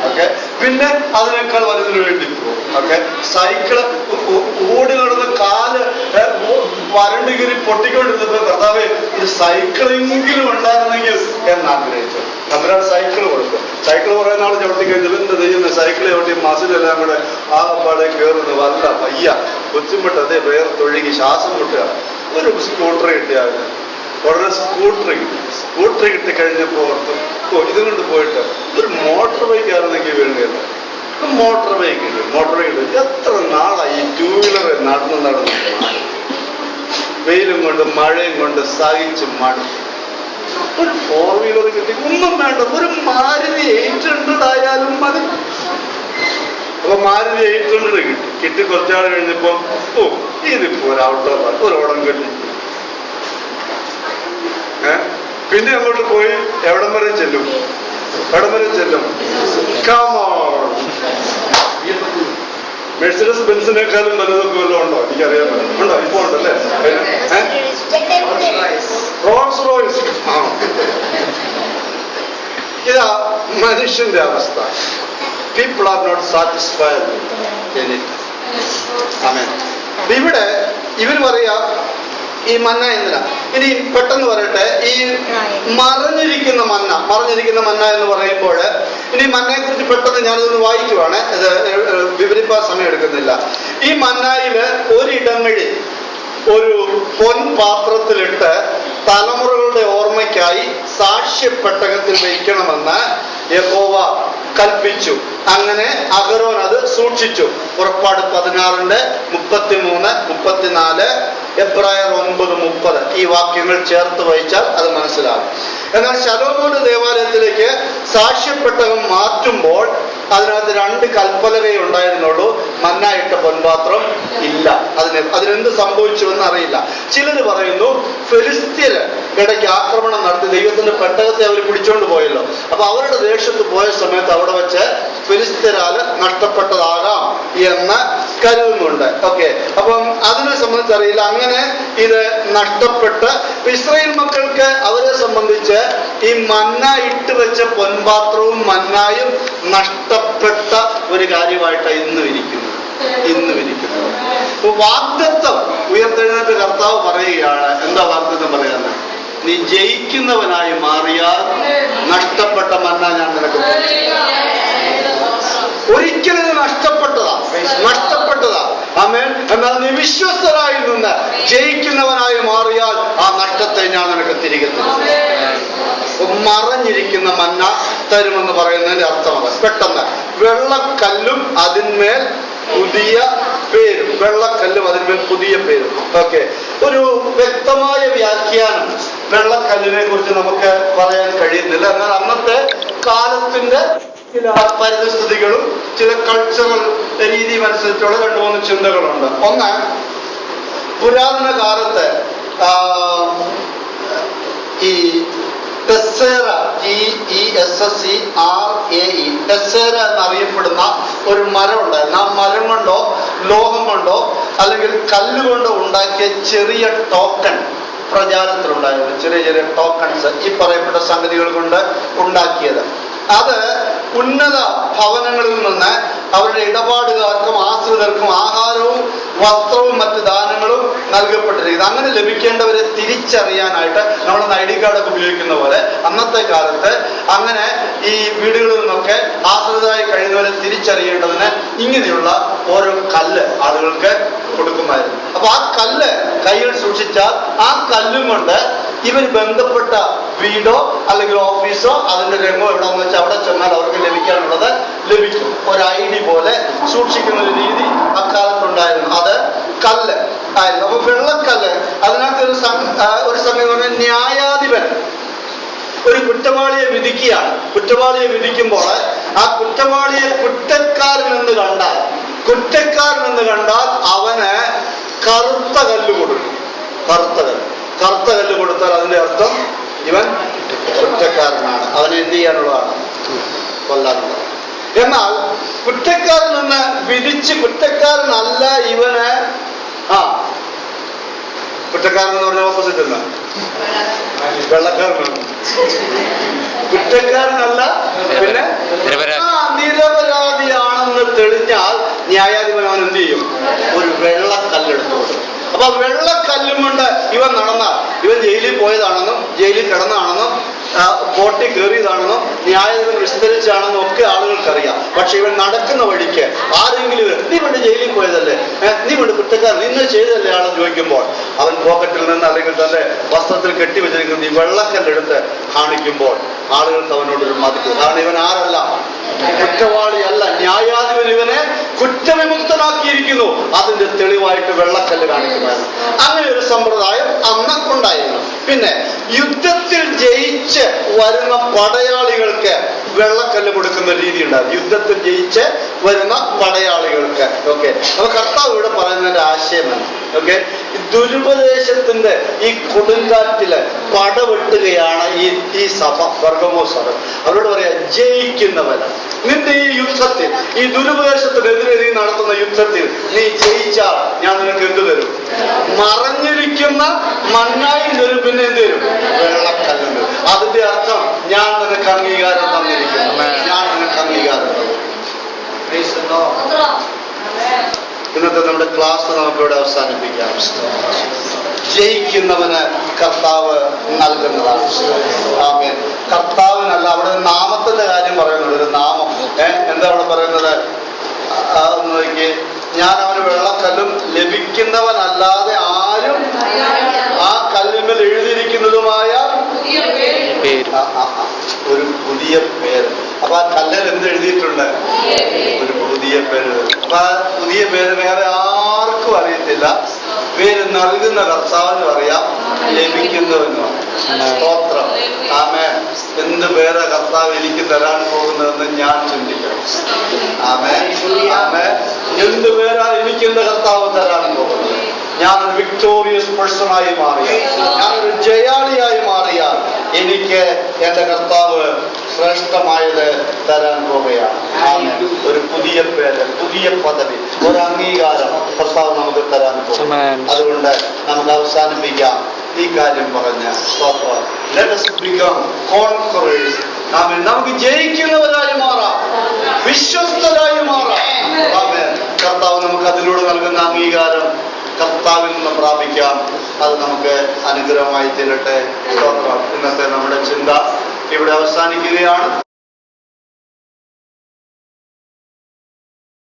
ഓക്കെ, പിന്നെ അതിനേക്കാൾ വലുതിനു വേണ്ടി പോകും. ഓക്കെ, സൈക്കിള് ഓടി നടന്ന് കാല് വരണ്ടുകീറി പൊട്ടിക്കൊണ്ടിരുന്നപ്പോ കർത്താവേ ഒരു സൈക്കിളെങ്കിലും ഉണ്ടായിരുന്നെങ്കിൽ എന്നാഗ്രഹിച്ചു. നമ്മളാണ് സൈക്കിൾ കൊടുക്കും. സൈക്കിൾ കുറെ നാൾ ചവിട്ടി കഴിഞ്ഞാൽ എന്ത് ചെയ്യുന്ന സൈക്കിൾ ചവിട്ടി മസിലെല്ലാം കൂടെ ആ പാടെ കയറുന്നത് വല്ല വയ്യ, കൊച്ചുമുട്ട് അതേ വേർത്തൊഴുകി ശ്വാസം മുട്ടുക. ഒരു സ്കൂട്ടർ കിട്ടിയാൽ ഉടനെ സ്കൂട്ടർ കിട്ടിക്കഴിഞ്ഞപ്പോ ഇതും കൊണ്ട് പോയിട്ട് ഒരു മോട്ടോർ ബൈക്ക് ആയിരുന്നെങ്കിൽ വേണ്ടിയല്ല. മോട്ടോർ ബൈക്ക് എത്ര നാളായി 2 വീലർ നടന്ന് വെയിലും കൊണ്ട് മഴയും കൊണ്ട് സഹിച്ച് മടുത്തു. ഒരു 4 വീലർ കിട്ടി, ഒന്നും വേണ്ട, ഒരു മാരുതി 800 ആയാലും മതി. അപ്പൊ മാരുതി 800 കിട്ടി കുറച്ചാൾ കഴിഞ്ഞപ്പോ ഇതിപ്പോ ഒരു ഔട്ടർ ഒരു ഓടം കെട്ടി. പിന്നെ അങ്ങോട്ട് പോയി എവിടം വരെ ചെല്ലും? മെഴ്സിഡസ് ബെൻസിനേക്കാളും വലുതൊക്കെ വല്ലതും ഉണ്ടോ? എനിക്കറിയാൻ ഉണ്ടോ? ഇപ്പൊ ഉണ്ടല്ലേ റോൾസ് റോയ്സ്. ഇതാ മനുഷ്യന്റെ അവസ്ഥ. People are not satisfied. ഇവിടെ ഇവർ പറയാ ഈ മന്ന എന്തിനാ? ഇനി പെട്ടെന്ന് പറയട്ടെ, ഈ മറഞ്ഞിരിക്കുന്ന മന്ന എന്ന് പറയുമ്പോൾ ഇനി മന്നയെ കുറിച്ച് പെട്ടെന്ന് ഞാനിതൊന്ന് വായിക്കുവാണ്. ഇത് വിവരിപ്പാൻ സമയം എടുക്കുന്നില്ല. ഈ മന്നായില് ഒരിടങ്ങളിൽ ഒരു പൊൻപാത്രത്തിലിട്ട് തലമുറകളുടെ ഓർമ്മയ്ക്കായി സാക്ഷ്യപ്പെട്ടകത്തിൽ വയ്ക്കണമെന്ന് യഹോവ കൽപ്പിച്ചു. അങ്ങനെ അഹരോൻ അത് സൂക്ഷിച്ചു. പുറപ്പാട് 16:33, 34, എബ്രായർ 9:30 ഈ വാക്യങ്ങൾ ചേർത്ത് വായിച്ചാൽ അത് മനസ്സിലാകും. എന്നാൽ ശലോമോന്റെ ദേവാലയത്തിലേക്ക് സാക്ഷ്യപ്പെട്ടകം മാറ്റുമ്പോൾ അതിനകത്ത് 2 കൽപ്പലകയെ ഉണ്ടായിരുന്നുള്ളൂ. മന്നായിട്ട പൊൻപാത്രം ഇല്ല. അതിനെന്ത് സംഭവിച്ചു എന്ന് അറിയില്ല. ചിലര് പറയുന്നു ഫെലിസ്ത്യര് ഇടയ്ക്ക് ആക്രമണം നടത്തി ദൈവത്തിന്റെ പെട്ടകത്തെ അവർ പിടിച്ചോണ്ട് പോയല്ലോ. അപ്പൊ അവരുടെ ദേശത്ത് പോയ സമയത്ത് അവിടെ വെച്ച് ഫെലിസ്ത്യരാല് നഷ്ടപ്പെട്ടതാകാം എന്ന് കരുതുന്നുണ്ട്. ഓക്കെ, അപ്പം അതിനെ സംബന്ധിച്ചറിയില്ല. അങ്ങനെ ഇത് നഷ്ടപ്പെട്ട് ഇസ്രായേൽ മക്കൾക്ക് അവരെ സംബന്ധിച്ച് ഈ മന്ന ഇട്ട് വെച്ച പൊൻപാത്രവും മന്നായും നഷ്ടപ്പെട്ട ഒരു കാര്യമായിട്ടാണ് ഇന്നും ഇരിക്കുന്നത്. വാഗ്ദത്തം ഉയർത്തെഴുന്നേറ്റ് കർത്താവ് പറയുകയാണ്. എന്താ വാഗ്ദത്തം പറയുന്നത്? നീ ജയിക്കുന്നവനായി മാറിയാൽ നഷ്ടപ്പെട്ട മന്ന ഞാൻ നിനക്ക് ഒരിക്കലും നഷ്ടപ്പെട്ടതാ. ആമേൻ. എന്നാൽ നീ വിശ്വസ്തനായി നിന്ന് ജയിക്കുന്നവനായി മാറിയാൽ ആ നഷ്ടത്തെ ഞാൻ നിനക്ക് തിരികെ തരും. മറഞ്ഞിരിക്കുന്ന മന്ന തരുമെന്ന് പറയുന്നതിന്റെ അർത്ഥമാണ് പെട്ടെന്ന് വെള്ളക്കല്ലും അതിന്മേൽ പുതിയ പേരും. വെള്ളക്കല്ലും അതിന്മേൽ പുതിയ പേരും. ഓക്കെ, ഒരു വ്യക്തമായ വ്യാഖ്യാനം വെള്ളക്കല്ലിനെ കുറിച്ച് നമുക്ക് പറയാൻ കഴിയുന്നില്ല. എന്നാൽ അന്നത്തെ കാലത്തിന്റെ ചില പരിതസ്ഥിതികളും ചില കൾച്ചറൽ രീതിയും അനുസരിച്ചുള്ള 2-3 ചിന്തകളുണ്ട്. ഒന്ന്, പുരാതന കാലത്ത് ഈ ടെസ്സേറ, TESSERAE, ടെസ്സേറ എന്നറിയപ്പെടുന്ന ഒരു മരം ഉണ്ടായിരുന്നു. ആ മരം കൊണ്ടോ ലോഹം കൊണ്ടോ അല്ലെങ്കിൽ കല്ലുകൊണ്ടോ ഉണ്ടാക്കിയ ചെറിയ ടോക്കൺ പ്രചാരത്തിലുണ്ടായിരുന്നു. ചെറിയ ചെറിയ ടോക്കൺസ് ഈ പറയപ്പെട്ട സംഗതികൾ കൊണ്ട് ഉണ്ടാക്കിയത്. അത് ഉന്നത ഭവനങ്ങളിൽ നിന്ന് അവരുടെ ഇടപാടുകാർക്കും ആശ്രിതർക്കും ആഹാരവും വസ്ത്രവും മറ്റ് ദാനങ്ങളും നൽകപ്പെട്ടിരിക്കുന്നത്. അങ്ങനെ ലഭിക്കേണ്ടവരെ തിരിച്ചറിയാനായിട്ട് നമ്മൾ ID കാർഡൊക്കെ ഉപയോഗിക്കുന്ന പോലെ അന്നത്തെ കാലത്ത് അങ്ങനെ ഈ വീടുകളിൽ നിന്നൊക്കെ ആശ്രിതരായി കഴിയുന്നവരെ തിരിച്ചറിയേണ്ടതിന് ഇങ്ങനെയുള്ള ഓരോ കല്ല് ആളുകൾക്ക് കൊടുക്കുമായിരുന്നു. അപ്പൊ ആ കല്ല് കയ്യിൽ സൂക്ഷിച്ചാൽ ആ കല്ലും കൊണ്ട് ഇവർ ബന്ധപ്പെട്ട വീടോ അല്ലെങ്കിൽ ഓഫീസോ അതിന്റെ രംഗോ എവിടെയെന്ന് വെച്ചാൽ അവിടെ ചെന്നാൽ അവർക്ക് ലഭിക്കാനുള്ളത് ലഭിക്കും. ഒരു ID പോലെ സൂക്ഷിക്കുന്ന ഒരു രീതി അക്കാലത്തുണ്ടായിരുന്നു. അത് കല്ല് ആയിരുന്നു. അപ്പൊ വെള്ളക്കല്ല്, അതിനകത്ത് ഒരു സംഗതി പറഞ്ഞാൽ ന്യായാധിപൻ ഒരു കുറ്റവാളിയെ വിധിക്കുകയാണ്. കുറ്റവാളിയെ വിധിക്കുമ്പോൾ ആ കുറ്റവാളിയെ കുറ്റക്കാരനെന്ന് കണ്ടാൽ അവന് കറുത്ത കല്ല് കൊടുക്കും. കറുത്ത കല്ല് കൊടുത്താൽ അതിന്റെ അർത്ഥം ഇവൻ കുറ്റക്കാരനാണ്, അവനെ എന്ത് ചെയ്യാനുള്ളതാണ്? കൊല്ലാനുള്ളത്. എന്നാൽ കുറ്റക്കാരനെന്ന് വിധിച്ച് കുറ്റക്കാരനല്ല ഇവന്, കുറ്റക്കാരൻ എന്ന് പറഞ്ഞ ഓപ്പോസിറ്റ് അല്ല, വെള്ളക്കാരനാണ്. കുറ്റക്കാരനല്ല, പിന്നെ നിരപരാധിയാണെന്ന് തെളിഞ്ഞാൽ ന്യായാധിപൻ അവൻ എന്ത് ചെയ്യും? ഒരു വെള്ളക്കല്ലെടുത്തു കൊടുക്കും. അപ്പൊ വെള്ളക്കല്ലും കൊണ്ട് ഇവൻ നടന്നാൽ ഇവൻ ജയിലിൽ പോയതാണെന്നും ജയിലിൽ കിടന്നാണെന്നും കോട്ടി കയറിയതാണെന്നും ന്യായാധിപൻ വിസ്തരിച്ചാണെന്നും ഒക്കെ ആളുകൾക്കറിയാം. പക്ഷെ ഇവൻ നടക്കുന്ന വഴിക്ക് ആരെങ്കിലും നീ കൊണ്ട് ജയിലിൽ പോയതല്ലേ, നീ കൊണ്ട് കുറ്റക്കാരൻ ഇന്ന് ചെയ്തല്ലേ ആളെന്ന് ചോദിക്കുമ്പോൾ അവൻ പോക്കറ്റിൽ നിന്ന് അല്ലെങ്കിൽ തന്റെ വസ്ത്രത്തിൽ കെട്ടിവെച്ചിരിക്കുന്ന ഈ വെള്ളക്കല്ലെടുത്ത് കാണിക്കുമ്പോൾ ആളുകൾക്ക് അവനോടൊരു മതിപ്പ്. കാരണം ഇവൻ ആരല്ല? കുറ്റവാളിയല്ല. ന്യായാധിപൻ ഇവനെ കുറ്റവിമുക്തനാക്കിയിരിക്കുന്നു. അതിന്റെ തെളിവായിട്ട് വെള്ളക്കല്ല് കാണിക്കുമായിരുന്നു. അങ്ങനെ ഒരു സമ്പ്രദായം അന്ന് ഉണ്ടായിരുന്നു. പിന്നെ യുദ്ധത്തിൽ ജയിച്ച് വരുന്ന പടയാളികൾക്ക് വെള്ളക്കല്ല് കൊടുക്കുന്ന രീതി ഉണ്ടായിരുന്നു. യുദ്ധത്തിൽ ജയിച്ച് വരുന്ന പടയാളികൾക്ക്. ഓക്കെ, അപ്പൊ കർത്താവ് ഇവിടെ പറയുന്നതിന്റെ ആശയമാണ്. ഓക്കെ, ദുരുപദേശത്തിന്റെ ഈ കൊടുങ്കാറ്റില് പടവെട്ടുകയാണ് ഈ സഭ, ബർഗമോ സഭ. അവരോട് പറയാ, ജയിക്കുന്നവന് നിന്റെ ഈ യുദ്ധത്തിൽ, ഈ ദുരുപദേശത്തിനെതിരെ നീ നടത്തുന്ന യുദ്ധത്തിൽ നീ ജയിച്ചാൽ ഞാൻ നിനക്ക് എന്ത് തരും? മറഞ്ഞിരിക്കുന്ന മണ്ണായും തരും, പിന്നെ എന്ത് തരും? വെള്ളക്കല്ലും തരും. അതിന്റെ അർത്ഥം ഞാൻ നിനക്ക് അംഗീകാരം തന്നിരിക്കുന്നു, ഞാൻ നിനക്ക് അംഗീകാരം തന്നു. ഇന്നത്തെ നമ്മുടെ ക്ലാസ് നമുക്കിവിടെ അവസാനിപ്പിക്കാം. ജയിക്കുന്നവന് കർത്താവ് നൽകുന്നതാണ്. ആമേൻ. കർത്താവിനല്ല, അവിടെ നാമത്തിന്റെ കാര്യം പറയുന്നുണ്ട്. ഒരു നാമം എന്താ അവിടെ പറയുന്നത്? ഒന്ന് നോക്കി, ഞാൻ അവന് വെള്ളക്കല്ലും ലഭിക്കുന്നവനല്ലാതെ ആരും ആ കല്ലിന്മേൽ എഴുതിയിരിക്കുന്നതുമായ ഒരു പുതിയ പേര്. അപ്പൊ ആ കല്ലിൽ എന്ത് എഴുതിയിട്ടുണ്ട്? ഒരു പുതിയ പേര്. അപ്പൊ ആ പുതിയ പേര് വേറെ ആർക്കും അറിയത്തില്ല. പേര് നൽകുന്ന കർത്താവിനും അറിയാം, ലഭിക്കുന്നവനും. സ്തോത്രം. ആമേൻ. എന്ത് പേര് കർത്താവ് എനിക്ക് തരാൻ പോകുന്നതെന്ന് ഞാൻ ചിന്തിക്കണം. ആമേൻ. ആമേൻ. എന്ത് പേരാ എനിക്ക് എന്റെ കർത്താവ് തരാൻ പോകുന്നത്? ഞാനൊരു വിക്ടോറിയസ് പേഴ്സണായി മാറിയാൽ, ഞാനൊരു ജയാളിയായി മാറിയാൽ എനിക്ക് എന്റെ കർത്താവ് ശ്രേഷ്ഠമായത് തരാൻ പോവുകയാണ്. ഒരു പുതിയ പേര്, പുതിയ പദവി, ഒരു അംഗീകാരം കർത്താവ് നമുക്ക് തരാൻ പോകും. അതുകൊണ്ട് നമുക്ക് അവസാനിപ്പിക്കാം ഈ കാര്യം പറഞ്ഞ സ്തോത്രം. Let us become conquerors. നമുക്ക് ജയിക്കുന്നവരായി മാറാം, വിശ്വസ്തരായി മാറാം. കർത്താവ് നമുക്ക് അതിലൂടെ നൽകുന്ന അംഗീകാരം കർത്താവിൽ നിന്ന് പ്രാപിക്കാം. അത് നമുക്ക് അനുഗ്രഹമായി തീരട്ടെ. സ്തോത്രം. ഇന്നത്തെ നമ്മുടെ ചിന്ത ഇവിടെ അവസാനിക്കുകയാണ്.